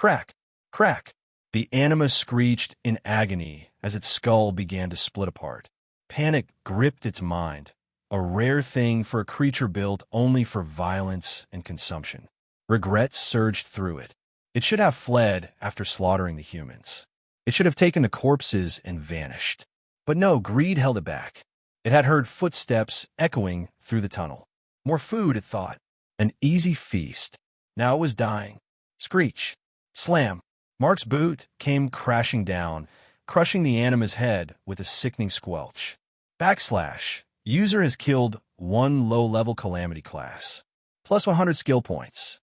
Crack! Crack! The anima screeched in agony as its skull began to split apart. Panic gripped its mind, a rare thing for a creature built only for violence and consumption. Regrets surged through it. It should have fled after slaughtering the humans. It should have taken the corpses and vanished. But no, greed held it back. It had heard footsteps echoing through the tunnel. More food, it thought. An easy feast. Now it was dying. Screech. Slam. Mark's boot came crashing down, crushing the anima's head with a sickening squelch. Backslash. User has killed 1 low-level calamity class. Plus 100 skill points.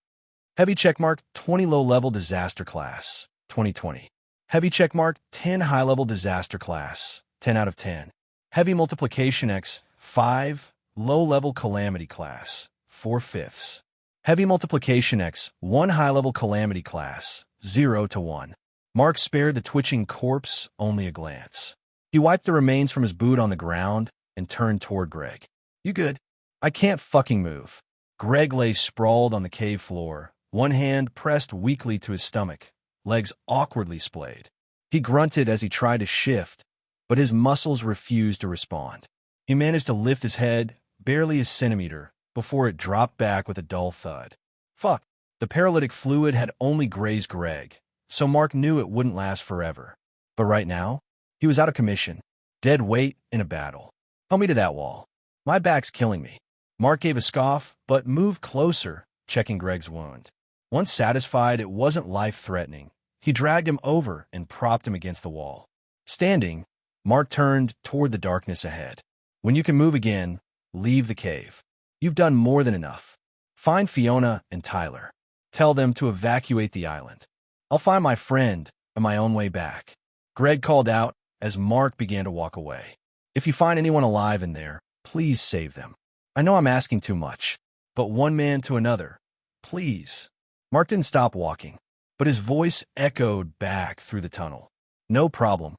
Heavy checkmark 20 low-level disaster class. 2020. Heavy checkmark 10 high-level disaster class. 10 out of 10. Heavy multiplication X 5 low-level calamity class. 4/5. Heavy multiplication X 1 high-level calamity class. 0 to 1. Mark spared the twitching corpse only a glance. He wiped the remains from his boot on the ground and turned toward Greg. You good? I can't fucking move. Greg lay sprawled on the cave floor, one hand pressed weakly to his stomach, legs awkwardly splayed. He grunted as he tried to shift, but his muscles refused to respond. He managed to lift his head barely a centimeter before it dropped back with a dull thud. Fuck. The paralytic fluid had only grazed Greg, so Mark knew it wouldn't last forever. But right now, he was out of commission, dead weight in a battle. Help me to that wall. My back's killing me. Mark gave a scoff, but moved closer, checking Greg's wound. Once satisfied it wasn't life-threatening, he dragged him over and propped him against the wall. Standing, Mark turned toward the darkness ahead. When you can move again, leave the cave. You've done more than enough. Find Fiona and Tyler. Tell them to evacuate the island. I'll find my friend on my own way back. Greg called out as Mark began to walk away. If you find anyone alive in there, please save them. I know I'm asking too much, but one man to another, please. Mark didn't stop walking, but his voice echoed back through the tunnel. No problem.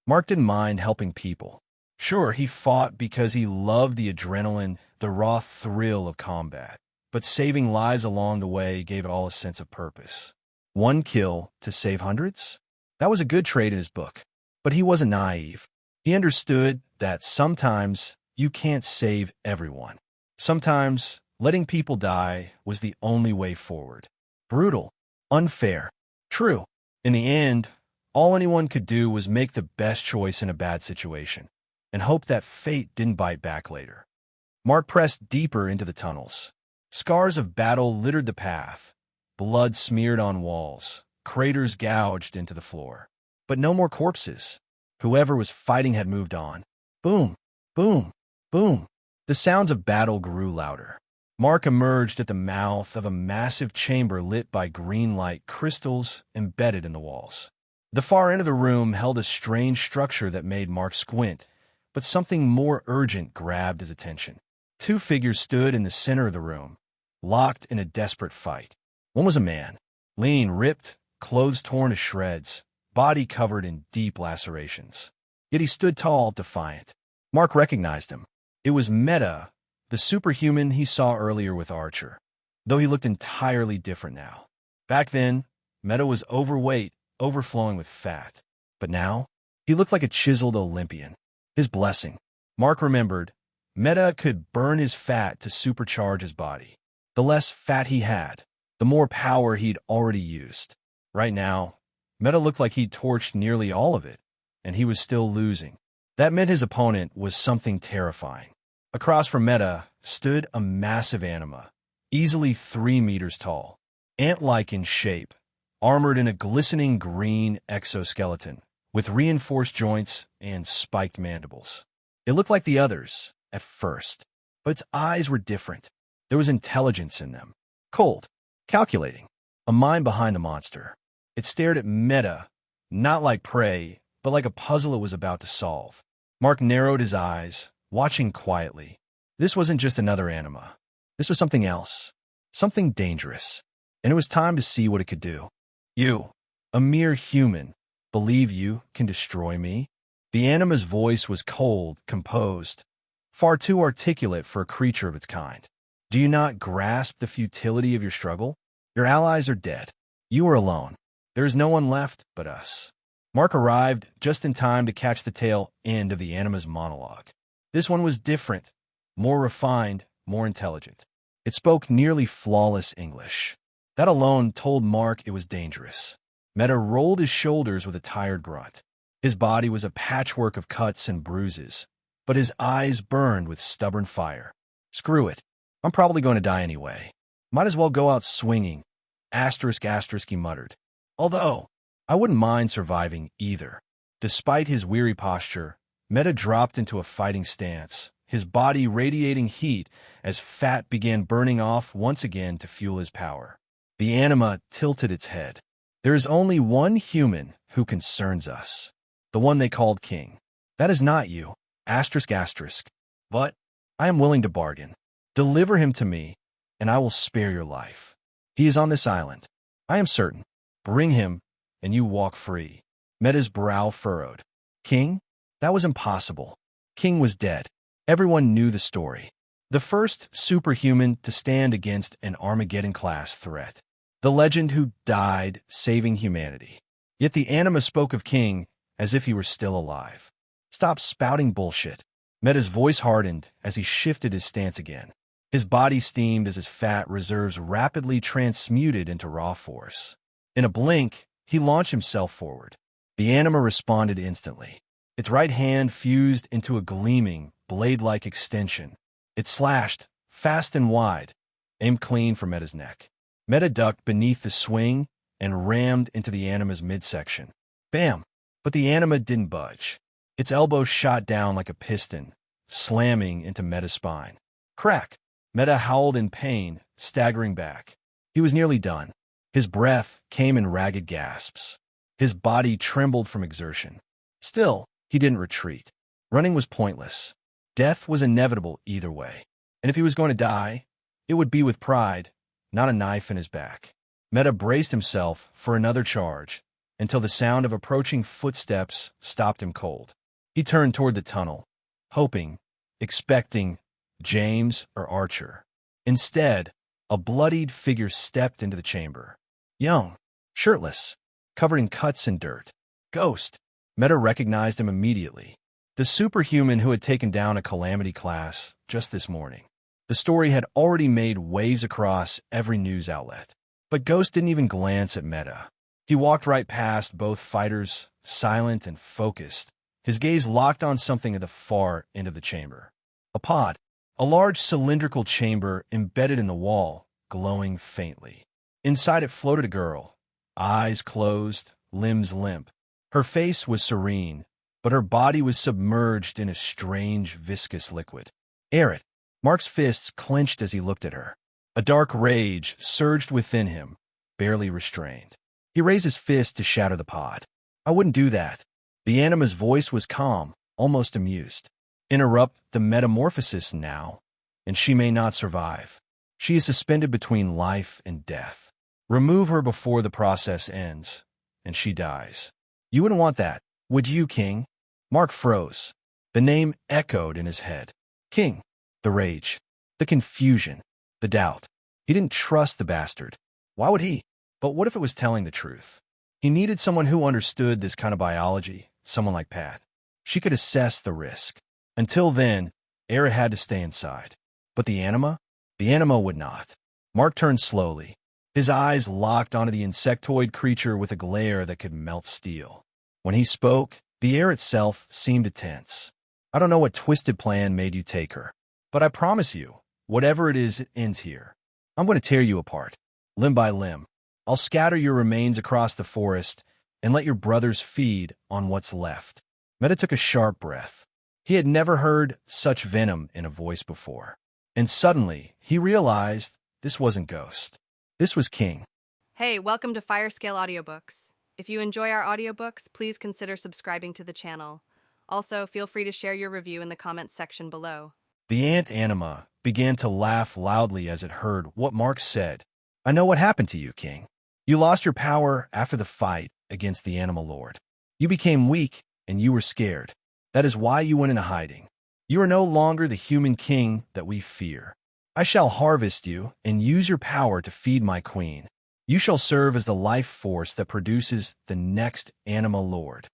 Mark didn't mind helping people. Sure, he fought because he loved the adrenaline, the raw thrill of combat. But saving lives along the way gave it all a sense of purpose. One kill to save hundreds? That was a good trade in his book. But he wasn't naive. He understood that sometimes you can't save everyone. Sometimes letting people die was the only way forward. Brutal. Unfair. True. In the end, all anyone could do was make the best choice in a bad situation and hope that fate didn't bite back later. Mark pressed deeper into the tunnels. Scars of battle littered the path, blood smeared on walls, craters gouged into the floor. But no more corpses. Whoever was fighting had moved on. Boom, boom, boom. The sounds of battle grew louder. Mark emerged at the mouth of a massive chamber lit by green light crystals embedded in the walls. The far end of the room held a strange structure that made Mark squint, but something more urgent grabbed his attention. 2 figures stood in the center of the room, locked in a desperate fight. One was a man, lean, ripped, clothes torn to shreds, body covered in deep lacerations. Yet he stood tall, defiant. Mark recognized him. It was Meta, the superhuman he saw earlier with Archer, though he looked entirely different now. Back then, Meta was overweight, overflowing with fat. But now, he looked like a chiseled Olympian. His blessing. Mark remembered, Meta could burn his fat to supercharge his body. The less fat he had, the more power he'd already used. Right now, Meta looked like he'd torched nearly all of it, and he was still losing. That meant his opponent was something terrifying. Across from Meta stood a massive anima, easily 3 meters tall, ant-like in shape, armored in a glistening green exoskeleton, with reinforced joints and spiked mandibles. It looked like the others, at first, but its eyes were different. There was intelligence in them. Cold, calculating, a mind behind the monster. It stared at Meta, not like prey, but like a puzzle it was about to solve. Mark narrowed his eyes, watching quietly. This wasn't just another anima. This was something else, something dangerous, and it was time to see what it could do. You, a mere human, believe you can destroy me? The anima's voice was cold, composed, far too articulate for a creature of its kind. Do you not grasp the futility of your struggle? Your allies are dead. You are alone. There is no one left but us. Mark arrived just in time to catch the tail end of the anima's monologue. This one was different, more refined, more intelligent. It spoke nearly flawless English. That alone told Mark it was dangerous. Meta rolled his shoulders with a tired grunt. His body was a patchwork of cuts and bruises, but his eyes burned with stubborn fire. Screw it. I'm probably going to die anyway. Might as well go out swinging. Asterisk, he muttered. Although, I wouldn't mind surviving either. Despite his weary posture, Meta dropped into a fighting stance, his body radiating heat as fat began burning off once again to fuel his power. The anima tilted its head. There is only one human who concerns us. The one they called king. That is not you. Asterisk. But I am willing to bargain. Deliver him to me, and I will spare your life. He is on this island. I am certain. Bring him, and you walk free. Meta's brow furrowed. King? That was impossible. King was dead. Everyone knew the story. The first superhuman to stand against an Armageddon-class threat. The legend who died saving humanity. Yet the anima spoke of King as if he were still alive. Stop spouting bullshit. Meta's voice hardened as he shifted his stance again. His body steamed as his fat reserves rapidly transmuted into raw force. In a blink, he launched himself forward. The anima responded instantly. Its right hand fused into a gleaming, blade-like extension. It slashed, fast and wide, aimed clean for Meta's neck. Meta ducked beneath the swing and rammed into the anima's midsection. Bam! But the anima didn't budge. Its elbow shot down like a piston, slamming into Meta's spine. Crack! Meta howled in pain, staggering back. He was nearly done. His breath came in ragged gasps. His body trembled from exertion. Still, he didn't retreat. Running was pointless. Death was inevitable either way. And if he was going to die, it would be with pride, not a knife in his back. Meta braced himself for another charge until the sound of approaching footsteps stopped him cold. He turned toward the tunnel, hoping, expecting James or Archer. Instead, a bloodied figure stepped into the chamber. Young, shirtless, covered in cuts and dirt. Ghost. Meta recognized him immediately. The superhuman who had taken down a Calamity class just this morning. The story had already made waves across every news outlet. But Ghost didn't even glance at Meta. He walked right past both fighters, silent and focused, his gaze locked on something at the far end of the chamber. A pod. A large cylindrical chamber embedded in the wall, glowing faintly. Inside it floated a girl, eyes closed, limbs limp. Her face was serene, but her body was submerged in a strange, viscous liquid. Arid. Mark's fists clenched as he looked at her. A dark rage surged within him, barely restrained. He raised his fist to shatter the pod. I wouldn't do that. The anima's voice was calm, almost amused. Interrupt the metamorphosis now, and she may not survive. She is suspended between life and death. Remove her before the process ends, and she dies. You wouldn't want that, would you, King? Mark froze. The name echoed in his head. King. The rage. The confusion. The doubt. He didn't trust the bastard. Why would he? But what if it was telling the truth? He needed someone who understood this kind of biology, someone like Pat. She could assess the risk. Until then, Era had to stay inside. But the anima? The anima would not. Mark turned slowly. His eyes locked onto the insectoid creature with a glare that could melt steel. When he spoke, the air itself seemed to tense. I don't know what twisted plan made you take her, but I promise you, whatever it is, it ends here. I'm going to tear you apart, limb by limb. I'll scatter your remains across the forest and let your brothers feed on what's left. Meta took a sharp breath. He had never heard such venom in a voice before. And suddenly, he realized this wasn't Ghost. This was King. Hey, welcome to Firescale Audiobooks. If you enjoy our audiobooks, please consider subscribing to the channel. Also, feel free to share your review in the comments section below. The ant anima began to laugh loudly as it heard what Mark said. I know what happened to you, King. You lost your power after the fight against the Animal Lord. You became weak, and you were scared. That is why you went into hiding. You are no longer the human king that we fear. I shall harvest you and use your power to feed my queen. You shall serve as the life force that produces the next Anima Lord.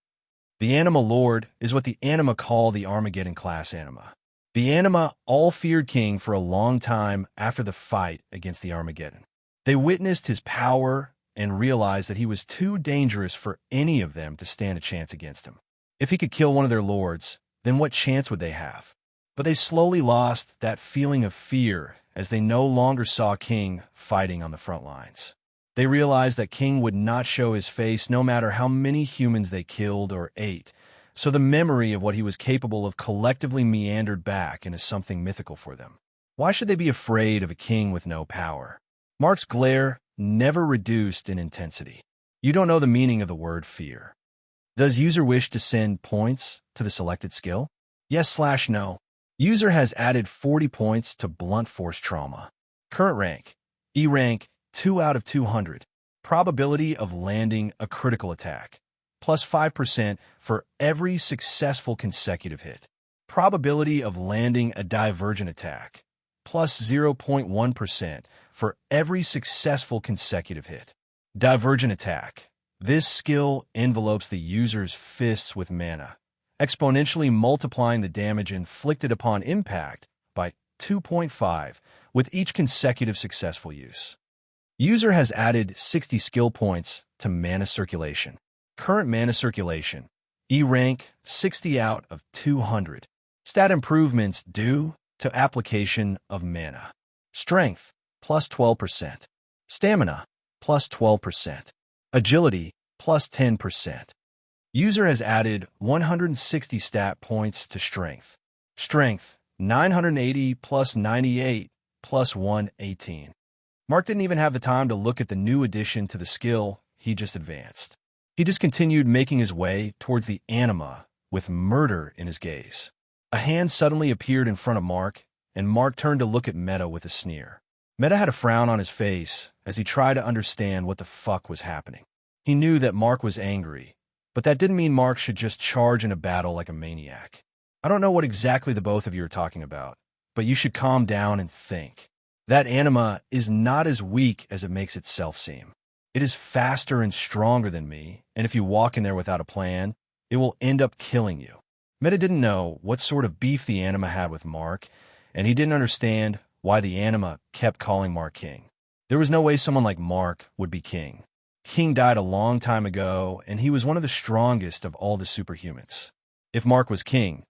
The Anima Lord is what the Anima call the Armageddon-class Anima. The Anima all feared King for a long time after the fight against the Armageddon. They witnessed his power and realized that he was too dangerous for any of them to stand a chance against him. If he could kill one of their lords, then what chance would they have? But they slowly lost that feeling of fear as they no longer saw King fighting on the front lines. They realized that King would not show his face no matter how many humans they killed or ate, so the memory of what he was capable of collectively meandered back into something mythical for them. Why should they be afraid of a king with no power? Mark's glare never reduced in intensity. You don't know the meaning of the word fear. Does user wish to send points to the selected skill? Yes/no. User has added 40 points to Blunt Force Trauma. Current rank, E rank, 2 out of 200. Probability of landing a critical attack, plus 5% for every successful consecutive hit. Probability of landing a divergent attack, plus 0.1% for every successful consecutive hit. Divergent attack. This skill envelopes the user's fists with mana, exponentially multiplying the damage inflicted upon impact by 2.5 with each consecutive successful use. User has added 60 skill points to Mana Circulation. Current Mana Circulation, E rank, 60 out of 200. Stat improvements due to application of mana. Strength, plus 12%. Stamina, plus 12%. Agility, plus 10%. User has added 160 stat points to Strength. Strength, 980 plus 98 plus 118. Mark didn't even have the time to look at the new addition to the skill he just advanced. He just continued making his way towards the Anima with murder in his gaze. A hand suddenly appeared in front of Mark, and Mark turned to look at Meta with a sneer. Meta had a frown on his face as he tried to understand what the fuck was happening. He knew that Mark was angry, but that didn't mean Mark should just charge into battle like a maniac. I don't know what exactly the both of you are talking about, but you should calm down and think. That Anima is not as weak as it makes itself seem. It is faster and stronger than me, and if you walk in there without a plan, it will end up killing you. Meta didn't know what sort of beef the Anima had with Mark, and he didn't understand why the Anima kept calling Mark King. There was no way someone like Mark would be king. King died a long time ago, and he was one of the strongest of all the superhumans. If Mark was king,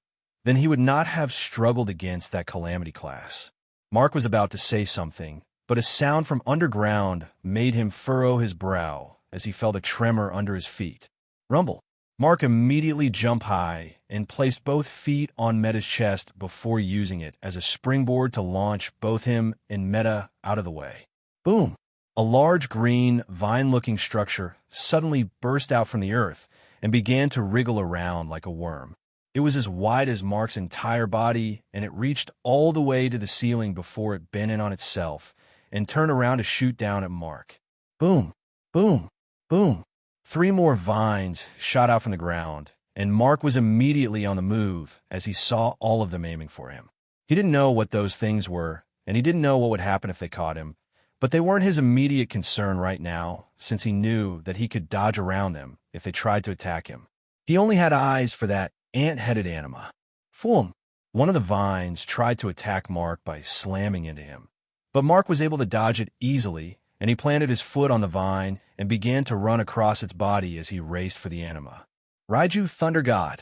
then he would not have struggled against that calamity class. Mark was about to say something, but a sound from underground made him furrow his brow as he felt a tremor under his feet. Rumble. Mark immediately jumped high and placed both feet on Meta's chest before using it as a springboard to launch both him and Meta out of the way. Boom! A large green, vine-looking structure suddenly burst out from the earth and began to wriggle around like a worm. It was as wide as Mark's entire body, and it reached all the way to the ceiling before it bent in on itself and turned around to shoot down at Mark. Boom, boom, boom. 3 more vines shot out from the ground, and Mark was immediately on the move as he saw all of them aiming for him. He didn't know what those things were, and he didn't know what would happen if they caught him, but they weren't his immediate concern right now, since he knew that he could dodge around them if they tried to attack him. He only had eyes for that ant-headed Anima. Fool! One of the vines tried to attack Mark by slamming into him, but Mark was able to dodge it easily, and he planted his foot on the vine and began to run across its body as he raced for the Anima. Raiju Thunder God.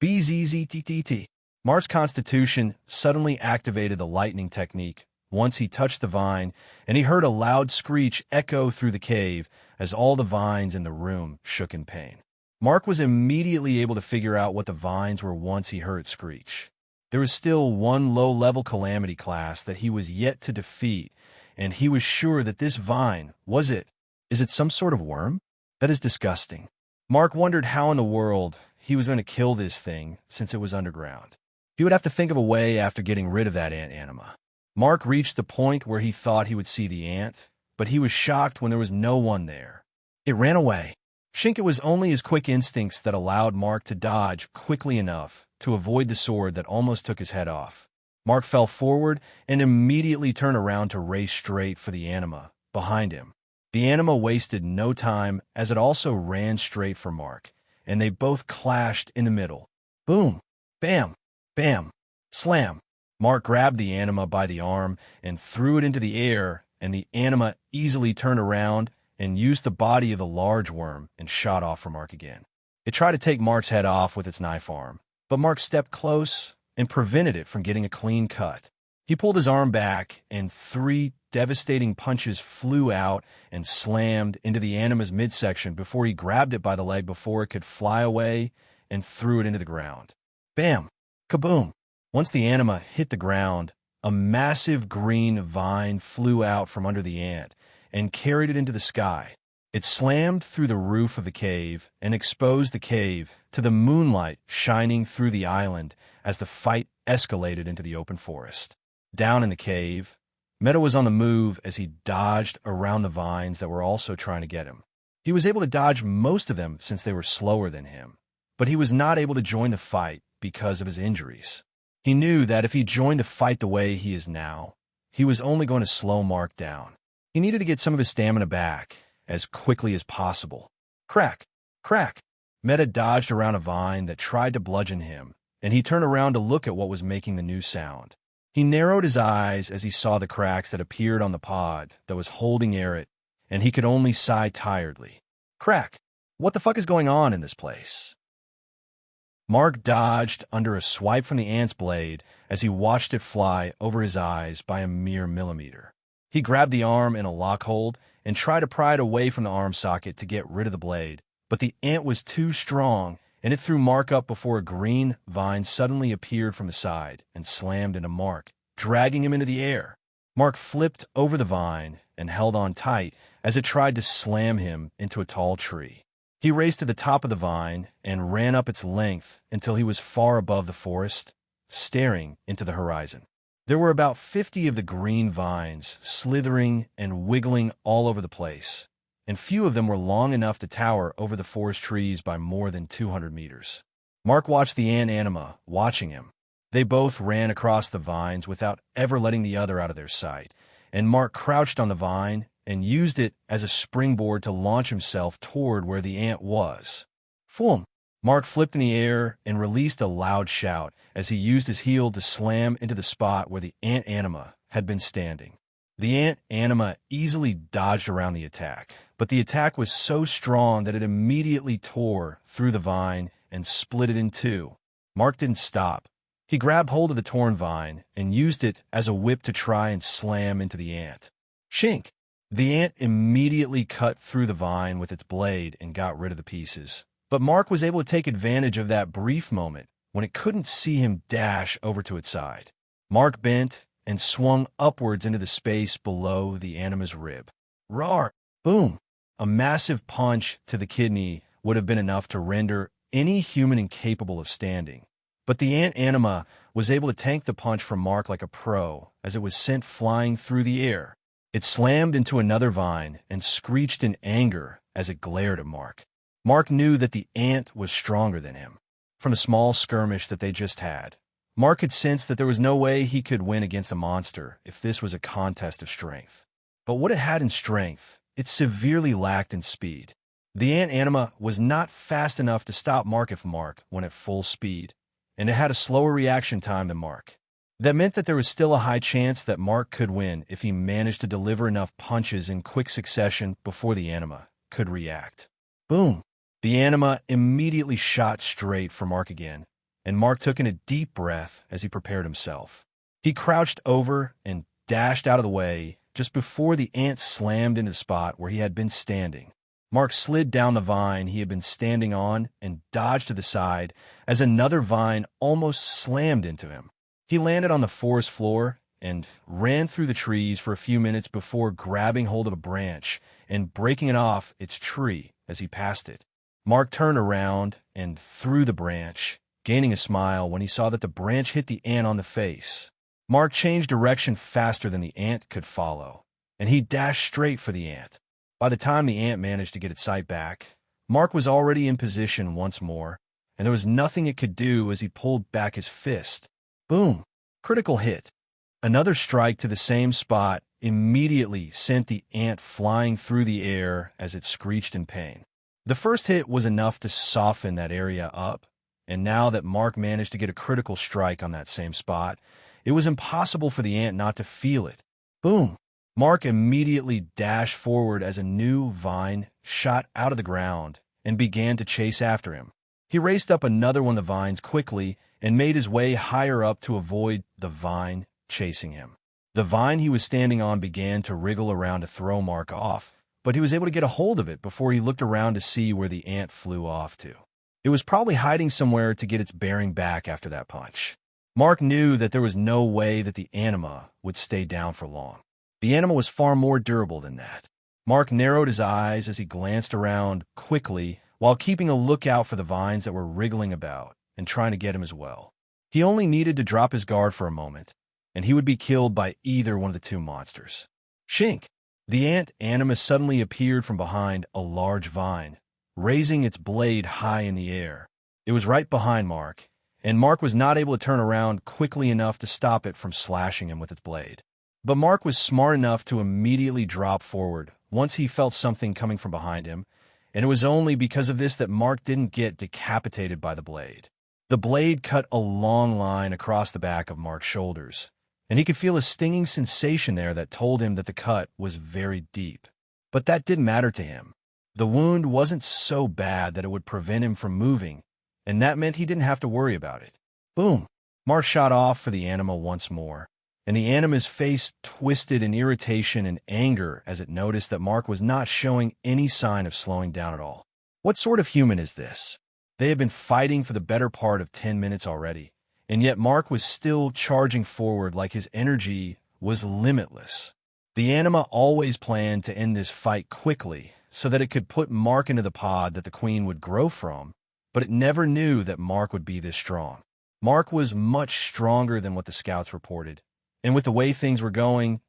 BZZTTT. Mark's constitution suddenly activated the lightning technique once he touched the vine, and he heard a loud screech echo through the cave as all the vines in the room shook in pain. Mark was immediately able to figure out what the vines were once he heard it screech. There was still one low-level calamity class that he was yet to defeat, and he was sure that this vine was it. Is it some sort of worm? That is disgusting. Mark wondered how in the world he was going to kill this thing since it was underground. He would have to think of a way after getting rid of that ant Anima. Mark reached the point where he thought he would see the ant, but he was shocked when there was no one there. It ran away. It was only his quick instincts that allowed Mark to dodge quickly enough to avoid the sword that almost took his head off. Mark fell forward and immediately turned around to race straight for the Anima behind him. The anima wasted no time as it also ran straight for Mark, and they both clashed in the middle. Boom! Bam! Bam! Slam! Mark grabbed the anima by the arm and threw it into the air, and the anima easily turned around and used the body of the large worm and shot off for Mark again. It tried to take Mark's head off with its knife arm, but Mark stepped close and prevented it from getting a clean cut. He pulled his arm back, and 3 devastating punches flew out and slammed into the anima's midsection before he grabbed it by the leg before it could fly away and threw it into the ground. Bam! Kaboom! Once the anima hit the ground, a massive green vine flew out from under the ant and carried it into the sky. It slammed through the roof of the cave and exposed the cave to the moonlight shining through the island as the fight escalated into the open forest. Down in the cave, Meadow was on the move as he dodged around the vines that were also trying to get him. He was able to dodge most of them since they were slower than him, but he was not able to join the fight because of his injuries. He knew that if he joined the fight the way he is now, he was only going to slow Mark down. He needed to get some of his stamina back as quickly as possible. Crack! Crack! Meta dodged around a vine that tried to bludgeon him, and he turned around to look at what was making the new sound. He narrowed his eyes as he saw the cracks that appeared on the pod that was holding Aerith, and he could only sigh tiredly. Crack! What the fuck is going on in this place? Mark dodged under a swipe from the ant's blade as he watched it fly over his eyes by a mere millimeter. He grabbed the arm in a lock hold and tried to pry it away from the arm socket to get rid of the blade, but the ant was too strong, and it threw Mark up before a green vine suddenly appeared from the side and slammed into Mark, dragging him into the air. Mark flipped over the vine and held on tight as it tried to slam him into a tall tree. He raced to the top of the vine and ran up its length until he was far above the forest, staring into the horizon. There were about 50 of the green vines slithering and wiggling all over the place, and few of them were long enough to tower over the forest trees by more than 200 meters. Mark watched the ant anima watching him. They both ran across the vines without ever letting the other out of their sight, and Mark crouched on the vine and used it as a springboard to launch himself toward where the ant was. Foom! Mark flipped in the air and released a loud shout as he used his heel to slam into the spot where the ant anima had been standing. The ant anima easily dodged around the attack, but the attack was so strong that it immediately tore through the vine and split it in two. Mark didn't stop. He grabbed hold of the torn vine and used it as a whip to try and slam into the ant. Shink! The ant immediately cut through the vine with its blade and got rid of the pieces. But Mark was able to take advantage of that brief moment when it couldn't see him dash over to its side. Mark bent and swung upwards into the space below the anima's rib. Roar! Boom! A massive punch to the kidney would have been enough to render any human incapable of standing. But the ant anima was able to tank the punch from Mark like a pro as it was sent flying through the air. It slammed into another vine and screeched in anger as it glared at Mark. Mark knew that the ant was stronger than him. From a small skirmish that they just had, Mark had sensed that there was no way he could win against a monster if this was a contest of strength. But what it had in strength, it severely lacked in speed. The ant anima was not fast enough to stop Mark if Mark went at full speed, and it had a slower reaction time than Mark. That meant that there was still a high chance that Mark could win if he managed to deliver enough punches in quick succession before the anima could react. Boom! The anima immediately shot straight for Mark again, and Mark took in a deep breath as he prepared himself. He crouched over and dashed out of the way just before the ant slammed into the spot where he had been standing. Mark slid down the vine he had been standing on and dodged to the side as another vine almost slammed into him. He landed on the forest floor and ran through the trees for a few minutes before grabbing hold of a branch and breaking it off its tree as he passed it. Mark turned around and threw the branch, gaining a smile when he saw that the branch hit the ant on the face. Mark changed direction faster than the ant could follow, and he dashed straight for the ant. By the time the ant managed to get its sight back, Mark was already in position once more, and there was nothing it could do as he pulled back his fist. Boom! Critical hit. Another strike to the same spot immediately sent the ant flying through the air as it screeched in pain. The first hit was enough to soften that area up, and now that Mark managed to get a critical strike on that same spot, it was impossible for the ant not to feel it. Boom! Mark immediately dashed forward as a new vine shot out of the ground and began to chase after him. He raced up another one of the vines quickly and made his way higher up to avoid the vine chasing him. The vine he was standing on began to wriggle around to throw Mark off, but he was able to get a hold of it before he looked around to see where the ant flew off to. It was probably hiding somewhere to get its bearing back after that punch. Mark knew that there was no way that the anima would stay down for long. The anima was far more durable than that. Mark narrowed his eyes as he glanced around quickly while keeping a lookout for the vines that were wriggling about and trying to get him as well. He only needed to drop his guard for a moment, and he would be killed by either one of the two monsters. Shink! The ant anima suddenly appeared from behind a large vine, raising its blade high in the air. It was right behind Mark, and Mark was not able to turn around quickly enough to stop it from slashing him with its blade. But Mark was smart enough to immediately drop forward once he felt something coming from behind him, and it was only because of this that Mark didn't get decapitated by the blade. The blade cut a long line across the back of Mark's shoulders, and he could feel a stinging sensation there that told him that the cut was very deep. But that didn't matter to him. The wound wasn't so bad that it would prevent him from moving, and that meant he didn't have to worry about it. Boom! Mark shot off for the anima once more, and the anima's face twisted in irritation and anger as it noticed that Mark was not showing any sign of slowing down at all. What sort of human is this? They had been fighting for the better part of 10 minutes already, and yet Mark was still charging forward like his energy was limitless. The anima always planned to end this fight quickly so that it could put Mark into the pod that the queen would grow from, but it never knew that Mark would be this strong. Mark was much stronger than what the scouts reported, and with the way things were going,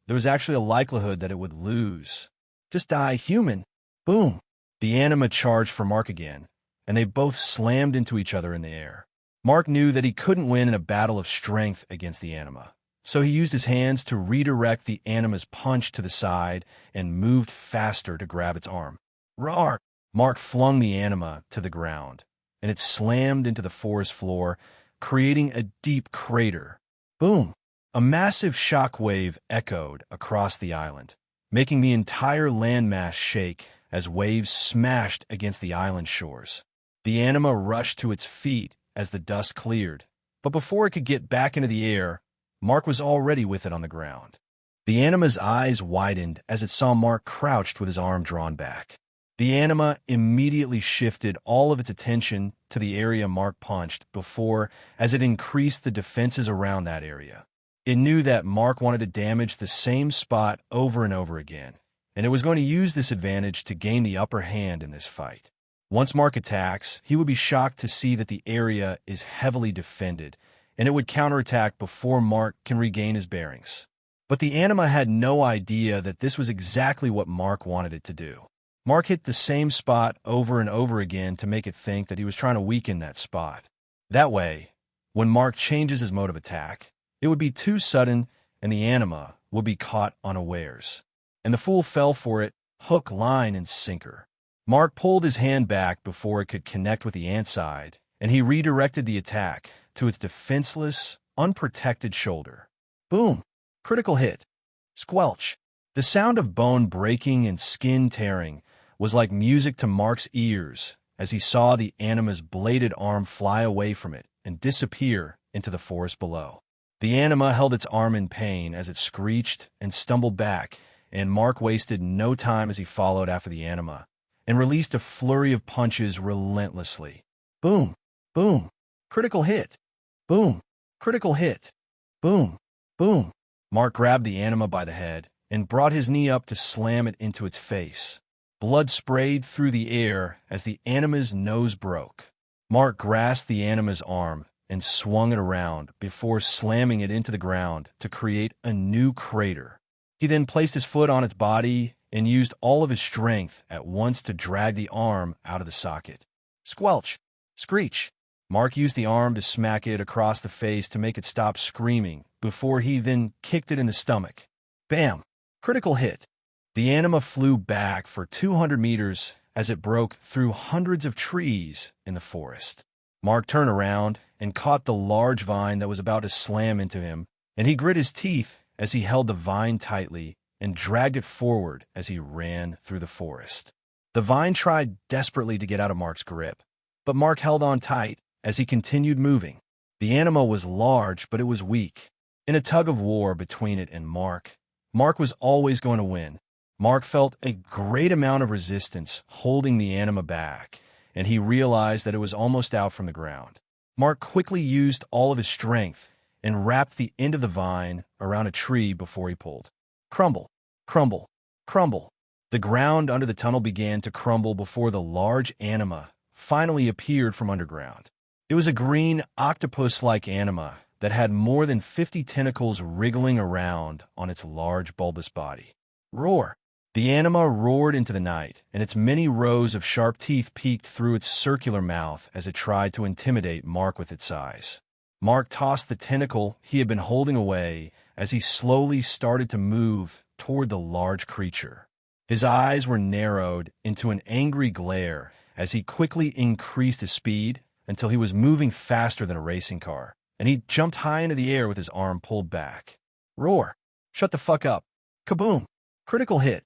there was actually a likelihood that it would lose. Just die, human. Boom! The anima charged for Mark again, and they both slammed into each other in the air. Mark knew that he couldn't win in a battle of strength against the anima, so he used his hands to redirect the anima's punch to the side and moved faster to grab its arm. Roar! Mark flung the anima to the ground, and it slammed into the forest floor, creating a deep crater. Boom! A massive shock wave echoed across the island, making the entire landmass shake as waves smashed against the island shores. The anima rushed to its feet as the dust cleared, but before it could get back into the air, Mark was already with it on the ground. The anima's eyes widened as it saw Mark crouched with his arm drawn back. The anima immediately shifted all of its attention to the area Mark punched before as it increased the defenses around that area. It knew that Mark wanted to damage the same spot over and over again, and it was going to use this advantage to gain the upper hand in this fight. Once Mark attacks, he would be shocked to see that the area is heavily defended, and it would counterattack before Mark can regain his bearings. But the anima had no idea that this was exactly what Mark wanted it to do. Mark hit the same spot over and over again to make it think that he was trying to weaken that spot. That way, when Mark changes his mode of attack, it would be too sudden and the anima would be caught unawares. And the fool fell for it, hook, line, and sinker. Mark pulled his hand back before it could connect with the ant side, and he redirected the attack to its defenseless, unprotected shoulder. Boom! Critical hit. Squelch! The sound of bone breaking and skin tearing was like music to Mark's ears as he saw the anima's bladed arm fly away from it and disappear into the forest below. The anima held its arm in pain as it screeched and stumbled back, and Mark wasted no time as he followed after the anima and released a flurry of punches relentlessly. Boom! Boom! Critical hit! Boom! Critical hit! Boom! Boom! Mark grabbed the anima by the head and brought his knee up to slam it into its face. Blood sprayed through the air as the anima's nose broke. Mark grasped the anima's arm and swung it around before slamming it into the ground to create a new crater. He then placed his foot on its body and used all of his strength at once to drag the arm out of the socket. Squelch! Screech! Mark used the arm to smack it across the face to make it stop screaming before he then kicked it in the stomach. Bam! Critical hit. The anima flew back for 200 meters as it broke through hundreds of trees in the forest. Mark turned around and caught the large vine that was about to slam into him, and he grit his teeth as he held the vine tightly and dragged it forward as he ran through the forest. The vine tried desperately to get out of Mark's grip, but Mark held on tight as he continued moving. The anima was large, but it was weak. In a tug-of-war between it and Mark was always going to win. Mark felt a great amount of resistance holding the anima back, and he realized that it was almost out from the ground. Mark quickly used all of his strength and wrapped the end of the vine around a tree before he pulled. Crumble, crumble, crumble. The ground under the tunnel began to crumble before the large anima finally appeared from underground. It was a green, octopus-like anima that had more than 50 tentacles wriggling around on its large, bulbous body. Roar! The anima roared into the night, and its many rows of sharp teeth peeked through its circular mouth as it tried to intimidate Mark with its size. Mark tossed the tentacle he had been holding away as he slowly started to move toward the large creature. His eyes were narrowed into an angry glare as he quickly increased his speed until he was moving faster than a racing car, and he jumped high into the air with his arm pulled back. Roar! Shut the fuck up! Kaboom! Critical hit.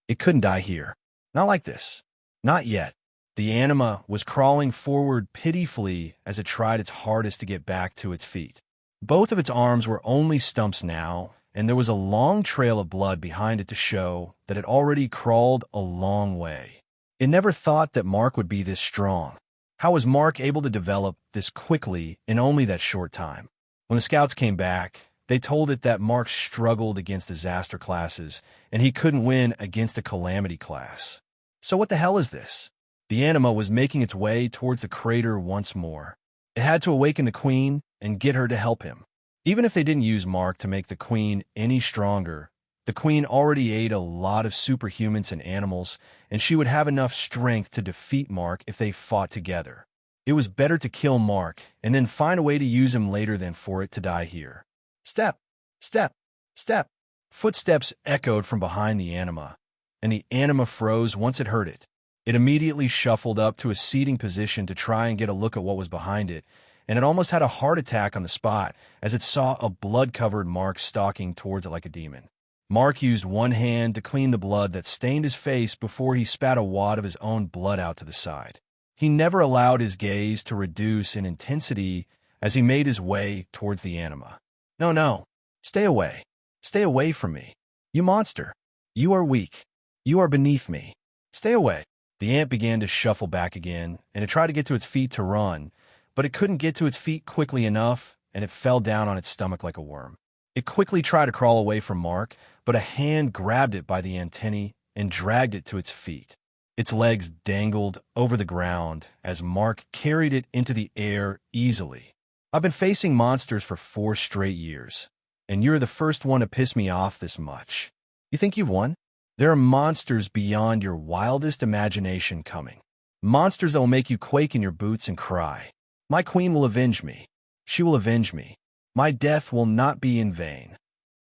It couldn't die here. Not like this. Not yet. The anima was crawling forward pitifully as it tried its hardest to get back to its feet. Both of its arms were only stumps now, and there was a long trail of blood behind it to show that it already crawled a long way. It never thought that Mark would be this strong. How was Mark able to develop this quickly in only that short time? When the scouts came back, they told it that Mark struggled against disaster classes, and he couldn't win against a calamity class. So what the hell is this? The anima was making its way towards the crater once more. It had to awaken the queen and get her to help him. Even if they didn't use Mark to make the queen any stronger, the queen already ate a lot of superhumans and animals, and she would have enough strength to defeat Mark if they fought together. It was better to kill Mark and then find a way to use him later than for it to die here. Step, step, step. Footsteps echoed from behind the anima, and the anima froze once it heard it. It immediately shuffled up to a seating position to try and get a look at what was behind it, and it almost had a heart attack on the spot as it saw a blood-covered Mark stalking towards it like a demon. Mark used one hand to clean the blood that stained his face before he spat a wad of his own blood out to the side. He never allowed his gaze to reduce in intensity as he made his way towards the anima. No, no. Stay away. Stay away from me. You monster. You are weak. You are beneath me. Stay away. The ant began to shuffle back again, and it tried to get to its feet to run, but it couldn't get to its feet quickly enough, and it fell down on its stomach like a worm. It quickly tried to crawl away from Mark, but a hand grabbed it by the antennae and dragged it to its feet. Its legs dangled over the ground as Mark carried it into the air easily. I've been facing monsters for 4 straight years, and you're the first one to piss me off this much. You think you've won? There are monsters beyond your wildest imagination coming. Monsters that will make you quake in your boots and cry. My queen will avenge me. She will avenge me. My death will not be in vain.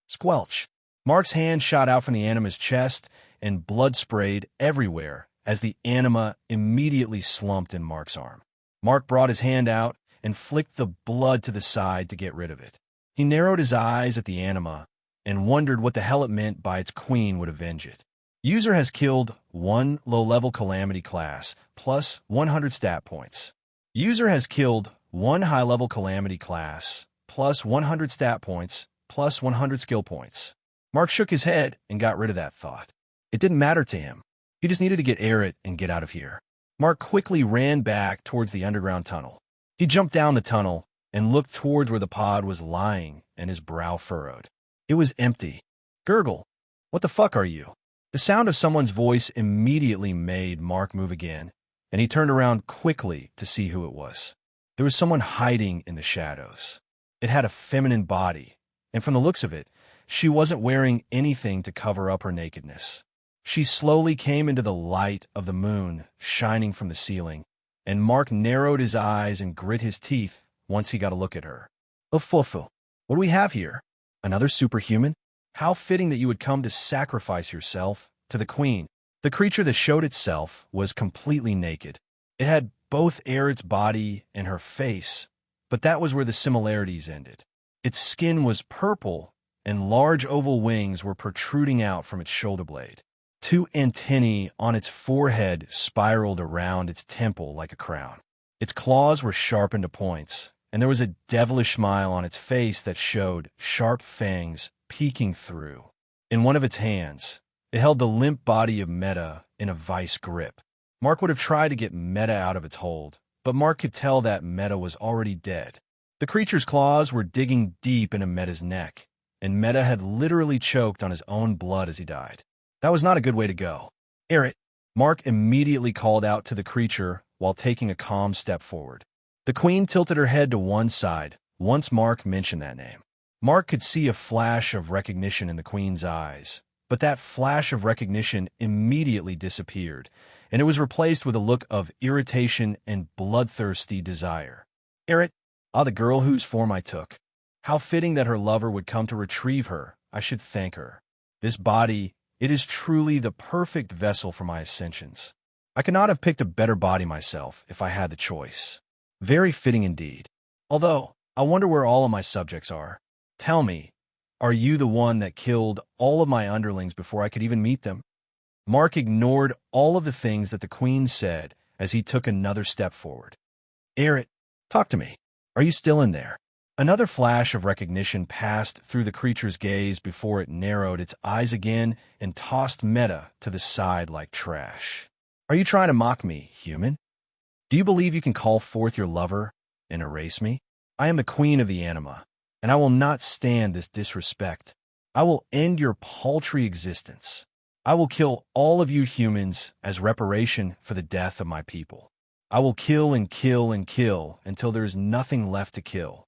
Squelch. Mark's hand shot out from the anima's chest, and blood sprayed everywhere as the anima immediately slumped in Mark's arm. Mark brought his hand out and flicked the blood to the side to get rid of it. He narrowed his eyes at the anima and wondered what the hell it meant by its queen would avenge it. User has killed 1 low-level calamity class plus 100 stat points. User has killed 1 high-level calamity class plus 100 stat points plus 100 skill points. Mark shook his head and got rid of that thought. It didn't matter to him. He just needed to get Aerith and get out of here. Mark quickly ran back towards the underground tunnel. He jumped down the tunnel and looked towards where the pod was lying, and his brow furrowed. It was empty. Gurgle, what the fuck are you? The sound of someone's voice immediately made Mark move again, and he turned around quickly to see who it was. There was someone hiding in the shadows. It had a feminine body, and from the looks of it, she wasn't wearing anything to cover up her nakedness. She slowly came into the light of the moon shining from the ceiling, and Mark narrowed his eyes and grit his teeth once he got a look at her. Ufufu, what do we have here? Another superhuman? How fitting that you would come to sacrifice yourself to the queen. The creature that showed itself was completely naked. It had both Aerith's body and her face, but that was where the similarities ended. Its skin was purple, and large oval wings were protruding out from its shoulder blade. Two antennae on its forehead spiraled around its temple like a crown. Its claws were sharpened to points, and there was a devilish smile on its face that showed sharp fangs peeking through. In one of its hands, it held the limp body of Meta in a vice grip. Mark would have tried to get Meta out of its hold, but Mark could tell that Meta was already dead. The creature's claws were digging deep into Meta's neck, and Meta had literally choked on his own blood as he died. That was not a good way to go. Aerith, Mark immediately called out to the creature while taking a calm step forward. The queen tilted her head to one side once Mark mentioned that name. Mark could see a flash of recognition in the queen's eyes, but that flash of recognition immediately disappeared, and it was replaced with a look of irritation and bloodthirsty desire. Aerith, the girl whose form I took. How fitting that her lover would come to retrieve her. I should thank her. This body, it is truly the perfect vessel for my ascensions. I could not have picked a better body myself if I had the choice. Very fitting indeed. Although, I wonder where all of my subjects are. Tell me, are you the one that killed all of my underlings before I could even meet them? Mark ignored all of the things that the queen said as he took another step forward. Aerith, talk to me. Are you still in there? Another flash of recognition passed through the creature's gaze before it narrowed its eyes again and tossed Meta to the side like trash. Are you trying to mock me, human? Do you believe you can call forth your lover and erase me? I am the queen of the anima, and I will not stand this disrespect. I will end your paltry existence. I will kill all of you humans as reparation for the death of my people. I will kill and kill and kill until there is nothing left to kill.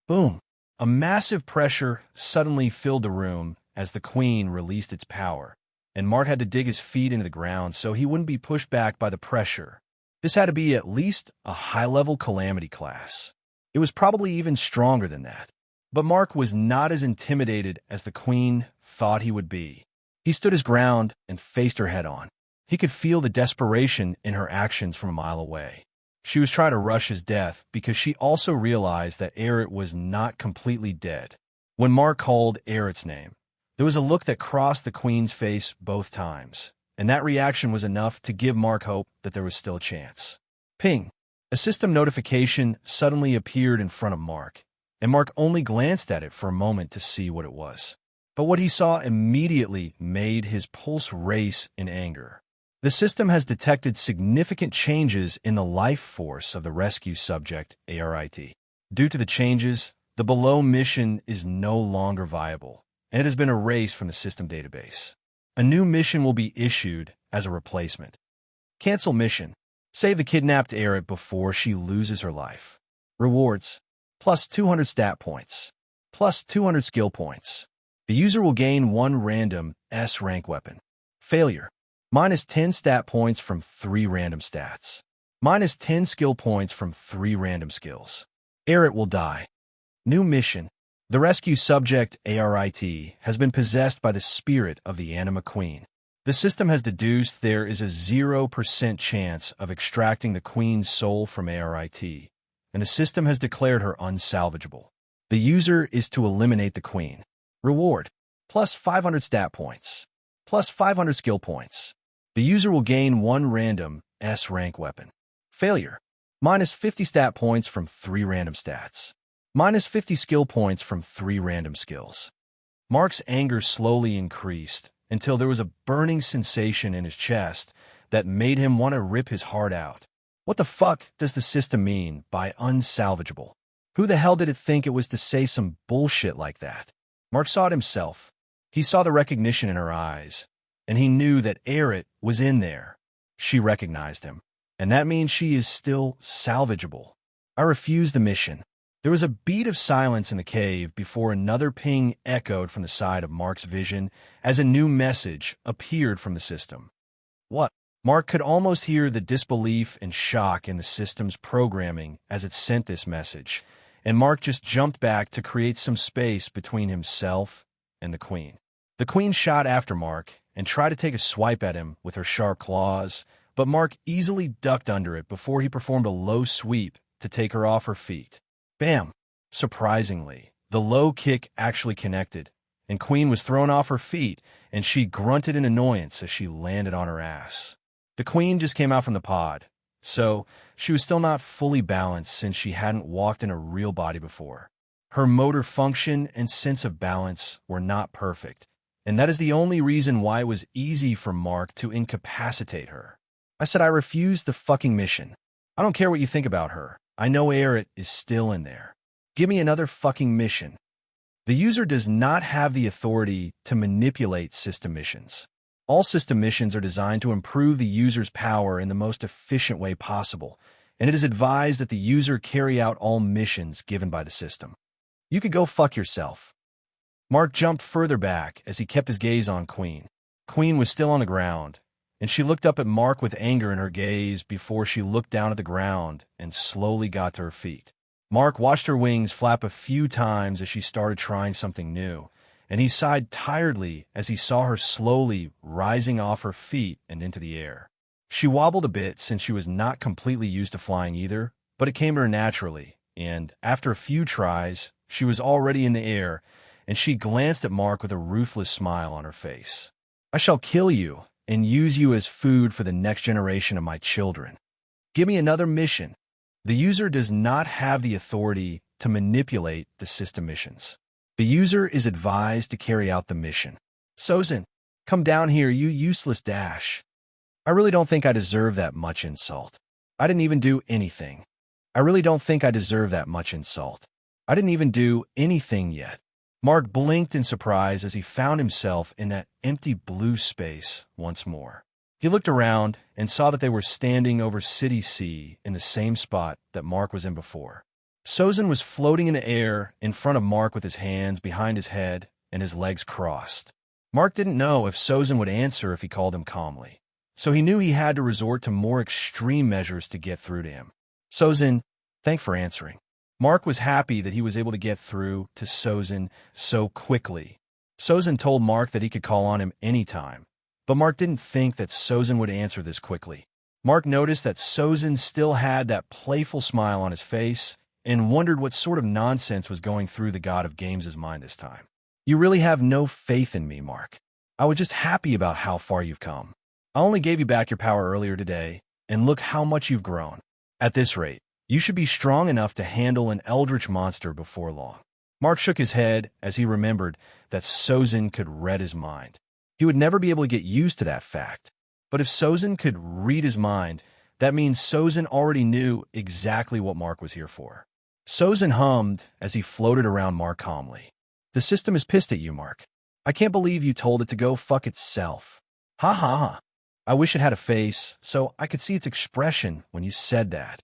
Boom! A massive pressure suddenly filled the room as the queen released its power, and Mark had to dig his feet into the ground so he wouldn't be pushed back by the pressure. This had to be at least a high-level calamity class. It was probably even stronger than that. But Mark was not as intimidated as the queen thought he would be. He stood his ground and faced her head-on. He could feel the desperation in her actions from a mile away. She was trying to rush his death because she also realized that Aerith was not completely dead. When Mark called Aerith's name, there was a look that crossed the queen's face both times, and that reaction was enough to give Mark hope that there was still a chance. Ping! A system notification suddenly appeared in front of Mark, and Mark only glanced at it for a moment to see what it was. But what he saw immediately made his pulse race in anger. The system has detected significant changes in the life force of the rescue subject, ARIT. Due to the changes, the below mission is no longer viable, and it has been erased from the system database. A new mission will be issued as a replacement. Cancel mission. Save the kidnapped Aerith before she loses her life. Rewards. Plus 200 stat points. Plus 200 skill points. The user will gain 1 random S-rank weapon. Failure. Minus 10 stat points from 3 random stats. Minus 10 skill points from 3 random skills. Aerith will die. New mission. The rescue subject, ARIT, has been possessed by the spirit of the Anima Queen. The system has deduced there is a 0% chance of extracting the Queen's soul from ARIT, and the system has declared her unsalvageable. The user is to eliminate the Queen. Reward. Plus 500 stat points. Plus 500 skill points. The user will gain 1 random S-rank weapon. Failure. Minus 50 stat points from 3 random stats. Minus 50 skill points from 3 random skills. Mark's anger slowly increased until there was a burning sensation in his chest that made him want to rip his heart out. What the fuck does the system mean by unsalvageable? Who the hell did it think it was to say some bullshit like that? Mark saw it himself. He saw the recognition in her eyes, and he knew that Aerith was in there. She recognized him, and that means she is still salvageable. I refuse the mission. There was a beat of silence in the cave before another ping echoed from the side of Mark's vision as a new message appeared from the system. What? Mark could almost hear the disbelief and shock in the system's programming as it sent this message, and Mark just jumped back to create some space between himself and the Queen. The queen shot after Mark and tried to take a swipe at him with her sharp claws, but Mark easily ducked under it before he performed a low sweep to take her off her feet. Bam! Surprisingly, the low kick actually connected, and Queen was thrown off her feet, and she grunted in annoyance as she landed on her ass. The Queen just came out from the pod, so she was still not fully balanced since she hadn't walked in a real body before. Her motor function and sense of balance were not perfect, and that is the only reason why it was easy for Mark to incapacitate her. I said I refused the fucking mission. I don't care what you think about her. I know Aerith is still in there. Give me another fucking mission. The user does not have the authority to manipulate system missions. All system missions are designed to improve the user's power in the most efficient way possible, and it is advised that the user carry out all missions given by the system. You could go fuck yourself. Mark jumped further back as he kept his gaze on Queen. Queen was still on the ground, and she looked up at Mark with anger in her gaze before she looked down at the ground and slowly got to her feet. Mark watched her wings flap a few times as she started trying something new, and he sighed tiredly as he saw her slowly rising off her feet and into the air. She wobbled a bit since she was not completely used to flying either, but it came to her naturally, and after a few tries, she was already in the air, and she glanced at Mark with a ruthless smile on her face. I shall kill you and use you as food for the next generation of my children. Give me another mission. The user does not have the authority to manipulate the system missions. The user is advised to carry out the mission. Sozin, come down here, you useless dash. I really don't think I deserve that much insult. I didn't even do anything. I really don't think I deserve that much insult. I didn't even do anything yet. Mark blinked in surprise as he found himself in that empty blue space once more. He looked around and saw that they were standing over City C in the same spot that Mark was in before. Sozin was floating in the air in front of Mark with his hands behind his head and his legs crossed. Mark didn't know if Sozin would answer if he called him calmly, so he knew he had to resort to more extreme measures to get through to him. Sozin, thanks for answering. Mark was happy that he was able to get through to Sozin so quickly. Sozin told Mark that he could call on him anytime, but Mark didn't think that Sozin would answer this quickly. Mark noticed that Sozin still had that playful smile on his face and wondered what sort of nonsense was going through the god of games' mind this time. You really have no faith in me, Mark. I was just happy about how far you've come. I only gave you back your power earlier today, and look how much you've grown. At this rate, you should be strong enough to handle an eldritch monster before long. Mark shook his head as he remembered that Sozin could read his mind. He would never be able to get used to that fact. But if Sozin could read his mind, that means Sozin already knew exactly what Mark was here for. Sozin hummed as he floated around Mark calmly. The system is pissed at you, Mark. I can't believe you told it to go fuck itself. Ha ha ha. I wish it had a face, so I could see its expression when you said that.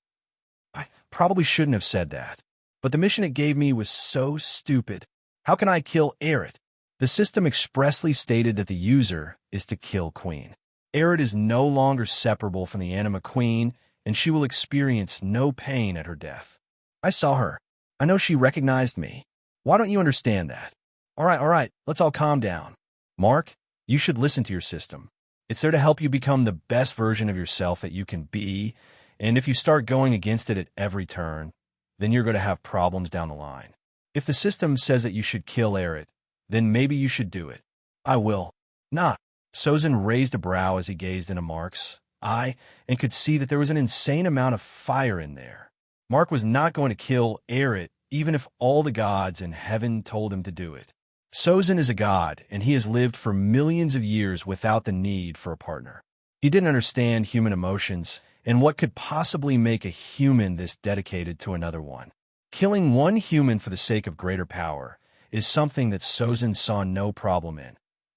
I probably shouldn't have said that. But the mission it gave me was so stupid. How can I kill Aerith? The system expressly stated that the user is to kill Queen. Aerith is no longer separable from the Anima Queen, and she will experience no pain at her death. I saw her. I know she recognized me. Why don't you understand that? All right, let's all calm down. Mark, you should listen to your system. It's there to help you become the best version of yourself that you can be, and if you start going against it at every turn, then you're going to have problems down the line. If the system says that you should kill Aerith, then maybe you should do it. I will. Nah. Sozin raised a brow as he gazed into Mark's eye and could see that there was an insane amount of fire in there. Mark was not going to kill Aerith even if all the gods in heaven told him to do it. Sozin is a god, and he has lived for millions of years without the need for a partner. He didn't understand human emotions and what could possibly make a human this dedicated to another one. Killing one human for the sake of greater power is something that Sozin saw no problem in.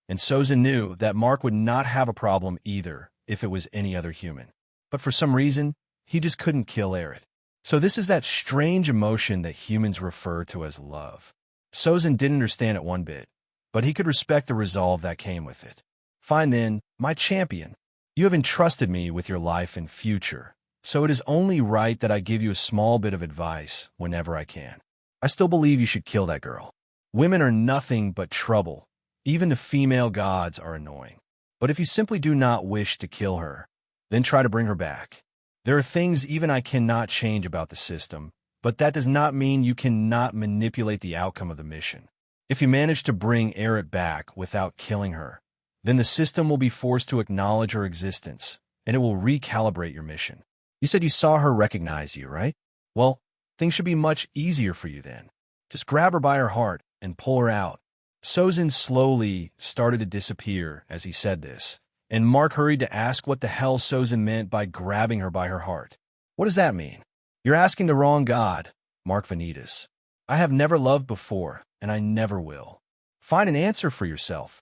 And Sozin knew that Mark would not have a problem either if it was any other human. But for some reason, he just couldn't kill Aerith. So this is that strange emotion that humans refer to as love. Sozin didn't understand it one bit, but he could respect the resolve that came with it. Fine then, my champion. You have entrusted me with your life and future, so it is only right that I give you a small bit of advice whenever I can. I still believe you should kill that girl. Women are nothing but trouble, Even the female gods are annoying. But if you simply do not wish to kill her, then try to bring her back. There are things even I cannot change about the system, but that does not mean you cannot manipulate the outcome of the mission. If you manage to bring Aerith back without killing her, then the system will be forced to acknowledge her existence, and it will recalibrate your mission. You said you saw her recognize you, right? Well, things should be much easier for you then. Just grab her by her heart and pull her out. Sozin slowly started to disappear as he said this, and Mark hurried to ask what the hell Sozin meant by grabbing her by her heart. What does that mean? You're asking the wrong god, Mark Vanitas. I have never loved before, and I never will. Find an answer for yourself.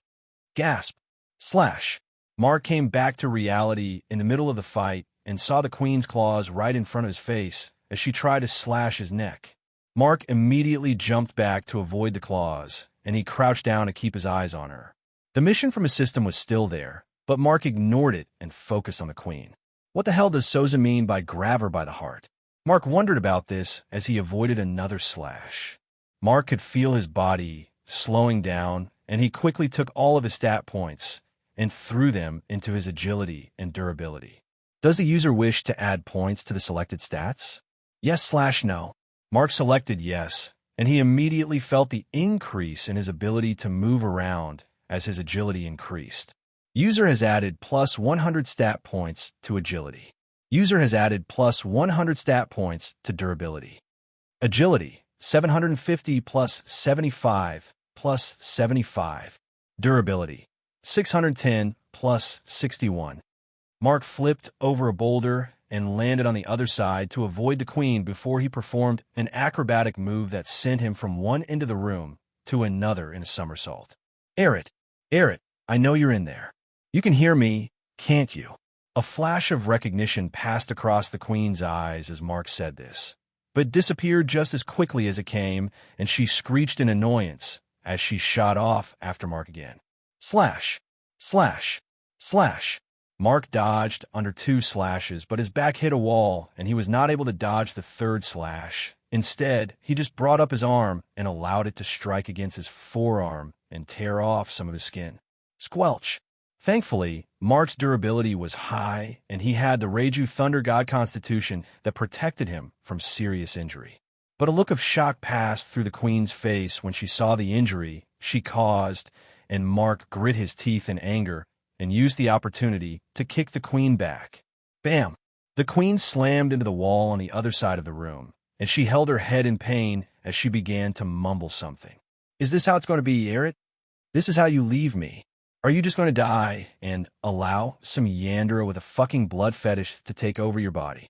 Gasp. Slash. Mark came back to reality in the middle of the fight and saw the queen's claws right in front of his face as she tried to slash his neck. Mark immediately jumped back to avoid the claws, and he crouched down to keep his eyes on her. The mission from his system was still there, but Mark ignored it and focused on the queen. What the hell does Sozin mean by grab her by the heart? Mark wondered about this as he avoided another slash. Mark could feel his body slowing down, and he quickly took all of his stat points and threw them into his agility and durability. Does the user wish to add points to the selected stats? Yes/no. Mark selected yes, and he immediately felt the increase in his ability to move around as his agility increased. User has added plus 100 stat points to agility. User has added plus 100 stat points to durability. Agility, 750 plus 75 plus 75. Durability, 610 plus 61. Mark flipped over a boulder and landed on the other side to avoid the queen before he performed an acrobatic move that sent him from one end of the room to another in a somersault. Aerith, I know you're in there. You can hear me, can't you? A flash of recognition passed across the queen's eyes as Mark said this, but disappeared just as quickly as it came, and she screeched in annoyance as she shot off after Mark again. Slash, slash, slash. Mark dodged under 2 slashes, but his back hit a wall, and he was not able to dodge the 3rd slash. Instead, he just brought up his arm and allowed it to strike against his forearm and tear off some of his skin. Squelch. Thankfully, Mark's durability was high, and he had the Reiju Thunder God Constitution that protected him from serious injury. But a look of shock passed through the queen's face when she saw the injury she caused, and Mark grit his teeth in anger and used the opportunity to kick the queen back. Bam! The queen slammed into the wall on the other side of the room, and she held her head in pain as she began to mumble something. Is this how it's going to be, Aerith? This is how you leave me? Are you just going to die and allow some Yandere with a fucking blood fetish to take over your body?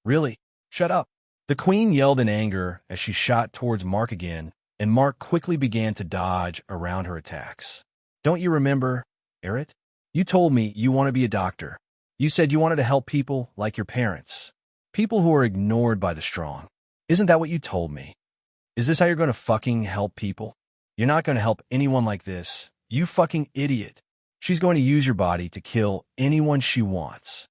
Really? Shut up. The queen yelled in anger as she shot towards Mark again, and Mark quickly began to dodge around her attacks. Don't you remember, Aerith? You told me you want to be a doctor. You said you wanted to help people like your parents. People who are ignored by the strong. Isn't that what you told me? Is this how you're going to fucking help people? You're not going to help anyone like this. You fucking idiot. She's going to use your body to kill anyone she wants.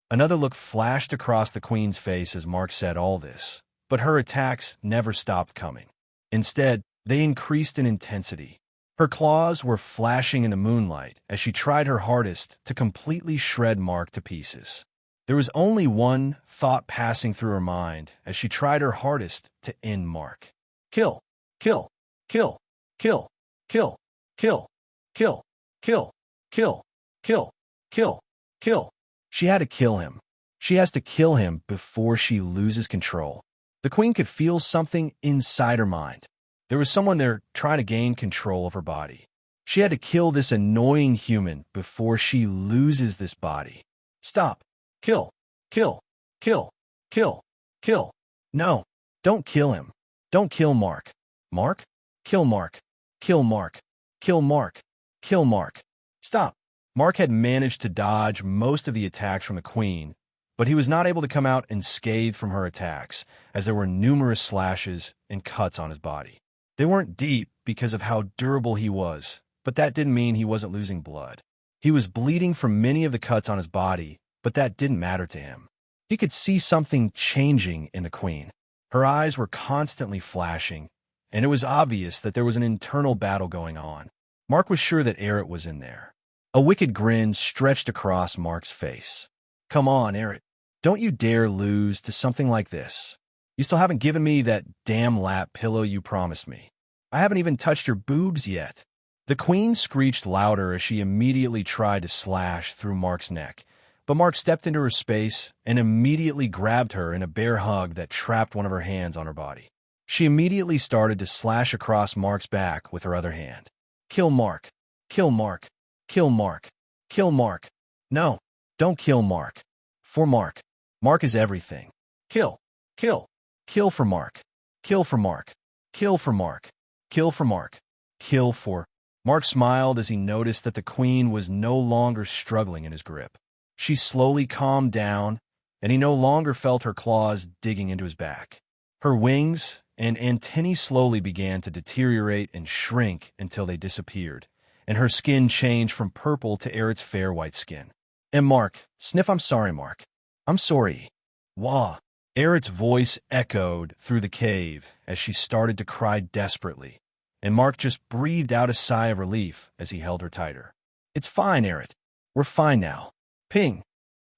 Another look flashed across the queen's face as Mark said all this, but her attacks never stopped coming. Instead, they increased in intensity. Her claws were flashing in the moonlight as she tried her hardest to completely shred Mark to pieces. There was only one thought passing through her mind as she tried her hardest to end Mark. Kill, kill, kill, kill, kill, kill, kill, kill, kill, kill, kill, kill. She had to kill him. She has to kill him before she loses control. The queen could feel something inside her mind. There was someone there trying to gain control of her body. She had to kill this annoying human before she loses this body. Stop. Kill. Kill. Kill. Kill. Kill. No. Don't kill him. Don't kill Mark. Mark? Kill Mark. Kill Mark. Kill Mark. Kill Mark. Stop. Mark had managed to dodge most of the attacks from the queen, but he was not able to come out unscathed from her attacks, as there were numerous slashes and cuts on his body. They weren't deep because of how durable he was, but that didn't mean he wasn't losing blood. He was bleeding from many of the cuts on his body, but that didn't matter to him. He could see something changing in the queen. Her eyes were constantly flashing, and it was obvious that there was an internal battle going on. Mark was sure that Aerith was in there. A wicked grin stretched across Mark's face. Come on, Aerith. Don't you dare lose to something like this. You still haven't given me that damn lap pillow you promised me. I haven't even touched your boobs yet. The queen screeched louder as she immediately tried to slash through Mark's neck, but Mark stepped into her space and immediately grabbed her in a bear hug that trapped one of her hands on her body. She immediately started to slash across Mark's back with her other hand. Kill Mark. Kill Mark. Kill Mark. Kill Mark. No, don't kill Mark. For Mark. Mark is everything. Kill. Kill. Kill for Mark. Kill for Mark. Kill for Mark. Kill for Mark. Kill for... Mark smiled as he noticed that the queen was no longer struggling in his grip. She slowly calmed down, and he no longer felt her claws digging into his back. Her wings and antennae slowly began to deteriorate and shrink until they disappeared, and her skin changed from purple to Aerith's fair white skin. And Mark, sniff, I'm sorry, Mark. I'm sorry. Wah. Aerith's voice echoed through the cave as she started to cry desperately, and Mark just breathed out a sigh of relief as he held her tighter. It's fine, Aerith. We're fine now. Ping.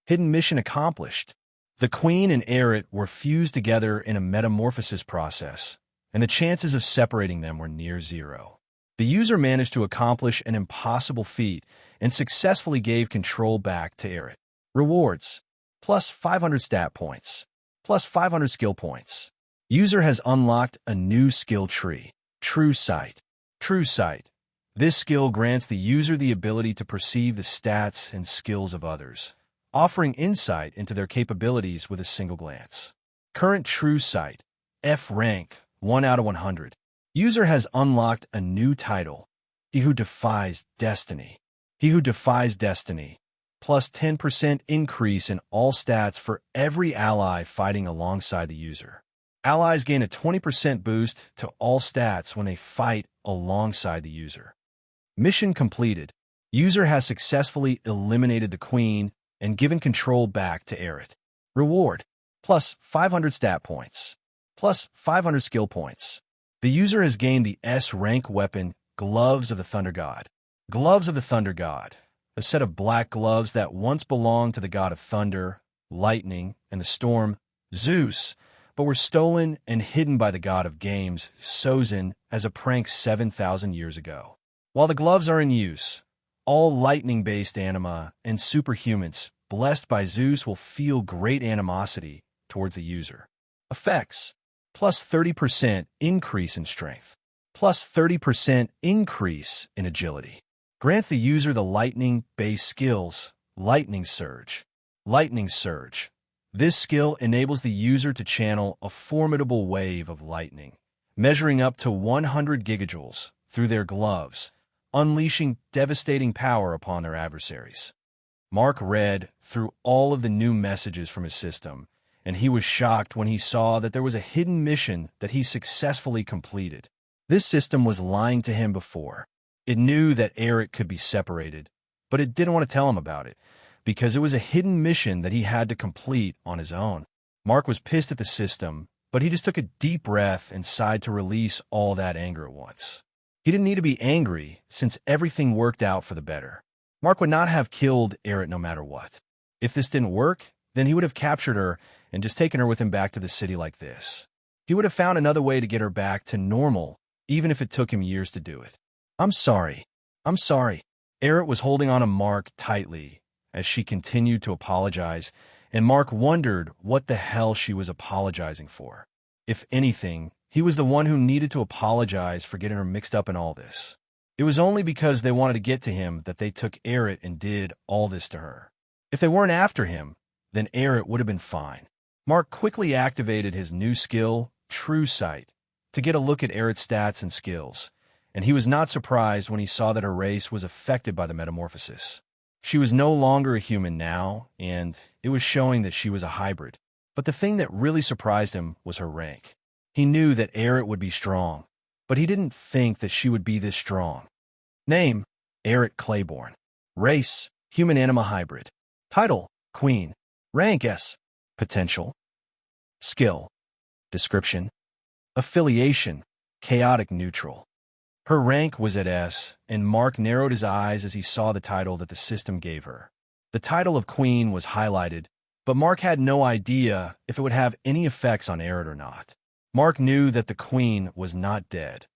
Hidden mission accomplished. The queen and Aerith were fused together in a metamorphosis process, and the chances of separating them were near zero. The user managed to accomplish an impossible feat and successfully gave control back to Aerith. Rewards. Plus 500 stat points. Plus 500 skill points. User has unlocked a new skill tree. True Sight. True Sight. This skill grants the user the ability to perceive the stats and skills of others, offering insight into their capabilities with a single glance. Current True Sight. F rank, 1 out of 100. User has unlocked a new title. He Who Defies Destiny. He Who Defies Destiny. Plus 10% increase in all stats for every ally fighting alongside the user. Allies gain a 20% boost to all stats when they fight alongside the user. Mission completed. User has successfully eliminated the queen and given control back to Aerith. Reward. Plus 500 stat points. Plus 500 skill points. The user has gained the S-rank weapon, Gloves of the Thunder God. Gloves of the Thunder God. A set of black gloves that once belonged to the god of thunder, lightning, and the storm, Zeus, but were stolen and hidden by the god of games, Sozin, as a prank 7,000 years ago. While the gloves are in use, all lightning-based anima and superhumans blessed by Zeus will feel great animosity towards the user. Effects. Plus 30% increase in strength. Plus 30% increase in agility. Grants the user the lightning-based skills, Lightning Surge. Lightning Surge. This skill enables the user to channel a formidable wave of lightning, measuring up to 100 gigajoules through their gloves, unleashing devastating power upon their adversaries. Mark read through all of the new messages from his system, and he was shocked when he saw that there was a hidden mission that he successfully completed. This system was lying to him before. It knew that Aerith could be separated, but it didn't want to tell him about it, because it was a hidden mission that he had to complete on his own. Mark was pissed at the system, but he just took a deep breath and sighed to release all that anger at once. He didn't need to be angry, since everything worked out for the better. Mark would not have killed Aerith no matter what. If this didn't work, then he would have captured her and just taken her with him back to the city like this. He would have found another way to get her back to normal, even if it took him years to do it. I'm sorry. I'm sorry. Aerith was holding on to Mark tightly as she continued to apologize, and Mark wondered what the hell she was apologizing for. If anything, he was the one who needed to apologize for getting her mixed up in all this. It was only because they wanted to get to him that they took Aerith and did all this to her. If they weren't after him, then Aerith would have been fine. Mark quickly activated his new skill, True Sight, to get a look at Aerith's stats and skills, and he was not surprised when he saw that her race was affected by the metamorphosis. She was no longer a human now, and it was showing that she was a hybrid. But the thing that really surprised him was her rank. He knew that Aerith would be strong, but he didn't think that she would be this strong. Name, Aerith Claiborne. Race, Human Anima Hybrid. Title, Queen. Rank S. Potential. Skill. Description. Affiliation, Chaotic Neutral. Her rank was at S, and Mark narrowed his eyes as he saw the title that the system gave her. The title of Queen was highlighted, but Mark had no idea if it would have any effects on Aerith or not. Mark knew that the Queen was not dead.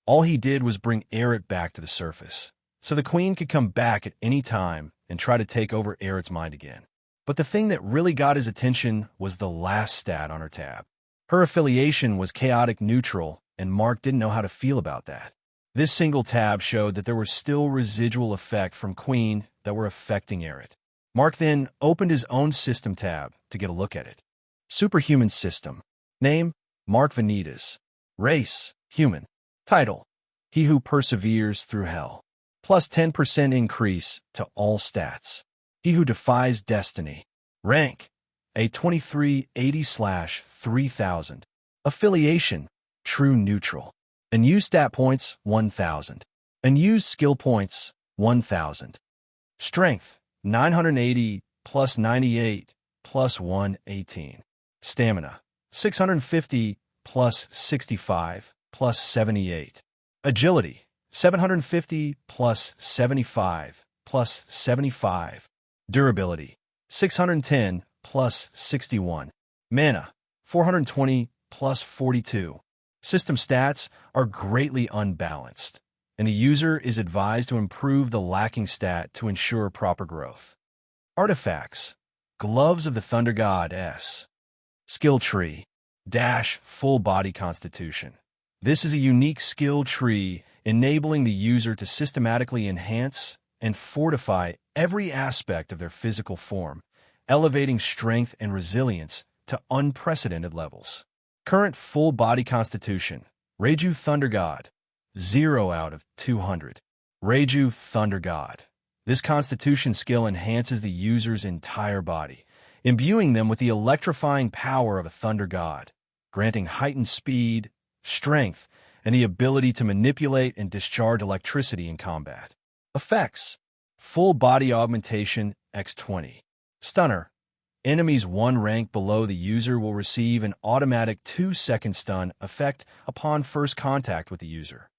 All he did was bring Aerith back to the surface, so the Queen could come back at any time and try to take over Aerith's mind again. But the thing that really got his attention was the last stat on her tab. Her affiliation was chaotic neutral, and Mark didn't know how to feel about that. This single tab showed that there were still residual effects from Queen that were affecting Aerith. Mark then opened his own system tab to get a look at it. Superhuman System. Name, Mark Vanitas. Race, human. Title, He Who Perseveres Through Hell. Plus 10% increase to all stats. He Who Defies Destiny. Rank, a 2380/3000. Affiliation, True Neutral. Unused stat points, 1,000. Unused skill points, 1,000. Strength, 980 plus 98 plus 118. Stamina, 650 plus 65 plus 78. Agility, 750 plus 75 plus 75. Durability, 610 plus 61. Mana, 420 plus 42. System stats are greatly unbalanced, and the user is advised to improve the lacking stat to ensure proper growth. Artifacts. Gloves of the Thunder God S. Skill Tree. Full Body Constitution. This is a unique skill tree enabling the user to systematically enhance and fortify every aspect of their physical form, elevating strength and resilience to unprecedented levels. Current full body constitution. Reiju Thunder God. 0 out of 200. Reiju Thunder God. This constitution skill enhances the user's entire body, imbuing them with the electrifying power of a Thunder God, granting heightened speed, strength, and the ability to manipulate and discharge electricity in combat. Effects. Full body augmentation x20. Stunner. Enemies one rank below the user will receive an automatic 2-second stun effect upon first contact with the user.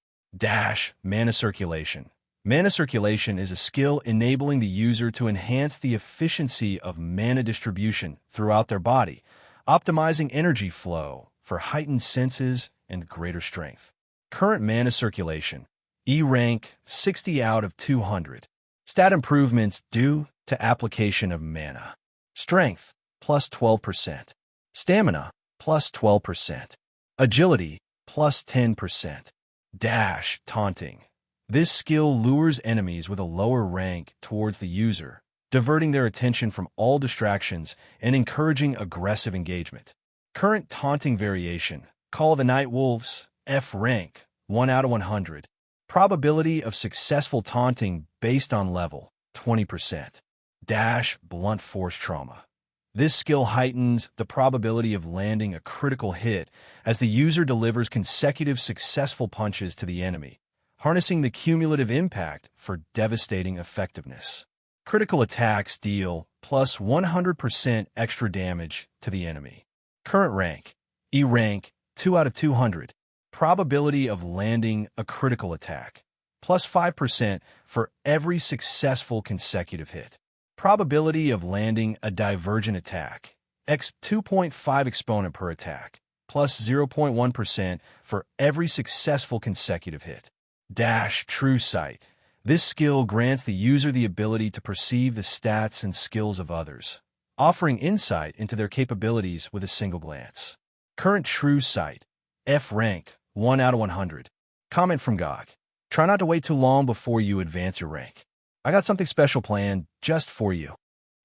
Mana Circulation. Mana Circulation is a skill enabling the user to enhance the efficiency of mana distribution throughout their body, optimizing energy flow for heightened senses and greater strength. Current Mana Circulation. E rank 60 out of 200. Stat improvements due to application of mana. Strength, plus 12%. Stamina, plus 12%. Agility, plus 10%. Taunting. This skill lures enemies with a lower rank towards the user, diverting their attention from all distractions and encouraging aggressive engagement. Current taunting variation. Call of the Night Wolves, F rank, 1 out of 100. Probability of successful taunting based on level, 20%. Blunt Force Trauma. This skill heightens the probability of landing a critical hit as the user delivers consecutive successful punches to the enemy, harnessing the cumulative impact for devastating effectiveness. Critical attacks deal plus 100% extra damage to the enemy. Current rank, E rank, 2 out of 200. Probability of landing a critical attack, plus 5% for every successful consecutive hit. Probability of landing a divergent attack, x 2.5 exponent per attack, plus 0.1% for every successful consecutive hit. True Sight. This skill grants the user the ability to perceive the stats and skills of others, offering insight into their capabilities with a single glance. Current True Sight. F rank, 1 out of 100. Comment from GOG. Try not to wait too long before you advance your rank. I got something special planned just for you.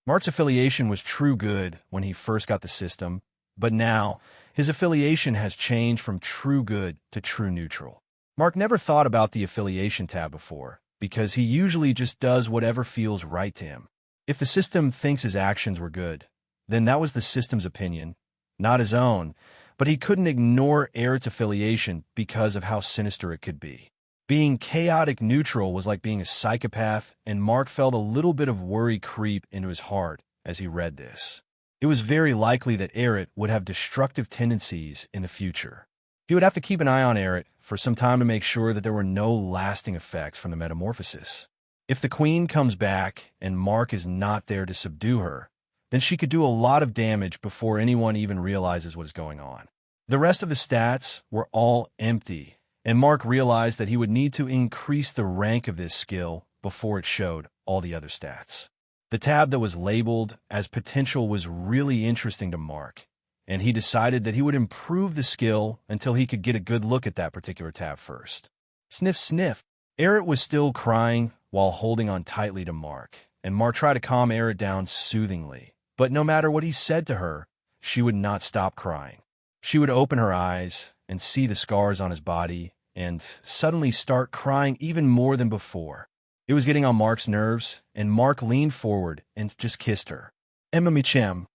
Mark's affiliation was True Good when he first got the system, but now his affiliation has changed from True Good to True Neutral. Mark never thought about the affiliation tab before, because he usually just does whatever feels right to him. If the system thinks his actions were good, then that was the system's opinion, not his own, but he couldn't ignore Aerith's affiliation because of how sinister it could be. Being chaotic neutral was like being a psychopath, and Mark felt a little bit of worry creep into his heart as he read this. It was very likely that Aerith would have destructive tendencies in the future. He would have to keep an eye on Eret for some time to make sure that there were no lasting effects from the metamorphosis. If the queen comes back and Mark is not there to subdue her, then she could do a lot of damage before anyone even realizes what is going on. The rest of the stats were all empty, and Mark realized that he would need to increase the rank of this skill before it showed all the other stats. The tab that was labeled as potential was really interesting to Mark, and he decided that he would improve the skill until he could get a good look at that particular tab first. Sniff, sniff. Eret was still crying while holding on tightly to Mark, and Mark tried to calm Eret down soothingly. But no matter what he said to her, she would not stop crying. She would open her eyes and see the scars on his body and suddenly start crying even more than before. It was getting on Mark's nerves, and Mark leaned forward and just kissed her. Emma Michem.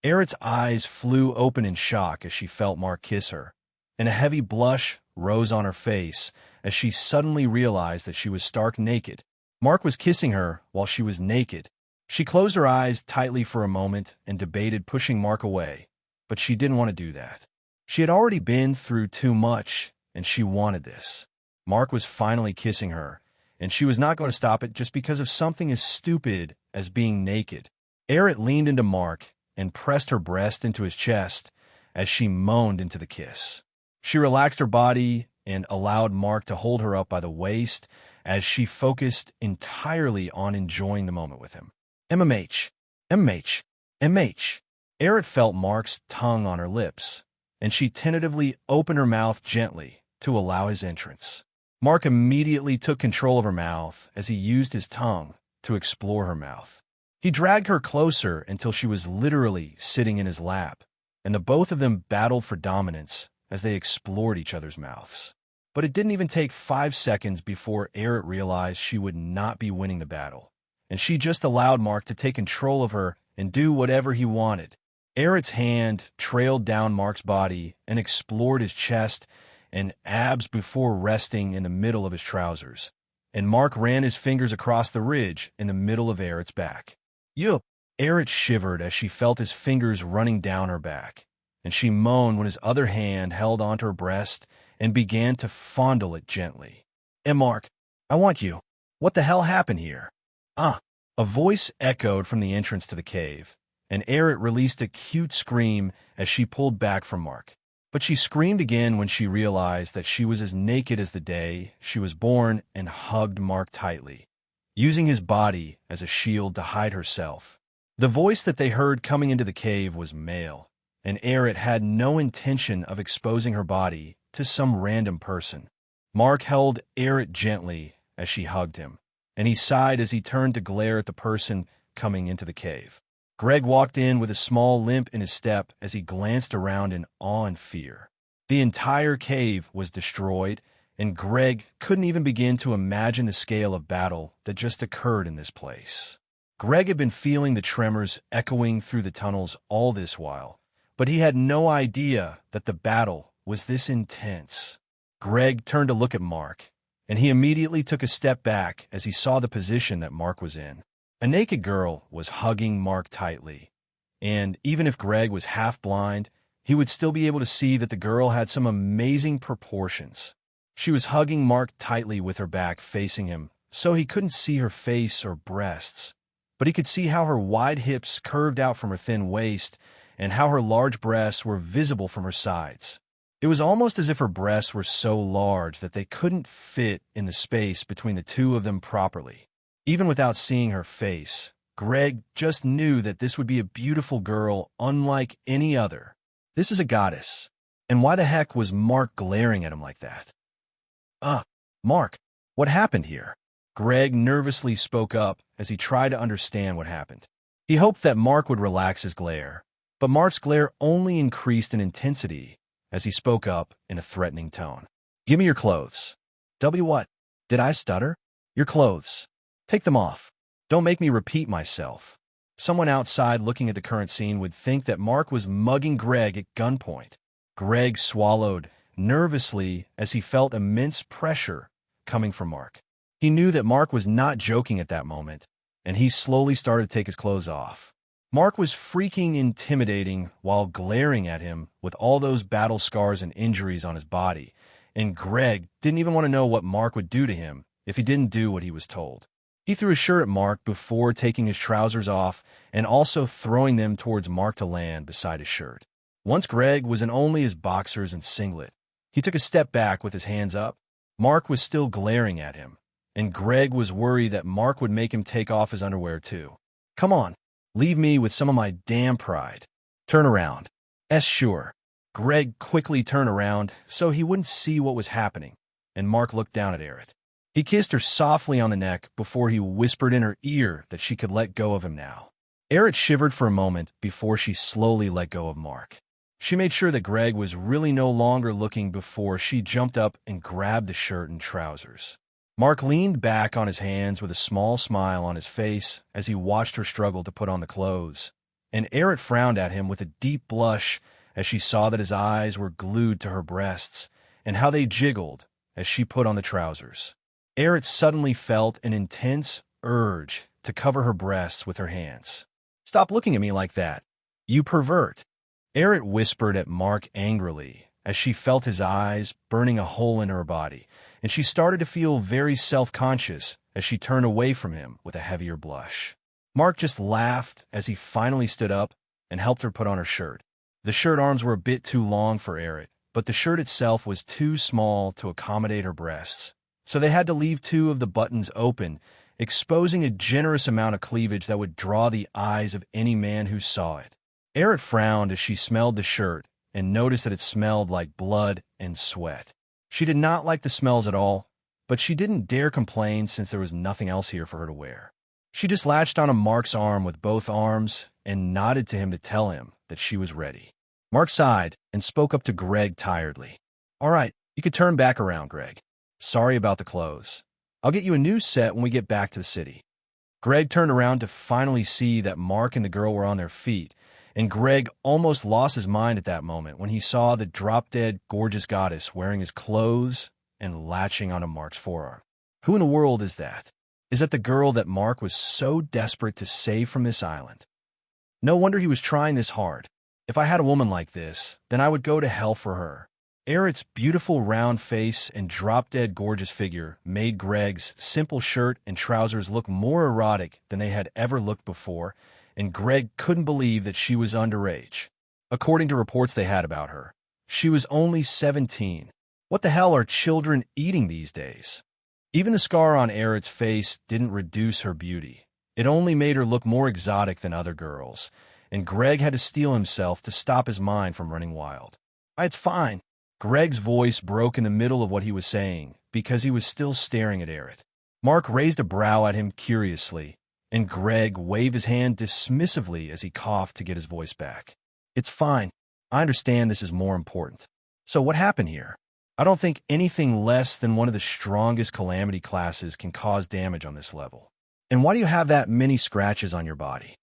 Eret's eyes flew open in shock as she felt Mark kiss her, and a heavy blush rose on her face as she suddenly realized that she was stark naked. Mark was kissing her while she was naked. She closed her eyes tightly for a moment and debated pushing Mark away, but she didn't want to do that. She had already been through too much, and she wanted this. Mark was finally kissing her, and she was not going to stop it just because of something as stupid as being naked. Eret leaned into Mark and pressed her breast into his chest as she moaned into the kiss. She relaxed her body and allowed Mark to hold her up by the waist as she focused entirely on enjoying the moment with him. MMH, MH, MH. Eret felt Mark's tongue on her lips, and she tentatively opened her mouth gently to allow his entrance. Mark immediately took control of her mouth as he used his tongue to explore her mouth. He dragged her closer until she was literally sitting in his lap, and the both of them battled for dominance as they explored each other's mouths. But it didn't even take 5 seconds before Eret realized she would not be winning the battle, and she just allowed Mark to take control of her and do whatever he wanted. Eret's hand trailed down Mark's body and explored his chest and abs before resting in the middle of his trousers, and Mark ran his fingers across the ridge in the middle of Eret's back. Yup! Eret shivered as she felt his fingers running down her back, and she moaned when his other hand held onto her breast and began to fondle it gently. Mark, I want you. What the hell happened here? Ah! A voice echoed from the entrance to the cave, and Eret released a cute scream as she pulled back from Mark. But she screamed again when she realized that she was as naked as the day she was born and hugged Mark tightly, using his body as a shield to hide herself. The voice that they heard coming into the cave was male, and Eret had no intention of exposing her body to some random person. Mark held Eret gently as she hugged him, and he sighed as he turned to glare at the person coming into the cave. Greg walked in with a small limp in his step as he glanced around in awe and fear. The entire cave was destroyed, and Greg couldn't even begin to imagine the scale of battle that just occurred in this place. Greg had been feeling the tremors echoing through the tunnels all this while, but he had no idea that the battle was this intense. Greg turned to look at Mark, and he immediately took a step back as he saw the position that Mark was in. A naked girl was hugging Mark tightly, and even if Greg was half blind, he would still be able to see that the girl had some amazing proportions. She was hugging Mark tightly with her back facing him, so he couldn't see her face or breasts, but he could see how her wide hips curved out from her thin waist and how her large breasts were visible from her sides. It was almost as if her breasts were so large that they couldn't fit in the space between the two of them properly. Even without seeing her face, Greg just knew that this would be a beautiful girl unlike any other. This is a goddess. And why the heck was Mark glaring at him like that? Mark, what happened here? Greg nervously spoke up as he tried to understand what happened. He hoped that Mark would relax his glare, but Mark's glare only increased in intensity as he spoke up in a threatening tone. Give me your clothes. What? Did I stutter? Your clothes. Take them off. Don't make me repeat myself. Someone outside looking at the current scene would think that Mark was mugging Greg at gunpoint. Greg swallowed nervously as he felt immense pressure coming from Mark. He knew that Mark was not joking at that moment, and he slowly started to take his clothes off. Mark was freaking intimidating while glaring at him with all those battle scars and injuries on his body, and Greg didn't even want to know what Mark would do to him if he didn't do what he was told. He threw a shirt at Mark before taking his trousers off and also throwing them towards Mark to land beside his shirt. Once Greg was in only his boxers and singlet, he took a step back with his hands up. Mark was still glaring at him, and Greg was worried that Mark would make him take off his underwear too. "Come on, leave me with some of my damn pride. Turn around." Sure. Greg quickly turned around so he wouldn't see what was happening, and Mark looked down at Erit. He kissed her softly on the neck before he whispered in her ear that she could let go of him now. Erit shivered for a moment before she slowly let go of Mark. She made sure that Greg was really no longer looking before she jumped up and grabbed the shirt and trousers. Mark leaned back on his hands with a small smile on his face as he watched her struggle to put on the clothes, and Erit frowned at him with a deep blush as she saw that his eyes were glued to her breasts and how they jiggled as she put on the trousers. Erit suddenly felt an intense urge to cover her breasts with her hands. "Stop looking at me like that, you pervert," Erit whispered at Mark angrily as she felt his eyes burning a hole in her body, and she started to feel very self-conscious as she turned away from him with a heavier blush. Mark just laughed as he finally stood up and helped her put on her shirt. The shirt arms were a bit too long for Erit, but the shirt itself was too small to accommodate her breasts, so they had to leave two of the buttons open, exposing a generous amount of cleavage that would draw the eyes of any man who saw it. Erit frowned as she smelled the shirt and noticed that it smelled like blood and sweat. She did not like the smells at all, but she didn't dare complain since there was nothing else here for her to wear. She just latched onto Mark's arm with both arms and nodded to him to tell him that she was ready. Mark sighed and spoke up to Greg tiredly. "All right, you could turn back around, Greg. Sorry about the clothes. I'll get you a new set when we get back to the city." Greg turned around to finally see that Mark and the girl were on their feet, and Greg almost lost his mind at that moment when he saw the drop-dead, gorgeous goddess wearing his clothes and latching onto Mark's forearm. Who in the world is that? Is that the girl that Mark was so desperate to save from this island? No wonder he was trying this hard. If I had a woman like this, then I would go to hell for her. Erit's beautiful round face and drop-dead gorgeous figure made Greg's simple shirt and trousers look more erotic than they had ever looked before, and Greg couldn't believe that she was underage. According to reports they had about her, she was only 17. What the hell are children eating these days? Even the scar on Erit's face didn't reduce her beauty. It only made her look more exotic than other girls, and Greg had to steel himself to stop his mind from running wild. "It's fine." Greg's voice broke in the middle of what he was saying because he was still staring at Erit. Mark raised a brow at him curiously, and Greg waved his hand dismissively as he coughed to get his voice back. "It's fine. I understand this is more important. So what happened here? I don't think anything less than one of the strongest calamity classes can cause damage on this level. And why do you have that many scratches on your body?"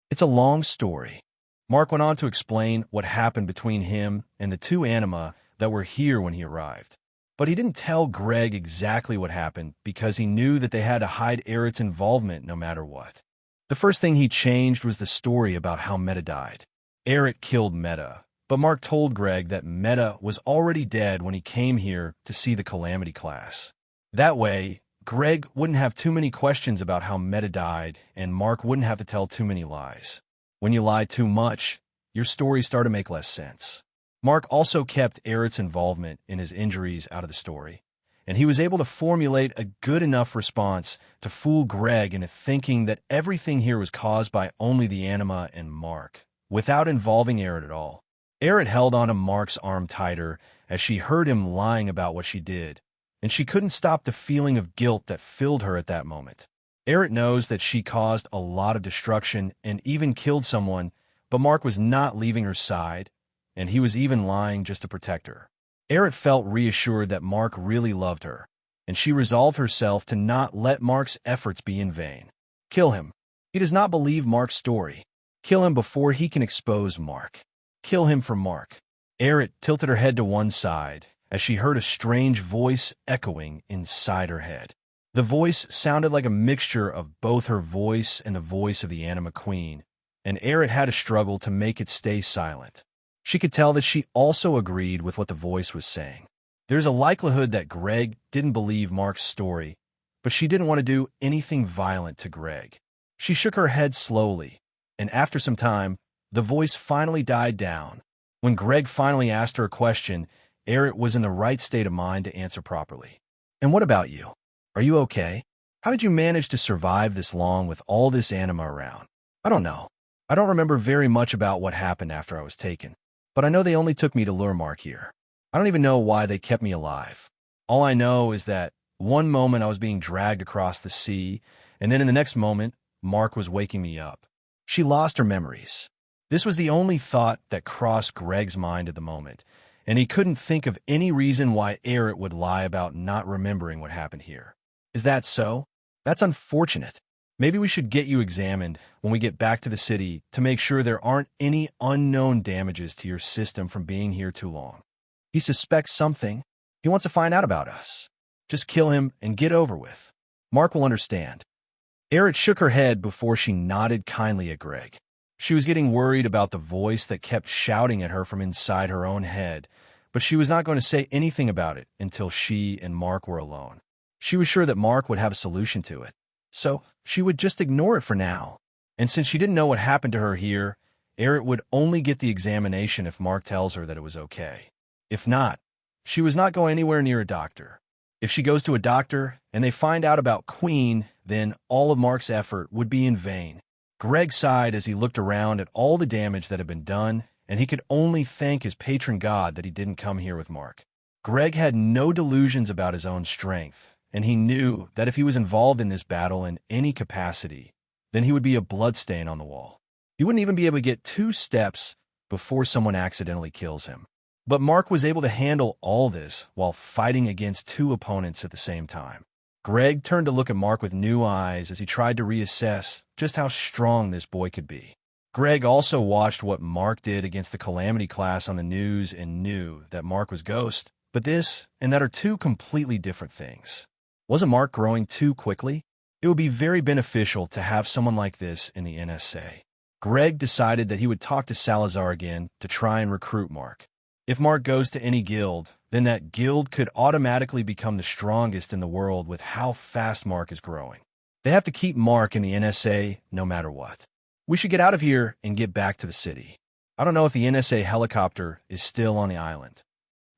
"It's a long story." Mark went on to explain what happened between him and the two anima that were here when he arrived. But he didn't tell Greg exactly what happened because he knew that they had to hide Erit's involvement no matter what. The first thing he changed was the story about how Meta died. Erit killed Meta, but Mark told Greg that Meta was already dead when he came here to see the Calamity class. That way, Greg wouldn't have too many questions about how Meta died, and Mark wouldn't have to tell too many lies. When you lie too much, your stories start to make less sense. Mark also kept Erit's involvement in his injuries out of the story, and he was able to formulate a good enough response to fool Greg into thinking that everything here was caused by only the anima and Mark, without involving Erit at all. Erit held onto Mark's arm tighter as she heard him lying about what she did, and she couldn't stop the feeling of guilt that filled her at that moment. Erit knows that she caused a lot of destruction and even killed someone, but Mark was not leaving her side, and he was even lying just to protect her. Erit felt reassured that Mark really loved her, and she resolved herself to not let Mark's efforts be in vain. Kill him. He does not believe Mark's story. Kill him before he can expose Mark. Kill him for Mark. Erit tilted her head to one side as she heard a strange voice echoing inside her head. The voice sounded like a mixture of both her voice and the voice of the Anima Queen, and Eric had to struggle to make it stay silent. She could tell that she also agreed with what the voice was saying. There's a likelihood that Greg didn't believe Mark's story, but she didn't want to do anything violent to Greg. She shook her head slowly, and after some time, the voice finally died down. When Greg finally asked her a question, Eric was in the right state of mind to answer properly. "And what about you? Are you okay? How did you manage to survive this long with all this anima around?" "I don't know. I don't remember very much about what happened after I was taken, but I know they only took me to lure Mark here. I don't even know why they kept me alive. All I know is that one moment I was being dragged across the sea, and then in the next moment, Mark was waking me up." She lost her memories. This was the only thought that crossed Greg's mind at the moment, and he couldn't think of any reason why Eric would lie about not remembering what happened here. "Is that so? That's unfortunate. Maybe we should get you examined when we get back to the city to make sure there aren't any unknown damages to your system from being here too long. He suspects something. He wants to find out about us. Just kill him and get over with. Mark will understand." Eric shook her head before she nodded kindly at Greg. She was getting worried about the voice that kept shouting at her from inside her own head, but she was not going to say anything about it until she and Mark were alone. She was sure that Mark would have a solution to it, so she would just ignore it for now. And since she didn't know what happened to her here, Eric would only get the examination if Mark tells her that it was okay. If not, she was not going anywhere near a doctor. If she goes to a doctor and they find out about Queen, then all of Mark's effort would be in vain. Greg sighed as he looked around at all the damage that had been done, and he could only thank his patron god that he didn't come here with Mark. Greg had no delusions about his own strength, and he knew that if he was involved in this battle in any capacity, then he would be a bloodstain on the wall. He wouldn't even be able to get 2 steps before someone accidentally kills him. But Mark was able to handle all this while fighting against 2 opponents at the same time. Greg turned to look at Mark with new eyes as he tried to reassess just how strong this boy could be. Greg also watched what Mark did against the Calamity class on the news and knew that Mark was Ghost, but this and that are 2 completely different things. Wasn't Mark growing too quickly? It would be very beneficial to have someone like this in the NSA. Greg decided that he would talk to Salazar again to try and recruit Mark. If Mark goes to any guild, then that guild could automatically become the strongest in the world with how fast Mark is growing. They have to keep Mark in the NSA no matter what. "We should get out of here and get back to the city. I don't know if the NSA helicopter is still on the island."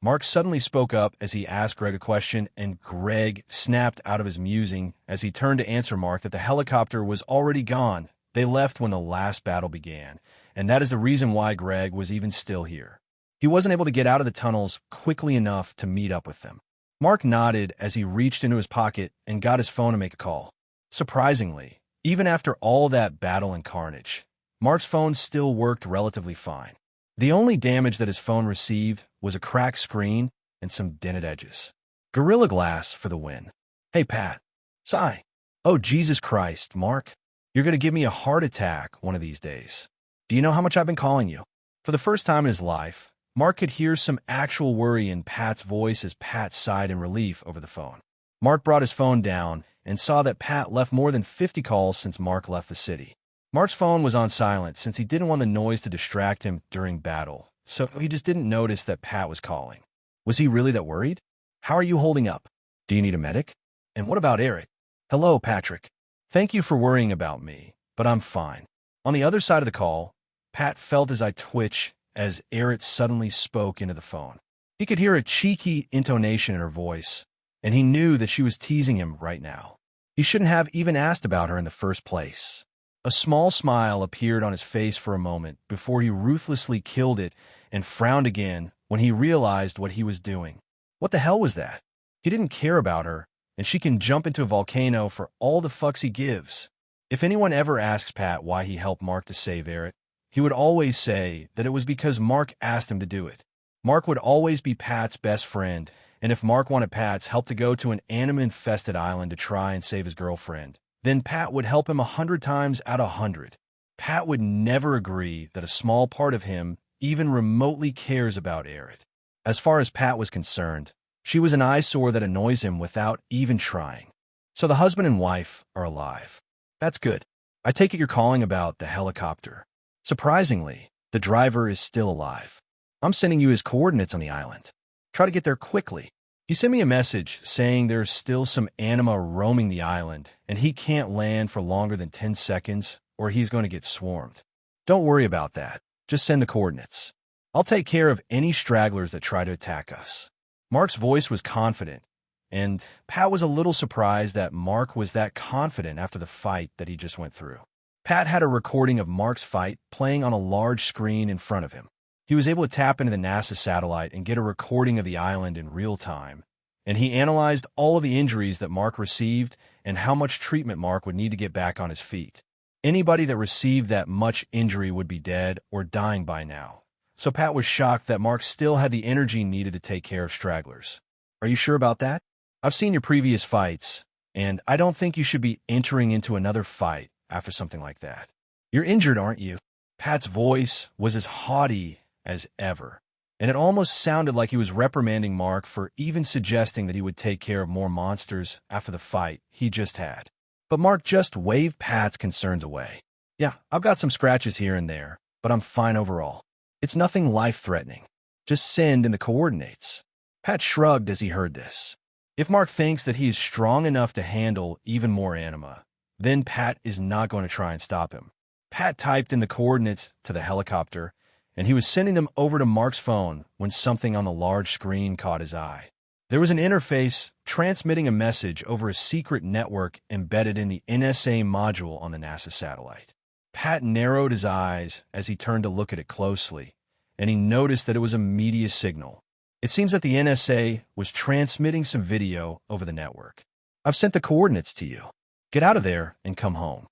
Mark suddenly spoke up as he asked Greg a question, and Greg snapped out of his musing as he turned to answer Mark that the helicopter was already gone. They left when the last battle began, and that is the reason why Greg was even still here. He wasn't able to get out of the tunnels quickly enough to meet up with them. Mark nodded as he reached into his pocket and got his phone to make a call. Surprisingly, even after all that battle and carnage, Mark's phone still worked relatively fine. The only damage that his phone received was a cracked screen and some dented edges. Gorilla Glass for the win. "Hey, Pat." "Sigh." "Oh, Jesus Christ, Mark. You're going to give me a heart attack one of these days. Do you know how much I've been calling you?" For the first time in his life, Mark could hear some actual worry in Pat's voice as Pat sighed in relief over the phone. Mark brought his phone down and saw that Pat left more than 50 calls since Mark left the city. Mark's phone was on silent since he didn't want the noise to distract him during battle, so he just didn't notice that Pat was calling. Was he really that worried? "How are you holding up? Do you need a medic? And what about Eric?" "Hello, Patrick. Thank you for worrying about me, but I'm fine." On the other side of the call, Pat felt his eye twitch as Eric suddenly spoke into the phone. He could hear a cheeky intonation in her voice, and he knew that she was teasing him right now. He shouldn't have even asked about her in the first place. A small smile appeared on his face for a moment before he ruthlessly killed it and frowned again when he realized what he was doing. What the hell was that? He didn't care about her, and she can jump into a volcano for all the fucks he gives. If anyone ever asks Pat why he helped Mark to save Eric, he would always say that it was because Mark asked him to do it. Mark would always be Pat's best friend, and if Mark wanted Pat's help to go to an anima-infested island to try and save his girlfriend, then Pat would help him 100 times out of 100. Pat would never agree that a small part of him even remotely cares about Eric. As far as Pat was concerned, she was an eyesore that annoys him without even trying. So the husband and wife are alive. That's good. I take it you're calling about the helicopter. Surprisingly, the driver is still alive. I'm sending you his coordinates on the island. Try to get there quickly. He sent me a message saying there's still some anima roaming the island and he can't land for longer than 10 seconds or he's going to get swarmed. Don't worry about that. Just send the coordinates. I'll take care of any stragglers that try to attack us. Mark's voice was confident, and Pat was a little surprised that Mark was that confident after the fight that he just went through. Pat had a recording of Mark's fight playing on a large screen in front of him. He was able to tap into the NASA satellite and get a recording of the island in real time, and he analyzed all of the injuries that Mark received and how much treatment Mark would need to get back on his feet. Anybody that received that much injury would be dead or dying by now. So Pat was shocked that Mark still had the energy needed to take care of stragglers. Are you sure about that? I've seen your previous fights, and I don't think you should be entering into another fight after something like that. You're injured, aren't you? Pat's voice was as haughty as ever, and it almost sounded like he was reprimanding Mark for even suggesting that he would take care of more monsters after the fight he just had. But Mark just waved Pat's concerns away. Yeah, I've got some scratches here and there, but I'm fine overall. It's nothing life-threatening. Just send in the coordinates. Pat shrugged as he heard this. If Mark thinks that he is strong enough to handle even more anima, then Pat is not going to try and stop him. Pat typed in the coordinates to the helicopter, and he was sending them over to Mark's phone when something on the large screen caught his eye. There was an interface transmitting a message over a secret network embedded in the NSA module on the NASA satellite. Pat narrowed his eyes as he turned to look at it closely, and he noticed that it was a media signal. It seems that the NSA was transmitting some video over the network. I've sent the coordinates to you. Get out of there and come home.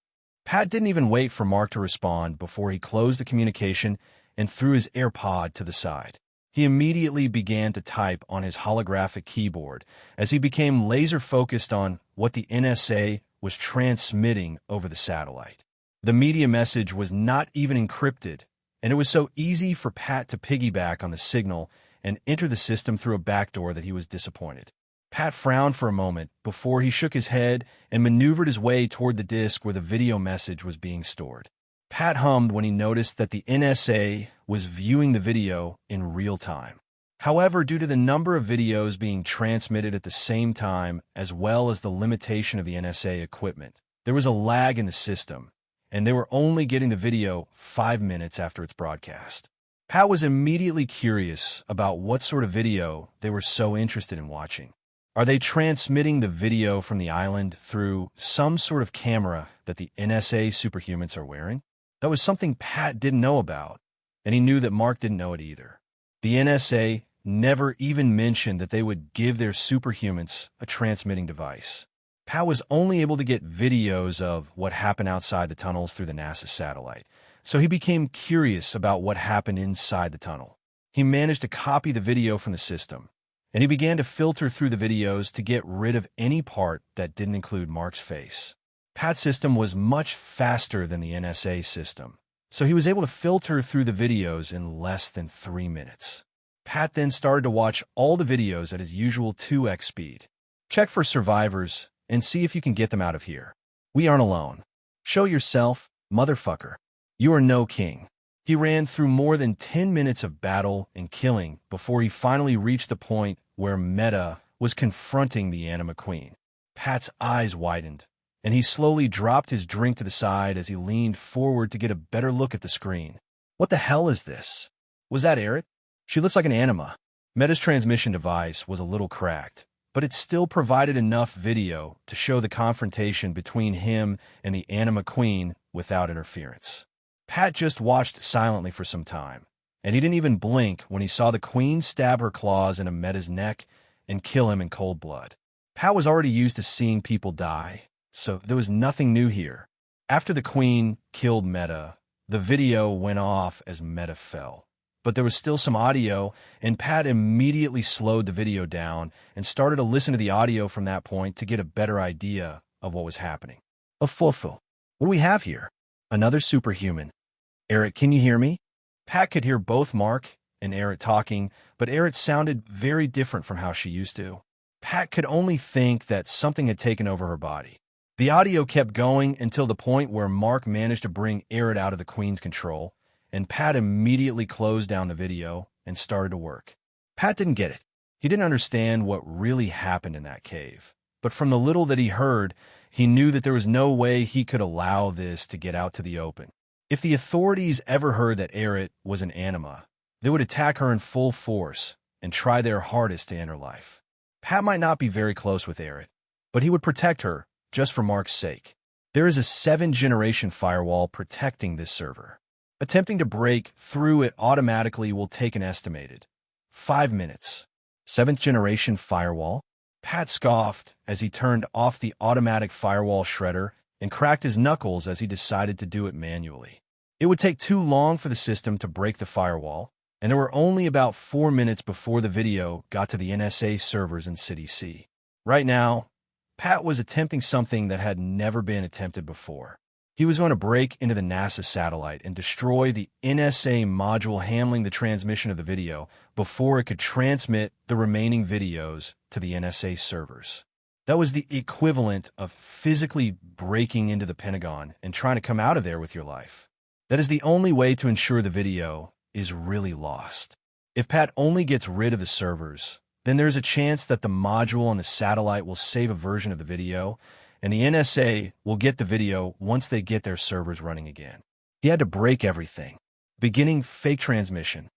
Pat didn't even wait for Mark to respond before he closed the communication and threw his AirPod to the side. He immediately began to type on his holographic keyboard as he became laser-focused on what the NSA was transmitting over the satellite. The media message was not even encrypted, and it was so easy for Pat to piggyback on the signal and enter the system through a backdoor that he was disappointed. Pat frowned for a moment before he shook his head and maneuvered his way toward the disk where the video message was being stored. Pat hummed when he noticed that the NSA was viewing the video in real time. However, due to the number of videos being transmitted at the same time, as well as the limitation of the NSA equipment, there was a lag in the system, and they were only getting the video 5 minutes after its broadcast. Pat was immediately curious about what sort of video they were so interested in watching. Are they transmitting the video from the island through some sort of camera that the NSA superhumans are wearing? That was something Pat didn't know about, and he knew that Mark didn't know it either. The NSA never even mentioned that they would give their superhumans a transmitting device. Pat was only able to get videos of what happened outside the tunnels through the NASA satellite, so he became curious about what happened inside the tunnel. He managed to copy the video from the system, and he began to filter through the videos to get rid of any part that didn't include Mark's face. Pat's system was much faster than the NSA system, so he was able to filter through the videos in less than 3 minutes. Pat then started to watch all the videos at his usual 2x speed. Check for survivors and see if you can get them out of here. We aren't alone. Show yourself, motherfucker. You are no king. He ran through more than 10 minutes of battle and killing before he finally reached the point where Meta was confronting the Anima Queen. Pat's eyes widened, and he slowly dropped his drink to the side as he leaned forward to get a better look at the screen. What the hell is this? Was that Erit? She looks like an anima. Meta's transmission device was a little cracked, but it still provided enough video to show the confrontation between him and the Anima Queen without interference. Pat just watched silently for some time, and he didn't even blink when he saw the Queen stab her claws into Meta's neck and kill him in cold blood. Pat was already used to seeing people die, so there was nothing new here. After the Queen killed Meta, the video went off as Meta fell. But there was still some audio, and Pat immediately slowed the video down and started to listen to the audio from that point to get a better idea of what was happening. A fofo. What do we have here? Another superhuman. Erit, can you hear me? Pat could hear both Mark and Erit talking, but Erit sounded very different from how she used to. Pat could only think that something had taken over her body. The audio kept going until the point where Mark managed to bring Erit out of the Queen's control, and Pat immediately closed down the video and started to work. Pat didn't get it. He didn't understand what really happened in that cave. But from the little that he heard, he knew that there was no way he could allow this to get out to the open. If the authorities ever heard that Aerith was an anima, they would attack her in full force and try their hardest to end her life. Pat might not be very close with Aerith, but he would protect her just for Mark's sake. There is a 7th-generation firewall protecting this server. Attempting to break through it automatically will take an estimated 5 minutes. 7th-generation firewall? Pat scoffed as he turned off the automatic firewall shredder and cracked his knuckles as he decided to do it manually. It would take too long for the system to break the firewall, and there were only about 4 minutes before the video got to the NSA servers in City C. Right now, Pat was attempting something that had never been attempted before. He was going to break into the NASA satellite and destroy the NSA module handling the transmission of the video before it could transmit the remaining videos to the NSA servers. That was the equivalent of physically breaking into the Pentagon and trying to come out of there with your life. That is the only way to ensure the video is really lost. If Pat only gets rid of the servers, then there's a chance that the module on the satellite will save a version of the video, and the NSA will get the video once they get their servers running again. He had to break everything. Beginning fake transmission.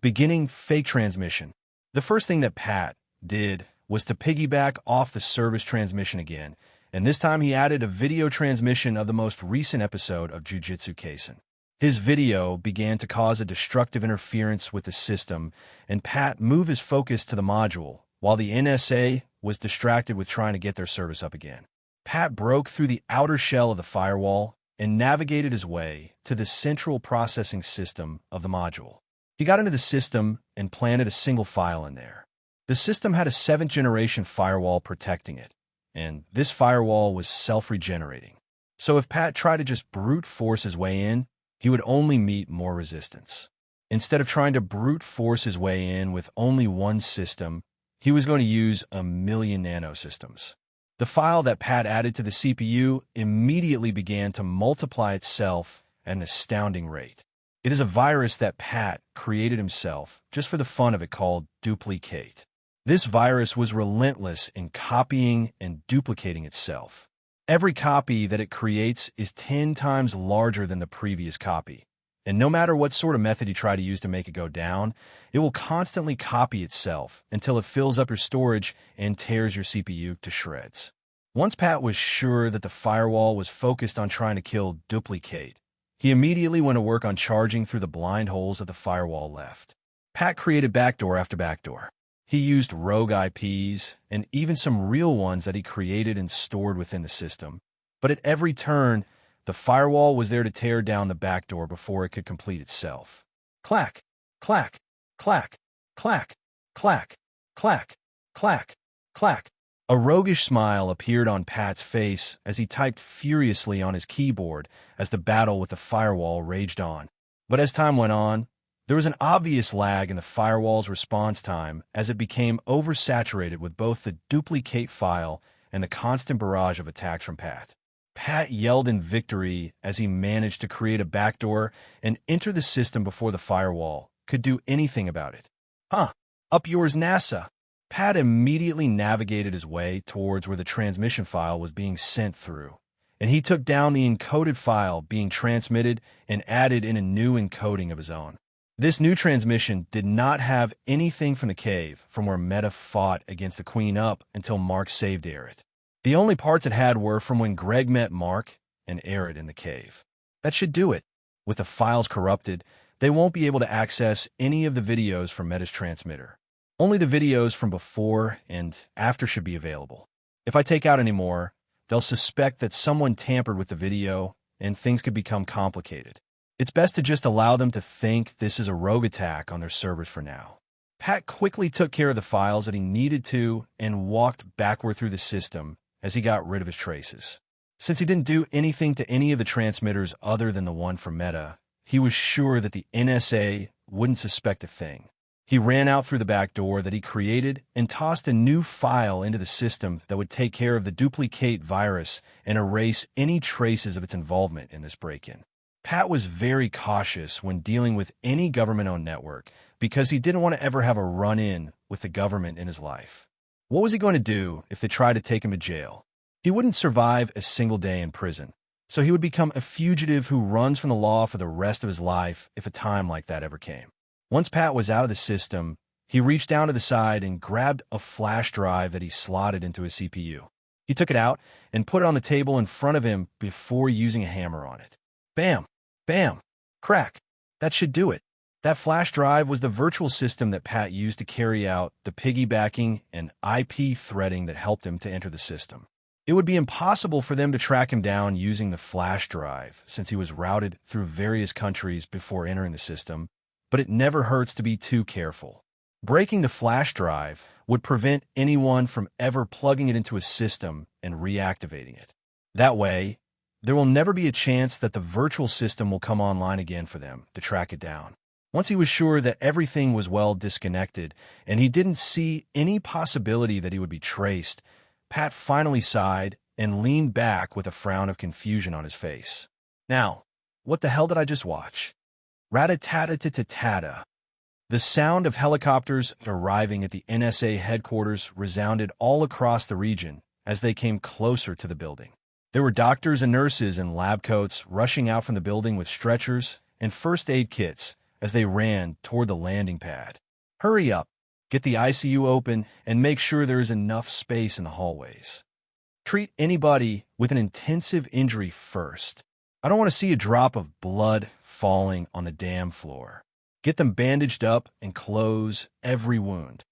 Beginning fake transmission. The first thing that Pat did was to piggyback off the service transmission again, and this time he added a video transmission of the most recent episode of Jujutsu Kaisen. His video began to cause a destructive interference with the system, and Pat moved his focus to the module, while the NSA was distracted with trying to get their service up again. Pat broke through the outer shell of the firewall and navigated his way to the central processing system of the module. He got into the system and planted a single file in there. The system had a 7th-generation firewall protecting it, and this firewall was self-regenerating. So if Pat tried to just brute force his way in, he would only meet more resistance. Instead of trying to brute force his way in with only one system, he was going to use 1,000,000 nanosystems. The file that Pat added to the CPU immediately began to multiply itself at an astounding rate. It is a virus that Pat created himself just for the fun of it called Duplicate. This virus was relentless in copying and duplicating itself. Every copy that it creates is 10 times larger than the previous copy. And no matter what sort of method you try to use to make it go down, it will constantly copy itself until it fills up your storage and tears your CPU to shreds. Once Pat was sure that the firewall was focused on trying to kill Duplicate, he immediately went to work on charging through the blind holes that the firewall left. Pat created backdoor after backdoor. He used rogue IPs and even some real ones that he created and stored within the system. But at every turn, the firewall was there to tear down the backdoor before it could complete itself. Clack, clack, clack, clack, clack, clack, clack, clack. A roguish smile appeared on Pat's face as he typed furiously on his keyboard as the battle with the firewall raged on. But as time went on, there was an obvious lag in the firewall's response time as it became oversaturated with both the Duplicate file and the constant barrage of attacks from Pat. Pat yelled in victory as he managed to create a backdoor and enter the system before the firewall could do anything about it. Huh, up yours, NASA. Pat immediately navigated his way towards where the transmission file was being sent through, and he took down the encoded file being transmitted and added in a new encoding of his own. This new transmission did not have anything from the cave from where Meta fought against the Queen up until Mark saved Aerith. The only parts it had were from when Greg met Mark and Aerith in the cave. That should do it. With the files corrupted, they won't be able to access any of the videos from Meta's transmitter. Only the videos from before and after should be available. If I take out any more, they'll suspect that someone tampered with the video and things could become complicated. It's best to just allow them to think this is a rogue attack on their servers for now. Pat quickly took care of the files that he needed to and walked backward through the system as he got rid of his traces. Since he didn't do anything to any of the transmitters other than the one for Meta, he was sure that the NSA wouldn't suspect a thing. He ran out through the back door that he created and tossed a new file into the system that would take care of the Duplicate virus and erase any traces of its involvement in this break-in. Pat was very cautious when dealing with any government-owned network because he didn't want to ever have a run-in with the government in his life. What was he going to do if they tried to take him to jail? He wouldn't survive a single day in prison, so he would become a fugitive who runs from the law for the rest of his life if a time like that ever came. Once Pat was out of the system, he reached down to the side and grabbed a flash drive that he slotted into his CPU. He took it out and put it on the table in front of him before using a hammer on it. Bam! Bam! Crack! That should do it. That flash drive was the virtual system that Pat used to carry out the piggybacking and IP threading that helped him to enter the system. It would be impossible for them to track him down using the flash drive since he was routed through various countries before entering the system, but it never hurts to be too careful. Breaking the flash drive would prevent anyone from ever plugging it into a system and reactivating it. That way, there will never be a chance that the virtual system will come online again for them to track it down. Once he was sure that everything was well disconnected and he didn't see any possibility that he would be traced, Pat finally sighed and leaned back with a frown of confusion on his face. Now, what the hell did I just watch? Rat-a-tat-a-tat-a-tat-a. The sound of helicopters arriving at the NSA headquarters resounded all across the region as they came closer to the building. There were doctors and nurses in lab coats rushing out from the building with stretchers and first aid kits as they ran toward the landing pad. Hurry up, get the ICU open, and make sure there is enough space in the hallways. Treat anybody with an intensive injury first. I don't want to see a drop of blood falling on the damn floor. Get them bandaged up and close every wound.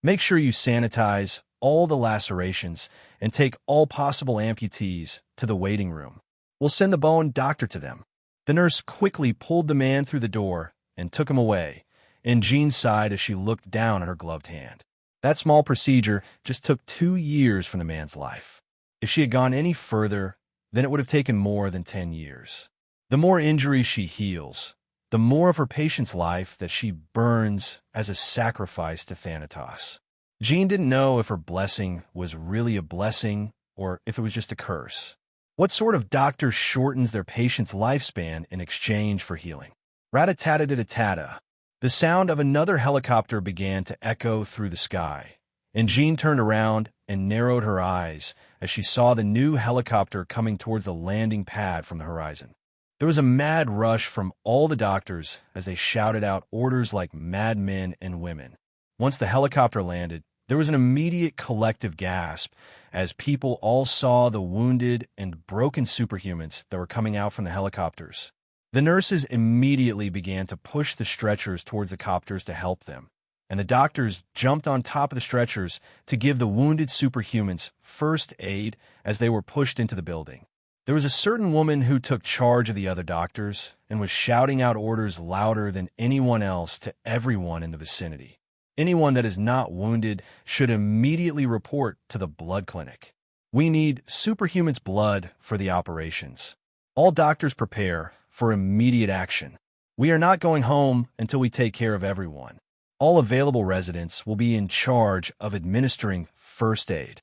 Make sure you sanitize all the lacerations and take all possible amputees to the waiting room. We'll send the bone doctor to them. The nurse quickly pulled the man through the door and took him away, and Jean sighed as she looked down at her gloved hand. That small procedure just took 2 years from the man's life. If she had gone any further, then it would have taken more than 10 years. The more injuries she heals, the more of her patient's life that she burns as a sacrifice to Thanatos. Jean didn't know if her blessing was really a blessing or if it was just a curse. What sort of doctor shortens their patient's lifespan in exchange for healing? Rat-a-tat-a-tat-a. The sound of another helicopter began to echo through the sky, and Jean turned around and narrowed her eyes as she saw the new helicopter coming towards the landing pad from the horizon. There was a mad rush from all the doctors as they shouted out orders like madmen and women. Once the helicopter landed, there was an immediate collective gasp as people all saw the wounded and broken superhumans that were coming out from the helicopters. The nurses immediately began to push the stretchers towards the copters to help them, and the doctors jumped on top of the stretchers to give the wounded superhumans first aid as they were pushed into the building. There was a certain woman who took charge of the other doctors and was shouting out orders louder than anyone else to everyone in the vicinity. Anyone that is not wounded should immediately report to the blood clinic. We need superhumans' blood for the operations. All doctors prepare for immediate action. We are not going home until we take care of everyone. All available residents will be in charge of administering first aid.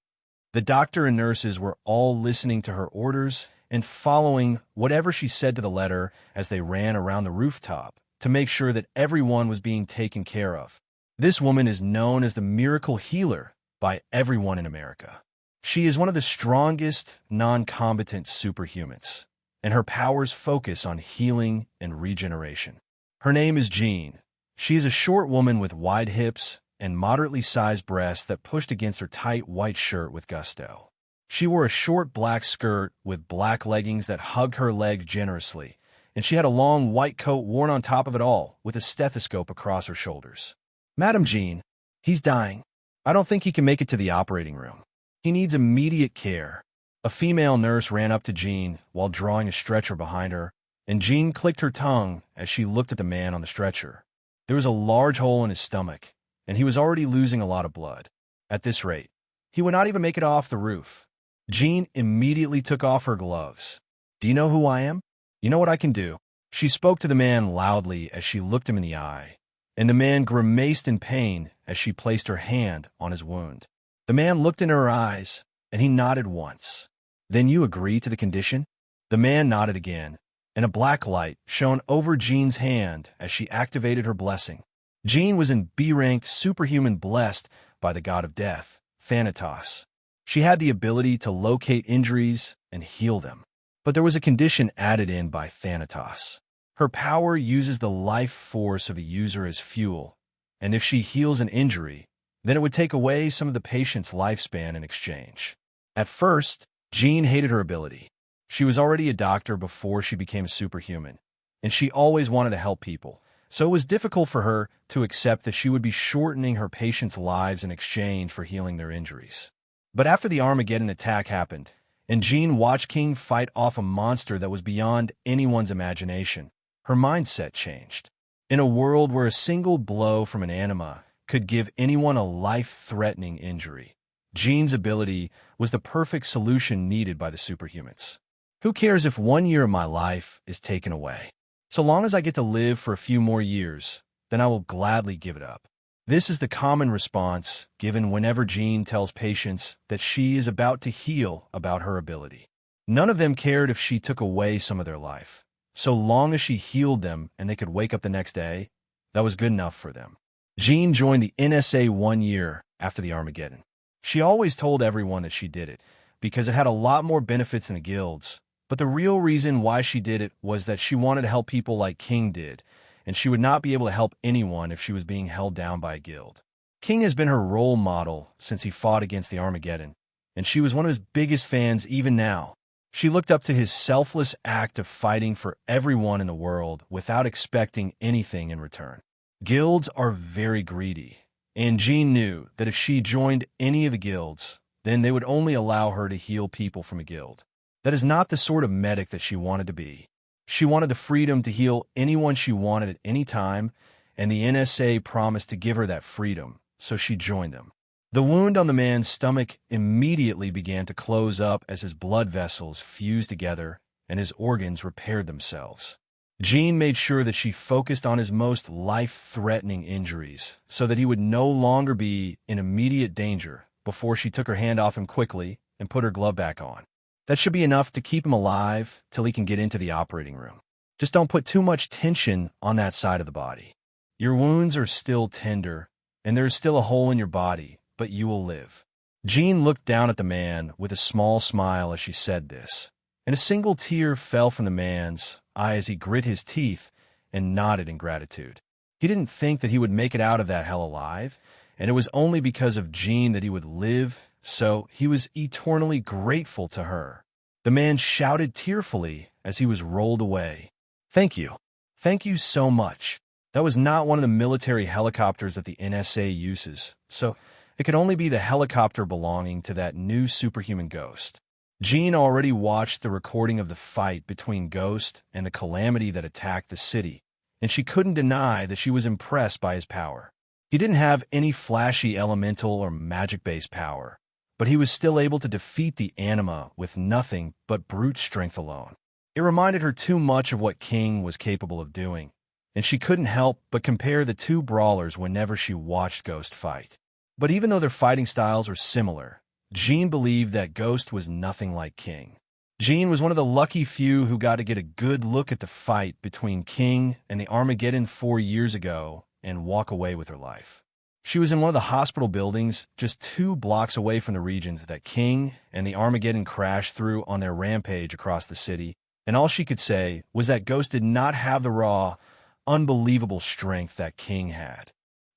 The doctor and nurses were all listening to her orders and following whatever she said to the letter as they ran around the rooftop to make sure that everyone was being taken care of. This woman is known as the miracle healer by everyone in America. She is one of the strongest non-combatant superhumans, and her powers focus on healing and regeneration. Her name is Jean. She is a short woman with wide hips and moderately sized breasts that pushed against her tight white shirt with gusto. She wore a short black skirt with black leggings that hugged her legs generously, and she had a long white coat worn on top of it all with a stethoscope across her shoulders. Madam Jean, he's dying. I don't think he can make it to the operating room. He needs immediate care. A female nurse ran up to Jean while drawing a stretcher behind her, and Jean clicked her tongue as she looked at the man on the stretcher. There was a large hole in his stomach, and he was already losing a lot of blood. At this rate, he would not even make it off the roof. Jean immediately took off her gloves. Do you know who I am? You know what I can do? She spoke to the man loudly as she looked him in the eye, and the man grimaced in pain as she placed her hand on his wound. The man looked into her eyes, and he nodded once. Then you agree to the condition? The man nodded again, and a black light shone over Jean's hand as she activated her blessing. Jean was in B-ranked superhuman blessed by the god of death, Thanatos. She had the ability to locate injuries and heal them. But there was a condition added in by Thanatos. Her power uses the life force of a user as fuel, and if she heals an injury, then it would take away some of the patient's lifespan in exchange. At first, Jean hated her ability. She was already a doctor before she became a superhuman, and she always wanted to help people, so it was difficult for her to accept that she would be shortening her patients' lives in exchange for healing their injuries. But after the Armageddon attack happened, and Jean watched King fight off a monster that was beyond anyone's imagination, her mindset changed. In a world where a single blow from an anima could give anyone a life-threatening injury, Jean's ability was the perfect solution needed by the superhumans. Who cares if 1 year of my life is taken away? So long as I get to live for a few more years, then I will gladly give it up. This is the common response given whenever Jean tells patients that she is about to heal about her ability. None of them cared if she took away some of their life. So long as she healed them and they could wake up the next day, that was good enough for them. Jean joined the NSA 1 year after the Armageddon. She always told everyone that she did it because it had a lot more benefits than the guilds, but the real reason why she did it was that she wanted to help people like King did, and she would not be able to help anyone if she was being held down by a guild. King has been her role model since he fought against the Armageddon, and she was one of his biggest fans even now. She looked up to his selfless act of fighting for everyone in the world without expecting anything in return. Guilds are very greedy, and Jean knew that if she joined any of the guilds, then they would only allow her to heal people from a guild. That is not the sort of medic that she wanted to be. She wanted the freedom to heal anyone she wanted at any time, and the NSA promised to give her that freedom, so she joined them. The wound on the man's stomach immediately began to close up as his blood vessels fused together and his organs repaired themselves. Jean made sure that she focused on his most life-threatening injuries so that he would no longer be in immediate danger before she took her hand off him quickly and put her glove back on. That should be enough to keep him alive till he can get into the operating room. Just don't put too much tension on that side of the body. Your wounds are still tender, and there is still a hole in your body, but you will live. Jean looked down at the man with a small smile as she said this, and a single tear fell from the man's eye as he grit his teeth and nodded in gratitude. He didn't think that he would make it out of that hell alive, and it was only because of Jean that he would live, so he was eternally grateful to her. The man shouted tearfully as he was rolled away. "Thank you. Thank you so much." That was not one of the military helicopters that the NSA uses, so it could only be the helicopter belonging to that new superhuman Ghost. Jean already watched the recording of the fight between Ghost and the calamity that attacked the city, and she couldn't deny that she was impressed by his power. He didn't have any flashy elemental or magic-based power, but he was still able to defeat the anima with nothing but brute strength alone. It reminded her too much of what King was capable of doing, and she couldn't help but compare the two brawlers whenever she watched Ghost fight. But even though their fighting styles were similar, Jean believed that Ghost was nothing like King. Jean was one of the lucky few who got to get a good look at the fight between King and the Armageddon 4 years ago and walk away with her life. She was in one of the hospital buildings just 2 blocks away from the region that King and the Armageddon crashed through on their rampage across the city, and all she could say was that Ghost did not have the raw, unbelievable strength that King had.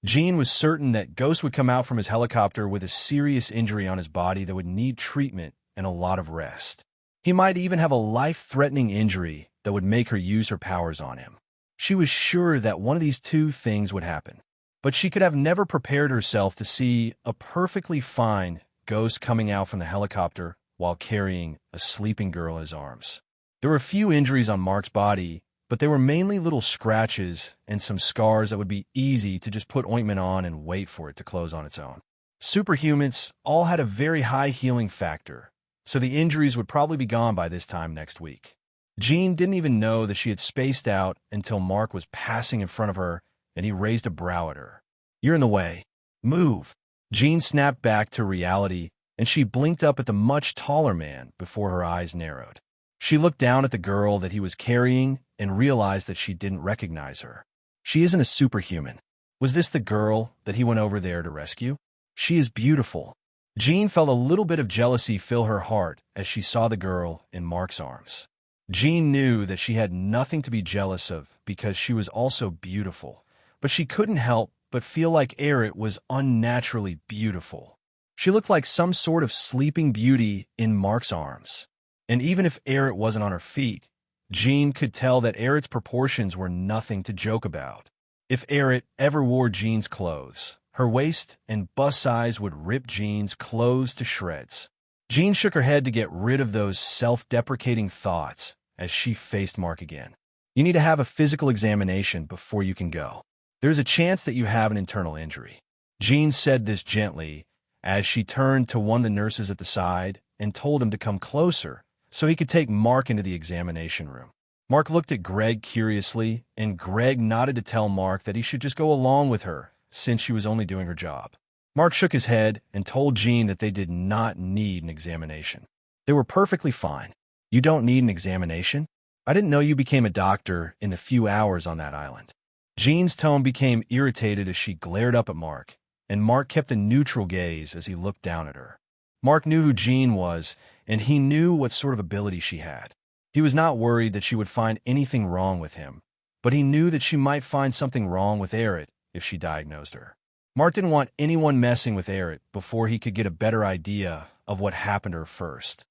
Jean was certain that Ghost would come out from his helicopter with a serious injury on his body that would need treatment and a lot of rest. He might even have a life-threatening injury that would make her use her powers on him. She was sure that one of these two things would happen, but she could have never prepared herself to see a perfectly fine Ghost coming out from the helicopter while carrying a sleeping girl in his arms. There were a few injuries on Mark's body, but they were mainly little scratches and some scars that would be easy to just put ointment on and wait for it to close on its own. Superhumans all had a very high healing factor, so the injuries would probably be gone by this time next week. Jean didn't even know that she had spaced out until Mark was passing in front of her and he raised a brow at her. "You're in the way. Move." Jean snapped back to reality and she blinked up at the much taller man before her eyes narrowed. She looked down at the girl that he was carrying and realized that she didn't recognize her. She isn't a superhuman. Was this the girl that he went over there to rescue? She is beautiful. Jean felt a little bit of jealousy fill her heart as she saw the girl in Mark's arms. Jean knew that she had nothing to be jealous of because she was also beautiful, but she couldn't help but feel like Aerith was unnaturally beautiful. She looked like some sort of sleeping beauty in Mark's arms. And even if Aerith wasn't on her feet, Jean could tell that Aerith's proportions were nothing to joke about. If Aerith ever wore Jean's clothes, her waist and bust size would rip Jean's clothes to shreds. Jean shook her head to get rid of those self-deprecating thoughts as she faced Mark again. You need to have a physical examination before you can go. There's a chance that you have an internal injury. Jean said this gently as she turned to one of the nurses at the side and told him to come closer so he could take Mark into the examination room. Mark looked at Greg curiously, and Greg nodded to tell Mark that he should just go along with her since she was only doing her job. Mark shook his head and told Jean that they did not need an examination. They were perfectly fine. You don't need an examination? I didn't know you became a doctor in the few hours on that island. Jean's tone became irritated as she glared up at Mark, and Mark kept a neutral gaze as he looked down at her. Mark knew who Jean was, and he knew what sort of ability she had. He was not worried that she would find anything wrong with him, but he knew that she might find something wrong with Aerith if she diagnosed her. Mark didn't want anyone messing with Aerith before he could get a better idea of what happened to her first.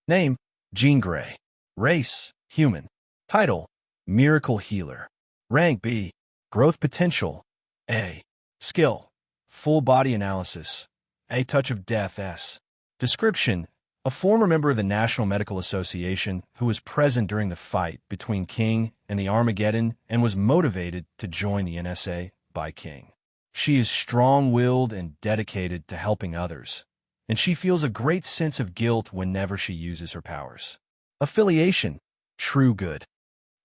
Name: Jean Grey. Race: human. Title: Miracle Healer. Rank: B. Growth potential: A. Skill: full body analysis. A touch of death: S. Description: a former member of the National Medical Association who was present during the fight between King and the Armageddon and was motivated to join the NSA by King. She is strong-willed and dedicated to helping others, and she feels a great sense of guilt whenever she uses her powers. Affiliation: True Good.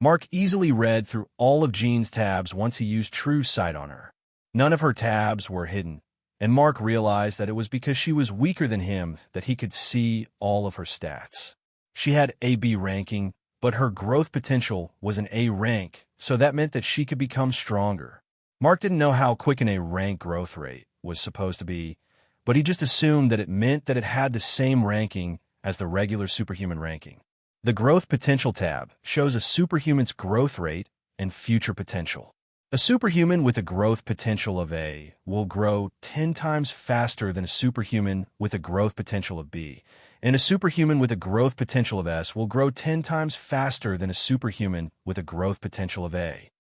Mark easily read through all of Jean's tabs once he used True Sight on her. None of her tabs were hidden, and Mark realized that it was because she was weaker than him that he could see all of her stats. She had AB ranking, but her growth potential was an A rank, so that meant that she could become stronger. Mark didn't know how quick an A rank growth rate was supposed to be, but he just assumed that it meant that it had the same ranking as the regular superhuman ranking. The Growth Potential tab shows a superhuman's growth rate and future potential. A superhuman with a growth potential of A will grow 10 times faster than a superhuman with a growth potential of B, and a superhuman with a growth potential of S will grow 10 times faster than a superhuman with a growth potential of A.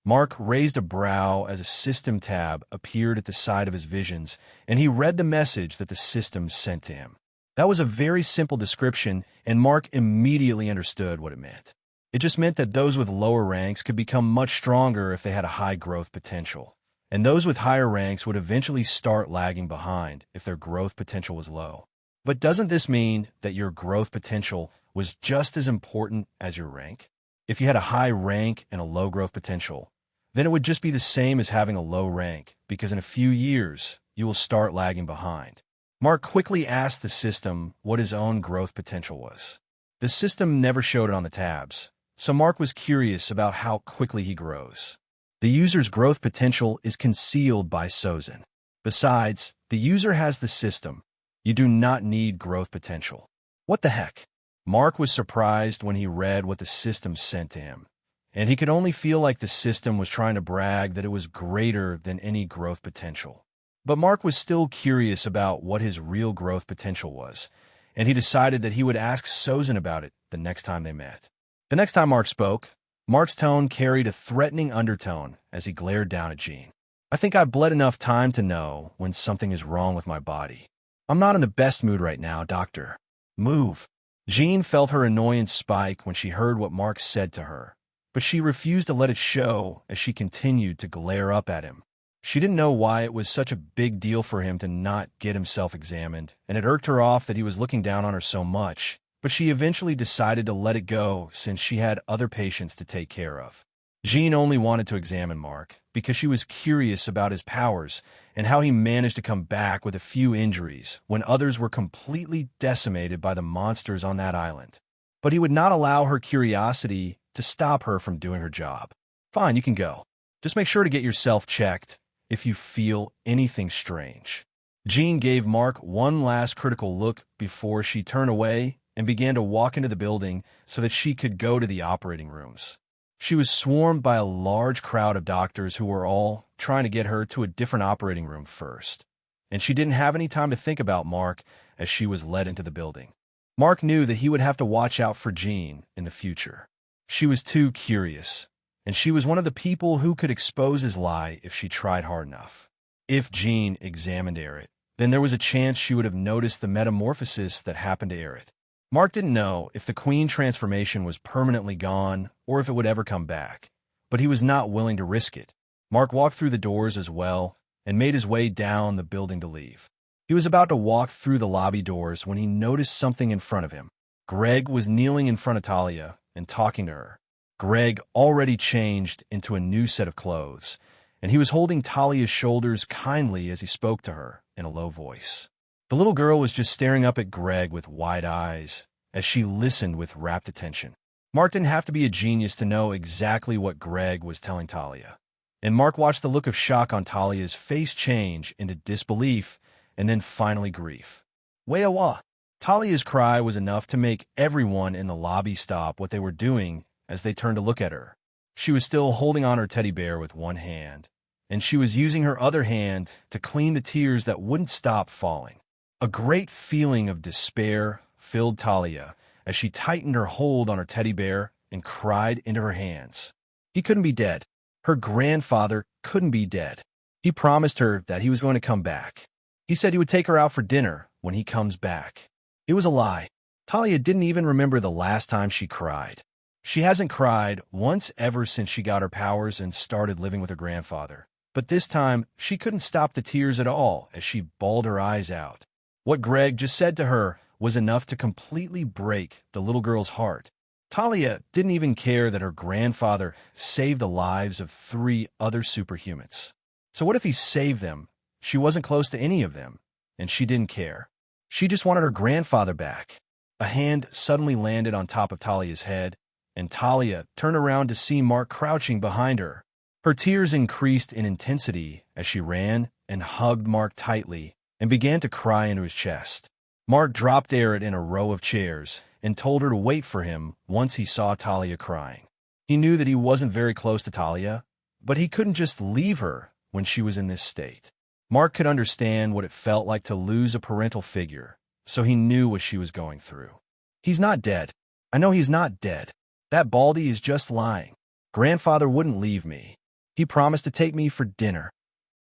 Mark raised a brow as a system tab appeared at the side of his visions, and he read the message that the system sent to him. That was a very simple description, and Mark immediately understood what it meant. It just meant that those with lower ranks could become much stronger if they had a high growth potential, and those with higher ranks would eventually start lagging behind if their growth potential was low. But doesn't this mean that your growth potential was just as important as your rank? If you had a high rank and a low growth potential, then it would just be the same as having a low rank, because in a few years, you will start lagging behind. Mark quickly asked the system what his own growth potential was. The system never showed it on the tabs, so Mark was curious about how quickly he grows. The user's growth potential is concealed by Sozin. Besides, the user has the system. You do not need growth potential. What the heck? Mark was surprised when he read what the system sent to him, and he could only feel like the system was trying to brag that it was greater than any growth potential. But Mark was still curious about what his real growth potential was, and he decided that he would ask Sozin about it the next time they met. The next time Mark spoke, Mark's tone carried a threatening undertone as he glared down at Jean. I think I've bled enough time to know when something is wrong with my body. I'm not in the best mood right now, doctor. Move. Jean felt her annoyance spike when she heard what Mark said to her, but she refused to let it show as she continued to glare up at him. She didn't know why it was such a big deal for him to not get himself examined, and it irked her off that he was looking down on her so much, but she eventually decided to let it go since she had other patients to take care of. Jean only wanted to examine Mark because she was curious about his powers and how he managed to come back with a few injuries when others were completely decimated by the monsters on that island. but he would not allow her curiosity to stop her from doing her job. Fine, you can go. Just make sure to get yourself checked if you feel anything strange. Jean gave Mark one last critical look before she turned away and began to walk into the building so that she could go to the operating rooms. She was swarmed by a large crowd of doctors who were all trying to get her to a different operating room first, and she didn't have any time to think about Mark as she was led into the building. Mark knew that he would have to watch out for Jean in the future. She was too curious, and she was one of the people who could expose his lie if she tried hard enough. If Jean examined Aerith, then there was a chance she would have noticed the metamorphosis that happened to Aerith. Mark didn't know if the queen transformation was permanently gone or if it would ever come back, but he was not willing to risk it. Mark walked through the doors as well and made his way down the building to leave. He was about to walk through the lobby doors when he noticed something in front of him. Greg was kneeling in front of Talia and talking to her. Greg already changed into a new set of clothes, and he was holding Talia's shoulders kindly as he spoke to her in a low voice. The little girl was just staring up at Greg with wide eyes as she listened with rapt attention. Mark didn't have to be a genius to know exactly what Greg was telling Talia, and Mark watched the look of shock on Talia's face change into disbelief and then finally grief. Weawa! Talia's cry was enough to make everyone in the lobby stop what they were doing as they turned to look at her. She was still holding on her teddy bear with one hand, and she was using her other hand to clean the tears that wouldn't stop falling. A great feeling of despair filled Talia as she tightened her hold on her teddy bear and cried into her hands. He couldn't be dead. Her grandfather couldn't be dead. He promised her that he was going to come back. He said he would take her out for dinner when he comes back. It was a lie. Talia didn't even remember the last time she cried. She hasn't cried once ever since she got her powers and started living with her grandfather. But this time, she couldn't stop the tears at all as she bawled her eyes out. What Greg just said to her was enough to completely break the little girl's heart. Talia didn't even care that her grandfather saved the lives of 3 other superhumans. So what if he saved them? She wasn't close to any of them, and she didn't care. She just wanted her grandfather back. A hand suddenly landed on top of Talia's head, and Talia turned around to see Mark crouching behind her. Her tears increased in intensity as she ran and hugged Mark tightly and began to cry into his chest. Mark dropped Aerith in a row of chairs and told her to wait for him once he saw Talia crying. He knew that he wasn't very close to Talia, but he couldn't just leave her when she was in this state. Mark could understand what it felt like to lose a parental figure, so he knew what she was going through. He's not dead. I know he's not dead. That Baldy is just lying. Grandfather wouldn't leave me. He promised to take me for dinner.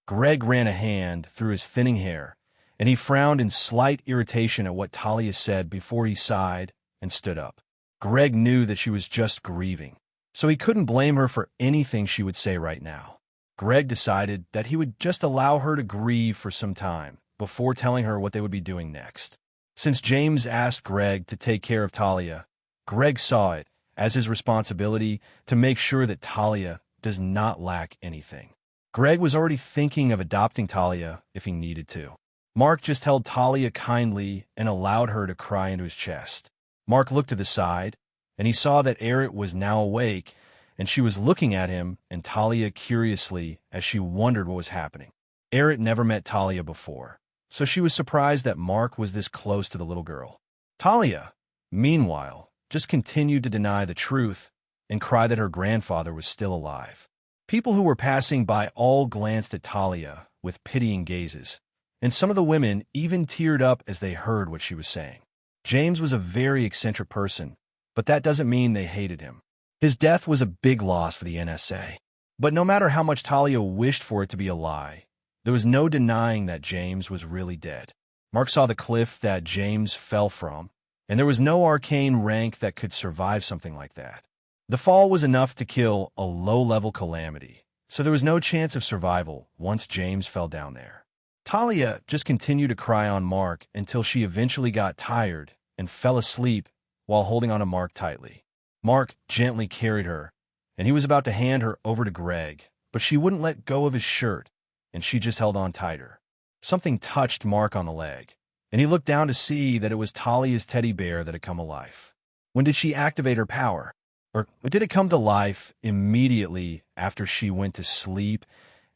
Greg ran a hand through his thinning hair, and he frowned in slight irritation at what Talia said before he sighed and stood up. Greg knew that she was just grieving, so he couldn't blame her for anything she would say right now. Greg decided that he would just allow her to grieve for some time before telling her what they would be doing next. Since James asked Greg to take care of Talia, Greg saw it as his responsibility to make sure that Talia does not lack anything. Greg was already thinking of adopting Talia if he needed to. Mark just held Talia kindly and allowed her to cry into his chest. Mark looked to the side, and he saw that Aerith was now awake, and she was looking at him and Talia curiously as she wondered what was happening. Aerith never met Talia before, so she was surprised that Mark was this close to the little girl. Talia, meanwhile, just continued to deny the truth and cry that her grandfather was still alive. People who were passing by all glanced at Talia with pitying gazes, and some of the women even teared up as they heard what she was saying. James was a very eccentric person, but that doesn't mean they hated him. His death was a big loss for the NSA. But no matter how much Talia wished for it to be a lie, there was no denying that James was really dead. Mark saw the cliff that James fell from, and there was no arcane rank that could survive something like that. The fall was enough to kill a low-level calamity, so there was no chance of survival once James fell down there. Talia just continued to cry on Mark until she eventually got tired and fell asleep while holding on to Mark tightly. Mark gently carried her, and he was about to hand her over to Greg, but she wouldn't let go of his shirt, and she just held on tighter. Something touched Mark on the leg, and he looked down to see that it was Talia's teddy bear that had come alive. When did she activate her power? Or did it come to life immediately after she went to sleep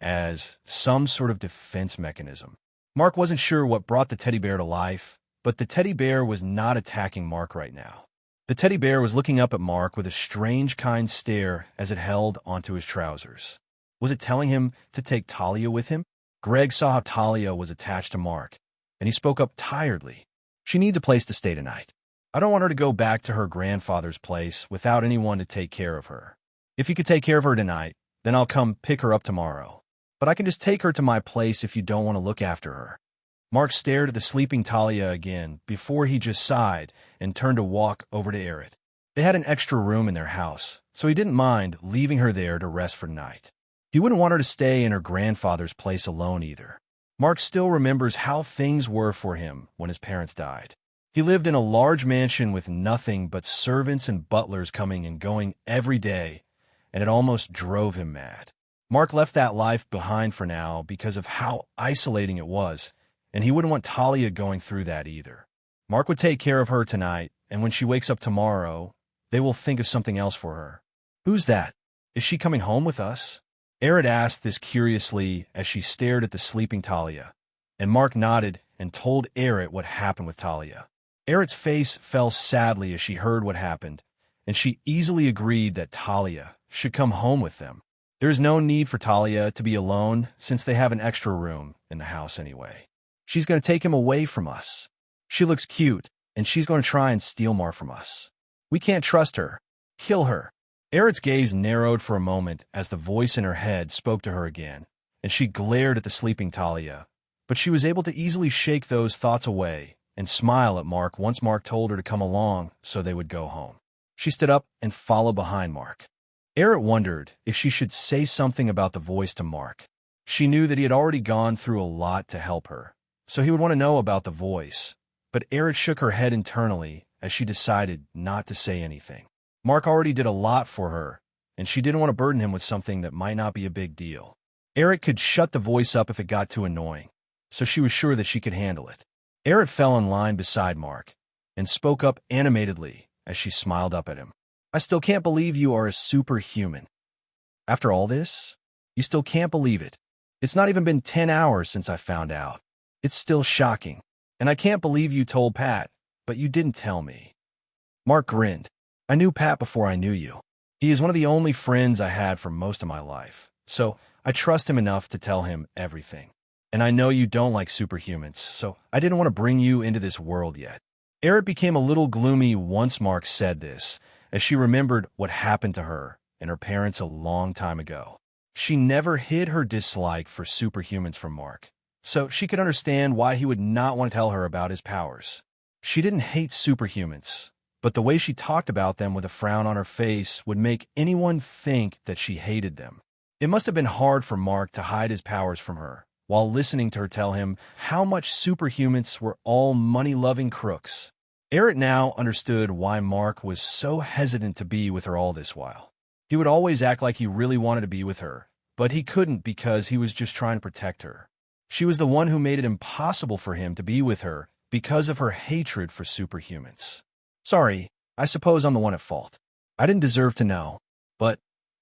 as some sort of defense mechanism? Mark wasn't sure what brought the teddy bear to life, but the teddy bear was not attacking Mark right now. The teddy bear was looking up at Mark with a strange kind stare as it held onto his trousers. Was it telling him to take Talia with him? Greg saw how Talia was attached to Mark, and he spoke up tiredly. She needs a place to stay tonight. I don't want her to go back to her grandfather's place without anyone to take care of her. If you could take care of her tonight, then I'll come pick her up tomorrow. But I can just take her to my place if you don't want to look after her. Mark stared at the sleeping Talia again before he just sighed and turned to walk over to Erit. They had an extra room in their house, so he didn't mind leaving her there to rest for the night. He wouldn't want her to stay in her grandfather's place alone either. Mark still remembers how things were for him when his parents died. He lived in a large mansion with nothing but servants and butlers coming and going every day, and it almost drove him mad. Mark left that life behind for now because of how isolating it was, and he wouldn't want Talia going through that either. Mark would take care of her tonight, and when she wakes up tomorrow, they will think of something else for her. Who's that? Is she coming home with us? Erit asked this curiously as she stared at the sleeping Talia, and Mark nodded and told Erit what happened with Talia. Erit's face fell sadly as she heard what happened, and she easily agreed that Talia should come home with them. There is no need for Talia to be alone since they have an extra room in the house anyway. She's going to take him away from us. She looks cute, and she's going to try and steal Mar from us. We can't trust her. Kill her. Erit's gaze narrowed for a moment as the voice in her head spoke to her again, and she glared at the sleeping Talia, but she was able to easily shake those thoughts away and smile at Mark once Mark told her to come along so they would go home. She stood up and followed behind Mark. Erit wondered if she should say something about the voice to Mark. She knew that he had already gone through a lot to help her, so he would want to know about the voice, but Erit shook her head internally as she decided not to say anything. Mark already did a lot for her, and she didn't want to burden him with something that might not be a big deal. Erit could shut the voice up if it got too annoying, so she was sure that she could handle it. Erit fell in line beside Mark and spoke up animatedly as she smiled up at him. I still can't believe you are a superhuman. After all this, you still can't believe it. It's not even been 10 hours since I found out. It's still shocking, and I can't believe you told Pat, but you didn't tell me. Mark grinned. I knew Pat before I knew you. He is one of the only friends I had for most of my life, so I trust him enough to tell him everything. And I know you don't like superhumans, so I didn't want to bring you into this world yet. Erit became a little gloomy once Mark said this, as she remembered what happened to her and her parents a long time ago. She never hid her dislike for superhumans from Mark, so she could understand why he would not want to tell her about his powers. She didn't hate superhumans, but the way she talked about them with a frown on her face would make anyone think that she hated them. It must have been hard for Mark to hide his powers from her, while listening to her tell him how much superhumans were all money-loving crooks. Erit now understood why Mark was so hesitant to be with her all this while. He would always act like he really wanted to be with her, but he couldn't because he was just trying to protect her. She was the one who made it impossible for him to be with her because of her hatred for superhumans. Sorry, I suppose I'm the one at fault. I didn't deserve to know, but,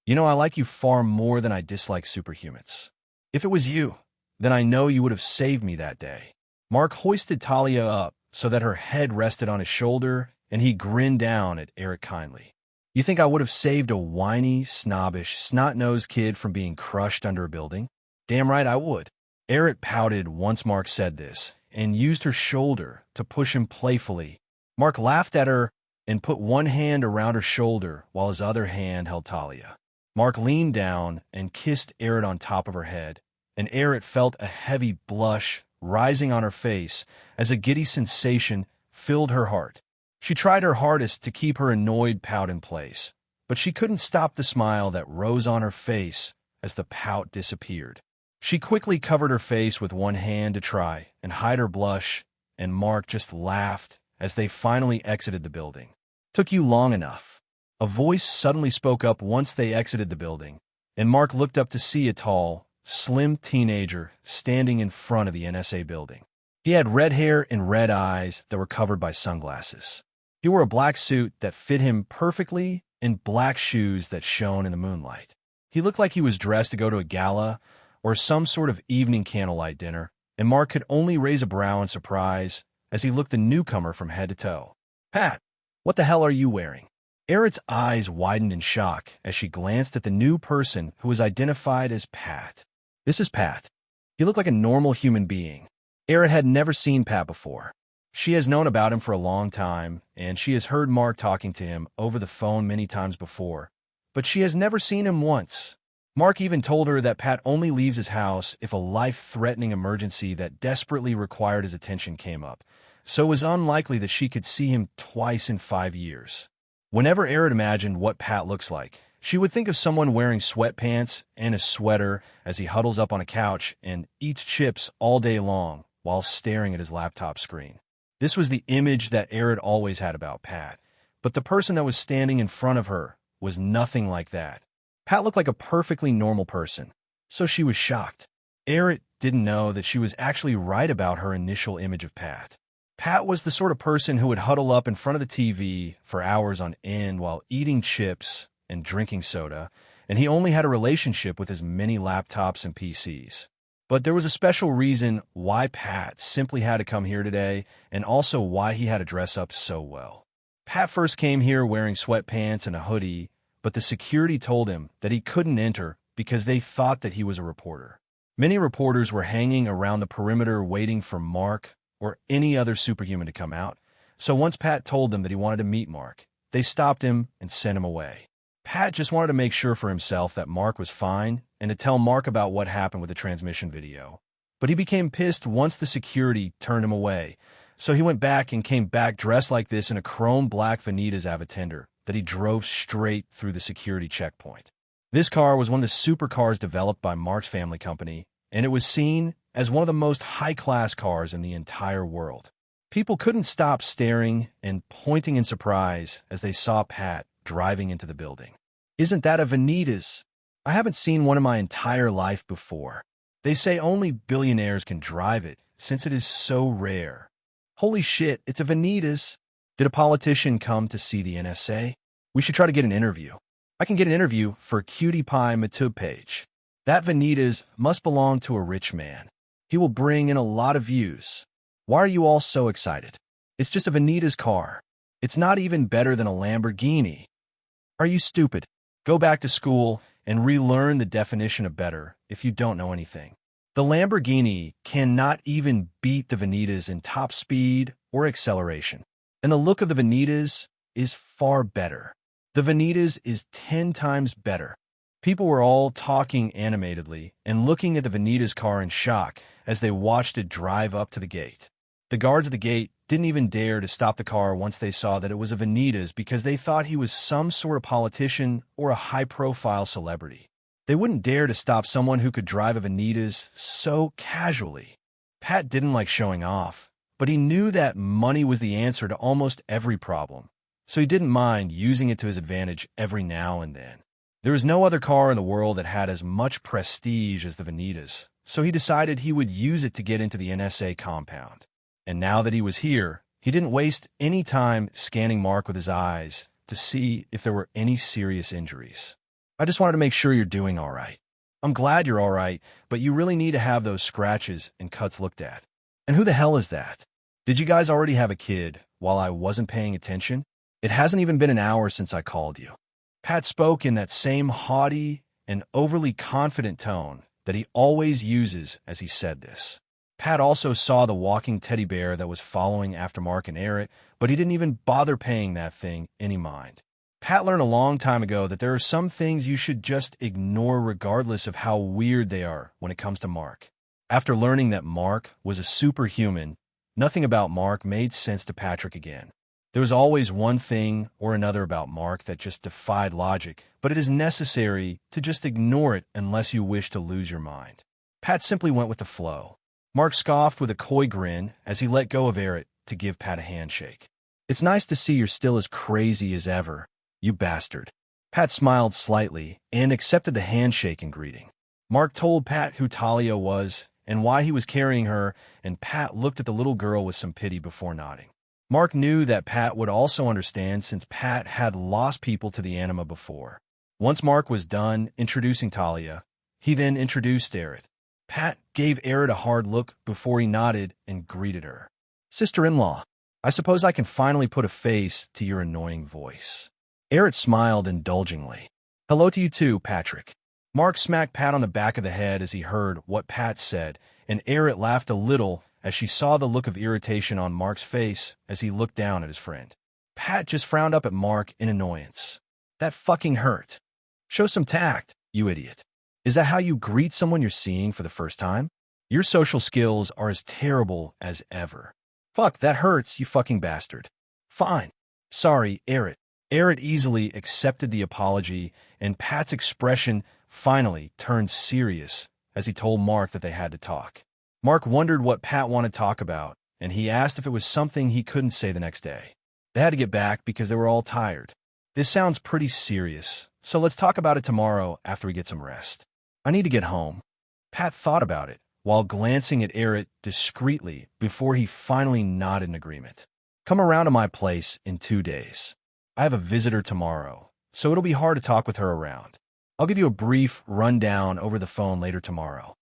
I like you far more than I dislike superhumans. If it was you, then I know you would have saved me that day. Mark hoisted Talia up so that her head rested on his shoulder, and he grinned down at Erit kindly. You think I would have saved a whiny, snobbish, snot-nosed kid from being crushed under a building? Damn right I would. Erit pouted once Mark said this, and used her shoulder to push him playfully. Mark laughed at her and put one hand around her shoulder while his other hand held Talia. Mark leaned down and kissed Erit on top of her head, and Erit felt a heavy blush rising on her face as a giddy sensation filled her heart. She tried her hardest to keep her annoyed pout in place, but she couldn't stop the smile that rose on her face as the pout disappeared. She quickly covered her face with one hand to try and hide her blush, and Mark just laughed as they finally exited the building. Took you long enough. A voice suddenly spoke up once they exited the building, and Mark looked up to see a tall, slim teenager standing in front of the NSA building. He had red hair and red eyes that were covered by sunglasses. He wore a black suit that fit him perfectly and black shoes that shone in the moonlight. He looked like he was dressed to go to a gala or some sort of evening candlelight dinner, and Mark could only raise a brow in surprise as he looked the newcomer from head to toe. "Pat, what the hell are you wearing?" Eric's eyes widened in shock as she glanced at the new person who was identified as Pat. "This is Pat." He looked like a normal human being. Eric had never seen Pat before. She has known about him for a long time, and she has heard Mark talking to him over the phone many times before, but she has never seen him once. Mark even told her that Pat only leaves his house if a life-threatening emergency that desperately required his attention came up, so it was unlikely that she could see him twice in 5 years. Whenever Erin imagined what Pat looks like, she would think of someone wearing sweatpants and a sweater as he huddles up on a couch and eats chips all day long while staring at his laptop screen. This was the image that Erin always had about Pat, but the person that was standing in front of her was nothing like that. Pat looked like a perfectly normal person, so she was shocked. Erin didn't know that she was actually right about her initial image of Pat. Pat was the sort of person who would huddle up in front of the TV for hours on end while eating chips and drinking soda, and he only had a relationship with his many laptops and PCs. But there was a special reason why Pat simply had to come here today, and also why he had to dress up so well. Pat first came here wearing sweatpants and a hoodie, but the security told him that he couldn't enter because they thought that he was a reporter. Many reporters were hanging around the perimeter waiting for Mark or any other superhuman to come out, so once Pat told them that he wanted to meet Mark, they stopped him and sent him away. Pat just wanted to make sure for himself that Mark was fine and to tell Mark about what happened with the transmission video. But he became pissed once the security turned him away, so he went back and came back dressed like this in a chrome black Vanitas Avatender that he drove straight through the security checkpoint. This car was one of the supercars developed by Mark's family company, and it was seen as one of the most high-class cars in the entire world. People couldn't stop staring and pointing in surprise as they saw Pat driving into the building. "Isn't that a Vanitas? I haven't seen one in my entire life before. They say only billionaires can drive it, since it is so rare. Holy shit, it's a Vanitas. Did a politician come to see the NSA? We should try to get an interview. I can get an interview for Cutie Pie Matube page. That Vanitas must belong to a rich man. He will bring in a lot of views. Why are you all so excited? It's just a Vanitas car. It's not even better than a Lamborghini. Are you stupid? Go back to school and relearn the definition of better if you don't know anything. The Lamborghini cannot even beat the Vanitas in top speed or acceleration. And the look of the Vanitas is far better. The Vanitas is 10 times better. People were all talking animatedly and looking at the Vanitas car in shock as they watched it drive up to the gate. The guards at the gate didn't even dare to stop the car once they saw that it was a Vanitas because they thought he was some sort of politician or a high-profile celebrity. They wouldn't dare to stop someone who could drive a Vanitas so casually. Pat didn't like showing off, but he knew that money was the answer to almost every problem, so he didn't mind using it to his advantage every now and then. There was no other car in the world that had as much prestige as the Vanitas, so he decided he would use it to get into the NSA compound. And now that he was here, he didn't waste any time scanning Mark with his eyes to see if there were any serious injuries. "I just wanted to make sure you're doing all right. I'm glad you're all right, but you really need to have those scratches and cuts looked at. And who the hell is that? Did you guys already have a kid while I wasn't paying attention? It hasn't even been an hour since I called you." Pat spoke in that same haughty and overly confident tone that he always uses as he said this. Pat also saw the walking teddy bear that was following after Mark and Eric, but he didn't even bother paying that thing any mind. Pat learned a long time ago that there are some things you should just ignore regardless of how weird they are when it comes to Mark. After learning that Mark was a superhuman, nothing about Mark made sense to Patrick again. There was always one thing or another about Mark that just defied logic, but it is necessary to just ignore it unless you wish to lose your mind. Pat simply went with the flow. Mark scoffed with a coy grin as he let go of Eric to give Pat a handshake. "It's nice to see you're still as crazy as ever, you bastard." Pat smiled slightly and accepted the handshake and greeting. Mark told Pat who Talia was and why he was carrying her, and Pat looked at the little girl with some pity before nodding. Mark knew that Pat would also understand since Pat had lost people to the anima before. Once Mark was done introducing Talia, he then introduced Erit. Pat gave Erit a hard look before he nodded and greeted her. Sister-in-law, I suppose I can finally put a face to your annoying voice. Erit smiled indulgently. Hello to you too, Patrick. Mark smacked Pat on the back of the head as he heard what Pat said, and Erit laughed a little as she saw the look of irritation on Mark's face as he looked down at his friend. Pat just frowned up at Mark in annoyance. That fucking hurt. Show some tact, you idiot. Is that how you greet someone you're seeing for the first time? Your social skills are as terrible as ever. Fuck, that hurts, you fucking bastard. Fine. Sorry, Erit. Erit easily accepted the apology, and Pat's expression finally turned serious as he told Mark that they had to talk. Mark wondered what Pat wanted to talk about, and he asked if it was something he couldn't say the next day. They had to get back because they were all tired. This sounds pretty serious, so let's talk about it tomorrow after we get some rest. I need to get home. Pat thought about it while glancing at Erit discreetly before he finally nodded in agreement. Come around to my place in 2 days. I have a visitor tomorrow, so it'll be hard to talk with her around. I'll give you a brief rundown over the phone later tomorrow.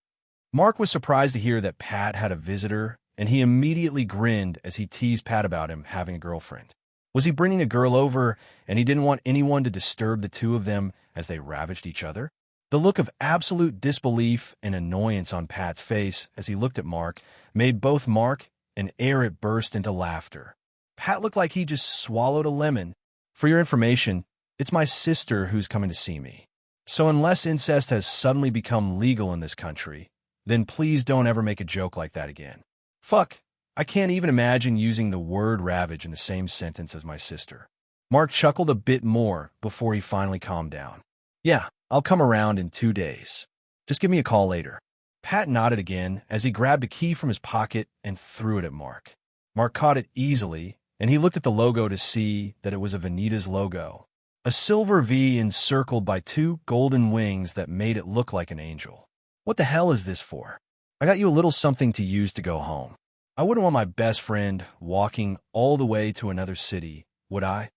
Mark was surprised to hear that Pat had a visitor, and he immediately grinned as he teased Pat about him having a girlfriend. Was he bringing a girl over, and he didn't want anyone to disturb the two of them as they ravaged each other? The look of absolute disbelief and annoyance on Pat's face as he looked at Mark made both Mark and Erit burst into laughter. Pat looked like he just swallowed a lemon. For your information, it's my sister who's coming to see me. So unless incest has suddenly become legal in this country, then please don't ever make a joke like that again. Fuck, I can't even imagine using the word ravage in the same sentence as my sister. Mark chuckled a bit more before he finally calmed down. Yeah, I'll come around in 2 days. Just give me a call later. Pat nodded again as he grabbed a key from his pocket and threw it at Mark. Mark caught it easily, and he looked at the logo to see that it was a Vanita's logo. A silver V encircled by 2 golden wings that made it look like an angel. What the hell is this for? I got you a little something to use to go home. I wouldn't want my best friend walking all the way to another city, would I?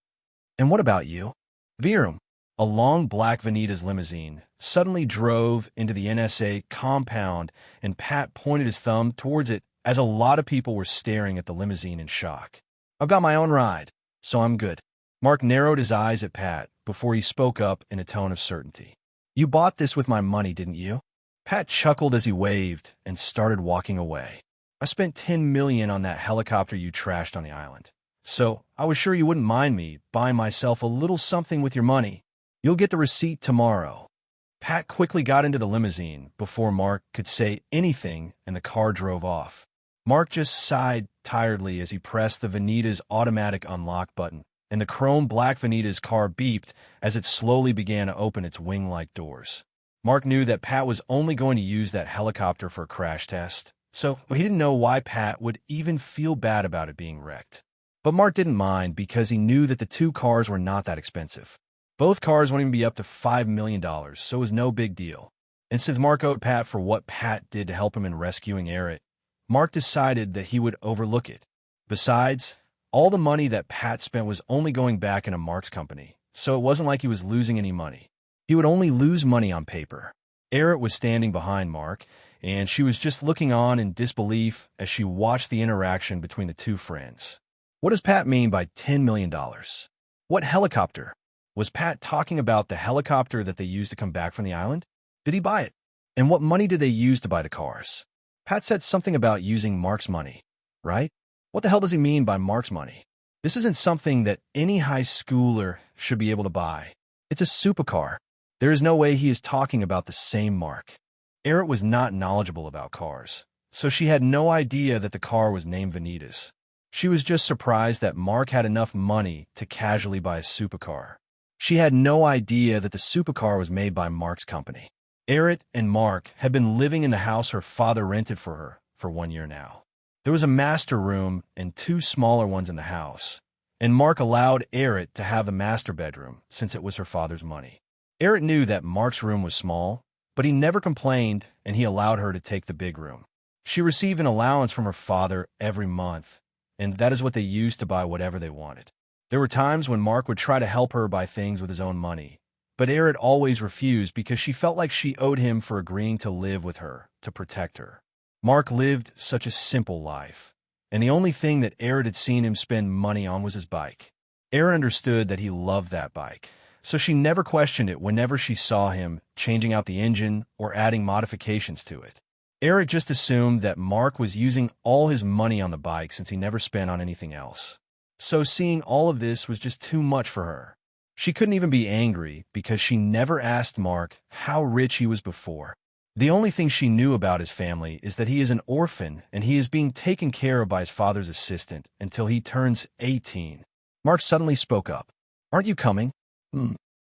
And what about you? Virum, a long black Vanita's limousine, suddenly drove into the NSA compound, and Pat pointed his thumb towards it as a lot of people were staring at the limousine in shock. I've got my own ride, so I'm good. Mark narrowed his eyes at Pat before he spoke up in a tone of certainty. You bought this with my money, didn't you? Pat chuckled as he waved and started walking away. I spent $10 million on that helicopter you trashed on the island. So I was sure you wouldn't mind me buying myself a little something with your money. You'll get the receipt tomorrow. Pat quickly got into the limousine before Mark could say anything, and the car drove off. Mark just sighed tiredly as he pressed the Vanita's automatic unlock button, and the chrome black Vanita's car beeped as it slowly began to open its wing-like doors. Mark knew that Pat was only going to use that helicopter for a crash test, so he didn't know why Pat would even feel bad about it being wrecked. But Mark didn't mind because he knew that the 2 cars were not that expensive. Both cars wouldn't even be up to $5 million, so it was no big deal. And since Mark owed Pat for what Pat did to help him in rescuing Erit, Mark decided that he would overlook it. Besides, all the money that Pat spent was only going back into Mark's company, so it wasn't like he was losing any money. He would only lose money on paper. Erit was standing behind Mark, and she was just looking on in disbelief as she watched the interaction between the 2 friends. What does Pat mean by $10 million? What helicopter? Was Pat talking about the helicopter that they used to come back from the island? Did he buy it? And what money did they use to buy the cars? Pat said something about using Mark's money, right? What the hell does he mean by Mark's money? This isn't something that any high schooler should be able to buy. It's a supercar. There is no way he is talking about the same Mark. Erit was not knowledgeable about cars, so she had no idea that the car was named Vanita's. She was just surprised that Mark had enough money to casually buy a supercar. She had no idea that the supercar was made by Mark's company. Erit and Mark had been living in the house her father rented for her for 1 year now. There was a master room and 2 smaller ones in the house, and Mark allowed Erit to have the master bedroom since it was her father's money. Erit knew that Mark's room was small, but he never complained, and he allowed her to take the big room. She received an allowance from her father every month, and that is what they used to buy whatever they wanted. There were times when Mark would try to help her buy things with his own money, but Arid always refused because she felt like she owed him for agreeing to live with her, to protect her. Mark lived such a simple life, and the only thing that Arid had seen him spend money on was his bike. Arid understood that he loved that bike, so she never questioned it whenever she saw him changing out the engine or adding modifications to it. Arid just assumed that Mark was using all his money on the bike since he never spent on anything else. So seeing all of this was just too much for her. She couldn't even be angry because she never asked Mark how rich he was before. The only thing she knew about his family is that he is an orphan and he is being taken care of by his father's assistant until he turns 18. Mark suddenly spoke up. "Aren't you coming?"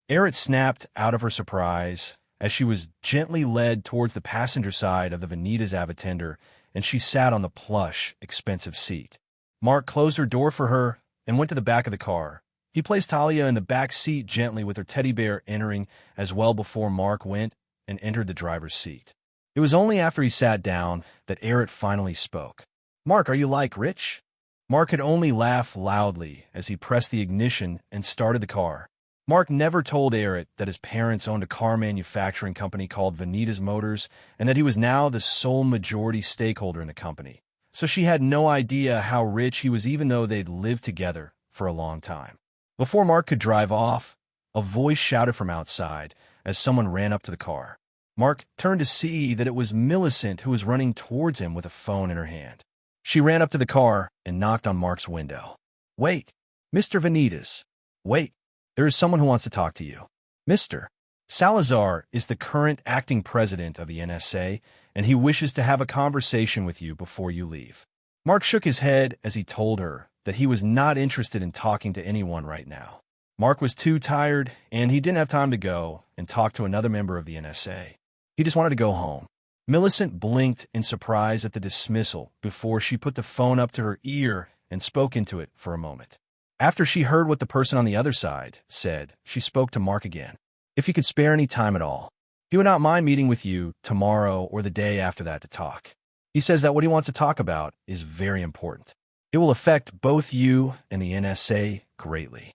Arid snapped out of her surprise as she was gently led towards the passenger side of the Vanita's Avatender, and she sat on the plush, expensive seat. Mark closed her door for her and went to the back of the car. He placed Talia in the back seat gently with her teddy bear entering as well before Mark went and entered the driver's seat. It was only after he sat down that Arid finally spoke. "Mark, are you like rich?" Mark could only laugh loudly as he pressed the ignition and started the car. Mark never told Arid that his parents owned a car manufacturing company called Vanita's Motors and that he was now the sole majority stakeholder in the company. So she had no idea how rich he was even though they'd lived together for a long time. Before Mark could drive off, a voice shouted from outside as someone ran up to the car. Mark turned to see that it was Millicent who was running towards him with a phone in her hand. She ran up to the car and knocked on Mark's window. "Wait, Mr. Vanitas. Wait, there is someone who wants to talk to you. Mr. Salazar is the current acting president of the NSA, and he wishes to have a conversation with you before you leave." Mark shook his head as he told her that he was not interested in talking to anyone right now. Mark was too tired, and he didn't have time to go and talk to another member of the NSA. He just wanted to go home. Millicent blinked in surprise at the dismissal before she put the phone up to her ear and spoke into it for a moment. After she heard what the person on the other side said, she spoke to Mark again. If he could spare any time at all, he would not mind meeting with you tomorrow or the day after that to talk. He says that what he wants to talk about is very important. It will affect both you and the NSA greatly.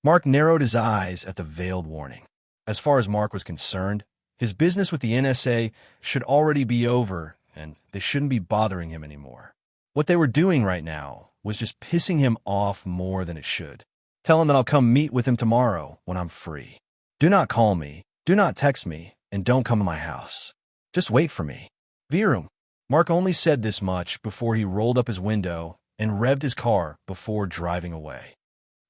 Mark narrowed his eyes at the veiled warning. As far as Mark was concerned, his business with the NSA should already be over, and they shouldn't be bothering him anymore. What they were doing right now was just pissing him off more than it should. "Tell him that I'll come meet with him tomorrow when I'm free. Do not call me, do not text me, and don't come to my house. Just wait for me. Virum." Mark only said this much before he rolled up his window and revved his car before driving away.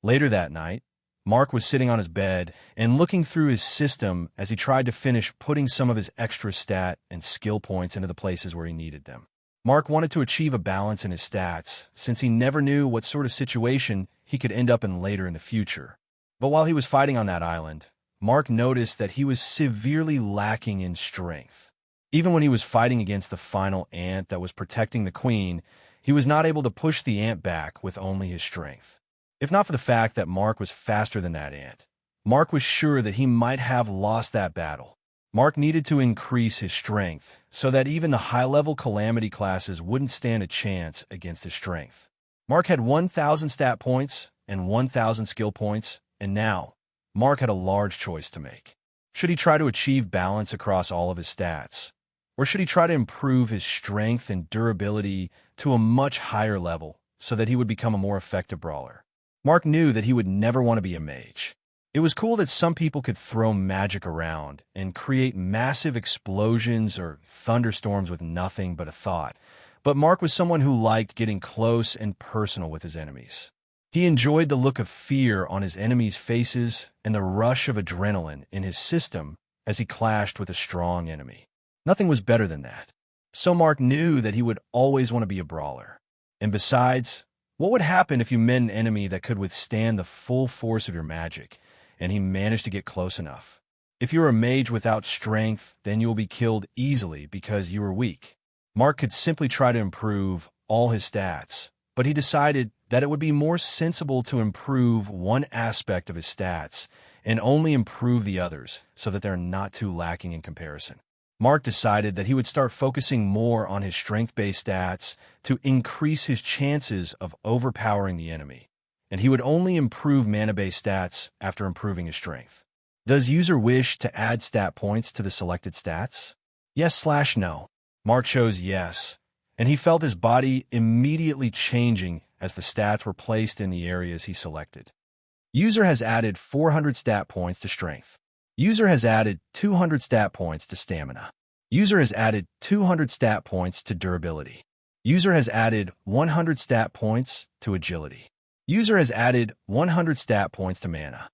Later that night, Mark was sitting on his bed and looking through his system as he tried to finish putting some of his extra stat and skill points into the places where he needed them. Mark wanted to achieve a balance in his stats, since he never knew what sort of situation he could end up in later in the future. But while he was fighting on that island, Mark noticed that he was severely lacking in strength. Even when he was fighting against the final ant that was protecting the queen, he was not able to push the ant back with only his strength. If not for the fact that Mark was faster than that ant, Mark was sure that he might have lost that battle. Mark needed to increase his strength so that even the high-level calamity classes wouldn't stand a chance against his strength. Mark had 1,000 stat points and 1,000 skill points, and now Mark had a large choice to make. Should he try to achieve balance across all of his stats? Or should he try to improve his strength and durability to a much higher level so that he would become a more effective brawler? Mark knew that he would never want to be a mage. It was cool that some people could throw magic around and create massive explosions or thunderstorms with nothing but a thought, but Mark was someone who liked getting close and personal with his enemies. He enjoyed the look of fear on his enemies' faces and the rush of adrenaline in his system as he clashed with a strong enemy. Nothing was better than that. So Mark knew that he would always want to be a brawler. And besides, what would happen if you met an enemy that could withstand the full force of your magic, and he managed to get close enough? If you're a mage without strength, then you will be killed easily because you are weak. Mark could simply try to improve all his stats, but he decided that it would be more sensible to improve one aspect of his stats and only improve the others so that they're not too lacking in comparison. Mark decided that he would start focusing more on his strength-based stats to increase his chances of overpowering the enemy, and he would only improve mana-based stats after improving his strength. Does user wish to add stat points to the selected stats? Yes/no. Mark chose yes, and he felt his body immediately changing as the stats were placed in the areas he selected. User has added 400 stat points to strength. User has added 200 stat points to stamina. User has added 200 stat points to durability. User has added 100 stat points to agility. User has added 100 stat points to mana.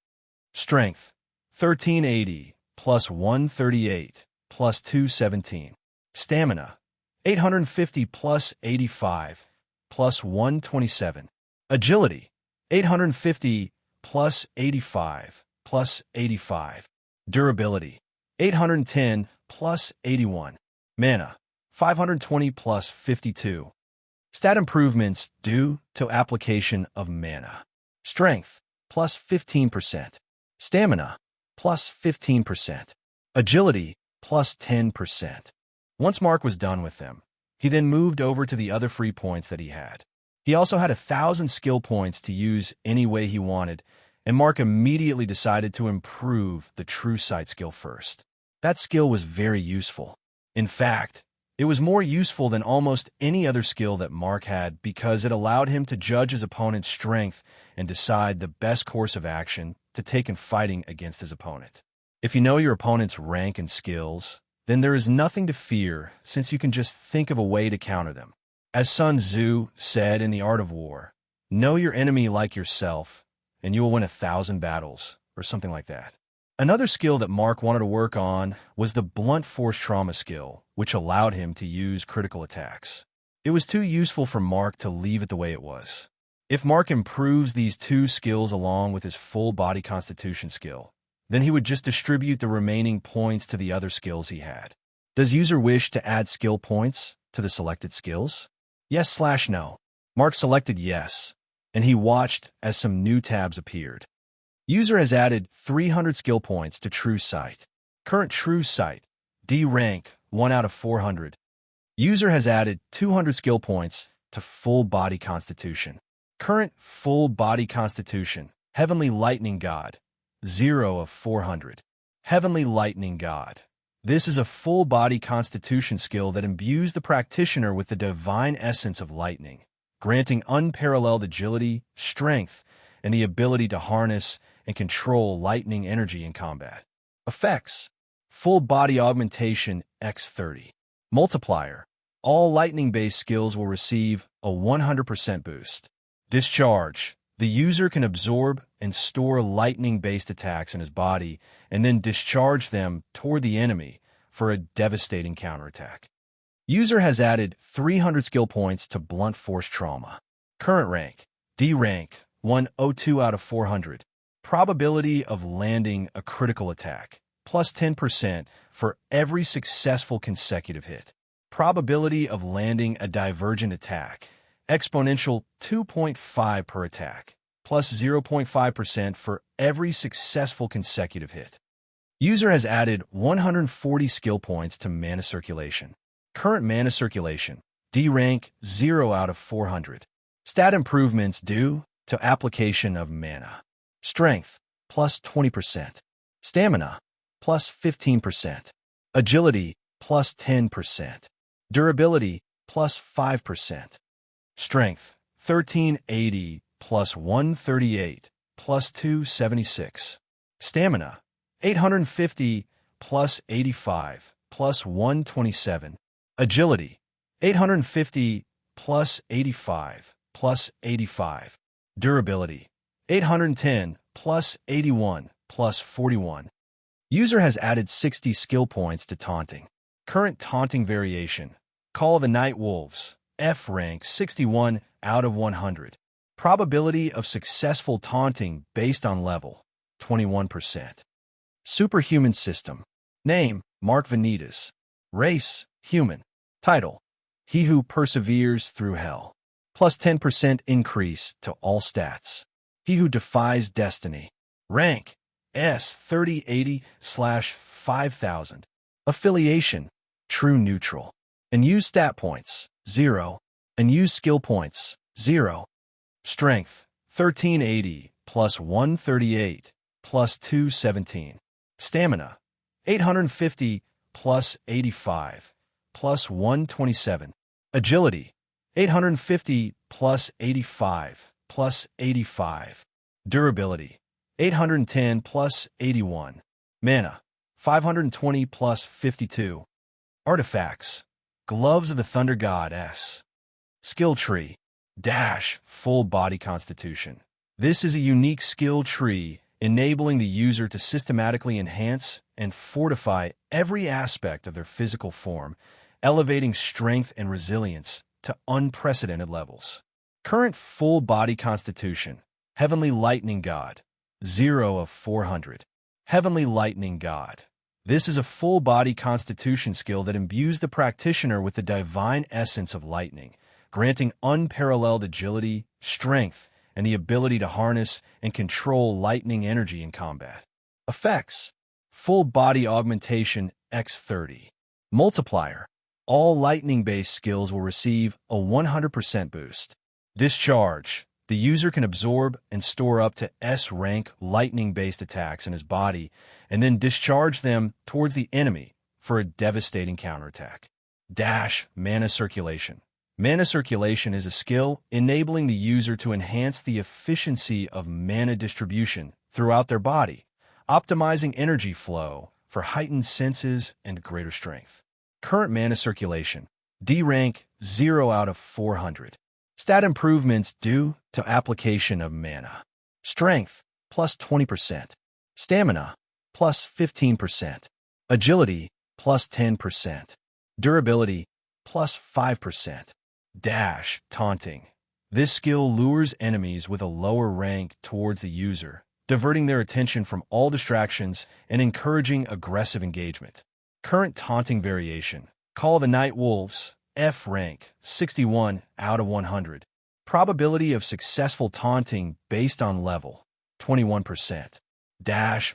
Strength, 1380 plus 138 plus 217. Stamina, 850 plus 85 plus 127. Agility, 850 plus 85 plus 85. Durability, 810 plus 81. Mana, 520 plus 52. Stat improvements due to application of mana. Strength, plus 15%. Stamina, plus 15%. Agility, plus 10%. Once Mark was done with them, he then moved over to the other free points that he had. He also had 1,000 skill points to use any way he wanted, and Mark immediately decided to improve the True Sight skill first. That skill was very useful. In fact, it was more useful than almost any other skill that Mark had because it allowed him to judge his opponent's strength and decide the best course of action to take in fighting against his opponent. If you know your opponent's rank and skills, then there is nothing to fear since you can just think of a way to counter them. As Sun Tzu said in The Art of War, know your enemy like yourself, and you will win 1,000 battles, or something like that. Another skill that Mark wanted to work on was the blunt force trauma skill, which allowed him to use critical attacks. It was too useful for Mark to leave it the way it was. If Mark improves these two skills along with his full body constitution skill, then he would just distribute the remaining points to the other skills he had. Does user wish to add skill points to the selected skills? Yes/no. Mark selected yes, and he watched as some new tabs appeared. User has added 300 skill points to True Sight. Current True Sight, D rank, 1 out of 400. User has added 200 skill points to Full Body Constitution. Current Full Body Constitution, Heavenly Lightning God, 0 of 400. Heavenly Lightning God. This is a full body constitution skill that imbues the practitioner with the divine essence of lightning, granting unparalleled agility, strength, and the ability to harness and control lightning energy in combat. Effects: Full Body Augmentation X30. Multiplier: all lightning-based skills will receive a 100% boost. Discharge: the user can absorb and store lightning-based attacks in his body and then discharge them toward the enemy for a devastating counterattack. User has added 300 skill points to Blunt Force Trauma. Current rank, D rank, 102 out of 400. Probability of landing a critical attack, plus 10% for every successful consecutive hit. Probability of landing a divergent attack, exponential 2.5 per attack, plus 0.5% for every successful consecutive hit. User has added 140 skill points to Mana Circulation. Current Mana Circulation, D rank, 0 out of 400. Stat improvements due to application of mana. Strength, plus 20%. Stamina, plus 15%. Agility, plus 10%. Durability, plus 5%. Strength, 1380 plus 138 plus 276. Stamina, 850 plus 85 plus 127. Agility, 850 plus 85 plus 85. Durability, 810 plus 81 plus 41. User has added 60 skill points to Taunting. Current Taunting variation, Call of the Night Wolves, F rank, 61 out of 100. Probability of successful taunting based on level, 21%. Superhuman System. Name, Mark Vanitas. Race, human. Title, He Who Perseveres Through Hell. Plus 10% increase to all stats. He Who Defies Destiny. Rank, S 3080/5000. Affiliation, true neutral. And use stat points, 0. And use skill points, 0. Strength, 1380 plus 138 plus 217. Stamina, 850 plus 85 plus 127. Agility, 850 plus 85 plus 85. Durability, 810 plus 81. Mana, 520 plus 52. Artifacts, Gloves of the Thunder Goddess. Skill tree, full body constitution. This is a unique skill tree enabling the user to systematically enhance and fortify every aspect of their physical form, elevating strength and resilience to unprecedented levels. Current full body constitution, Heavenly Lightning God, 0 of 400. Heavenly Lightning God. This is a full body constitution skill that imbues the practitioner with the divine essence of lightning, granting unparalleled agility, strength, and the ability to harness and control lightning energy in combat. Effects: Full body augmentation x30. Multiplier: all lightning-based skills will receive a 100% boost. Discharge: the user can absorb and store up to S-rank lightning-based attacks in his body and then discharge them towards the enemy for a devastating counterattack. Mana circulation. Mana circulation is a skill enabling the user to enhance the efficiency of mana distribution throughout their body, optimizing energy flow for heightened senses and greater strength. Current mana circulation, D rank 0 out of 400. Stat improvements due to application of mana. Strength, plus 20%. Stamina, plus 15%. Agility, plus 10%. Durability, plus 5%. Taunting. This skill lures enemies with a lower rank towards the user, diverting their attention from all distractions and encouraging aggressive engagement. Current taunting variation, Call of the Night Wolves, F rank, 61 out of 100. Probability of successful taunting based on level, 21%.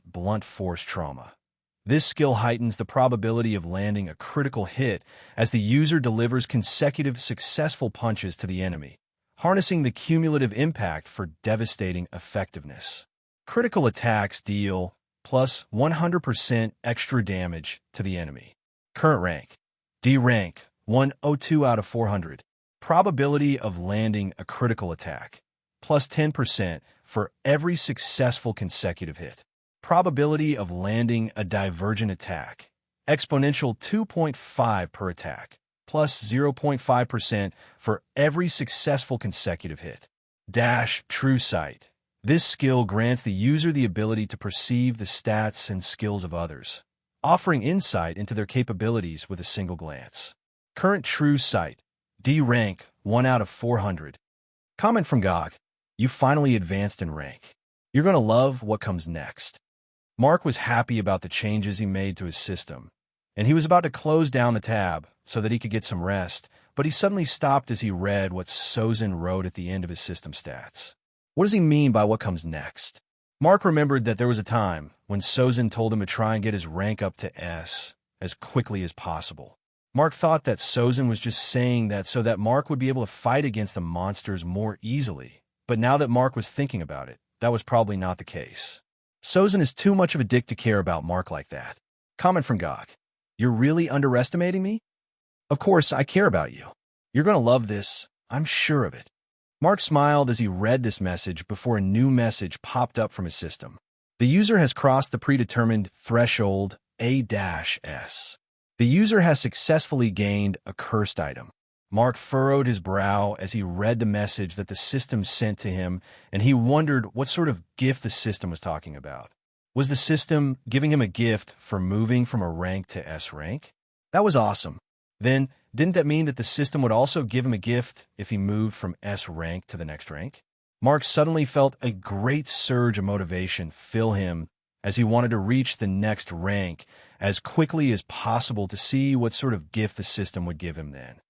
Blunt force trauma. This skill heightens the probability of landing a critical hit as the user delivers consecutive successful punches to the enemy, harnessing the cumulative impact for devastating effectiveness. Critical attacks deal plus 100% extra damage to the enemy. Current rank, D rank, 102 out of 400. Probability of landing a critical attack, plus 10% for every successful consecutive hit. Probability of landing a divergent attack, exponential 2.5 per attack, plus 0.5% for every successful consecutive hit. True Sight. This skill grants the user the ability to perceive the stats and skills of others, offering insight into their capabilities with a single glance. Current True Sight, D rank, 1 out of 400. Comment from GOG. You finally advanced in rank. You're going to love what comes next. Mark was happy about the changes he made to his system, and he was about to close down the tab so that he could get some rest, but he suddenly stopped as he read what Sozin wrote at the end of his system stats. What does he mean by what comes next? Mark remembered that there was a time when Sozin told him to try and get his rank up to S as quickly as possible. Mark thought that Sozin was just saying that so that Mark would be able to fight against the monsters more easily, but now that Mark was thinking about it, that was probably not the case. Sozin is too much of a dick to care about Mark like that. Comment from GOG. You're really underestimating me? Of course, I care about you. You're going to love this. I'm sure of it. Mark smiled as he read this message before a new message popped up from his system. The user has crossed the predetermined threshold A-S. The user has successfully gained a cursed item. Mark furrowed his brow as he read the message that the system sent to him, and he wondered what sort of gift the system was talking about. Was the system giving him a gift for moving from a rank to S rank? That was awesome. Then, didn't that mean that the system would also give him a gift if he moved from S rank to the next rank? Mark suddenly felt a great surge of motivation fill him as he wanted to reach the next rank as quickly as possible to see what sort of gift the system would give him then.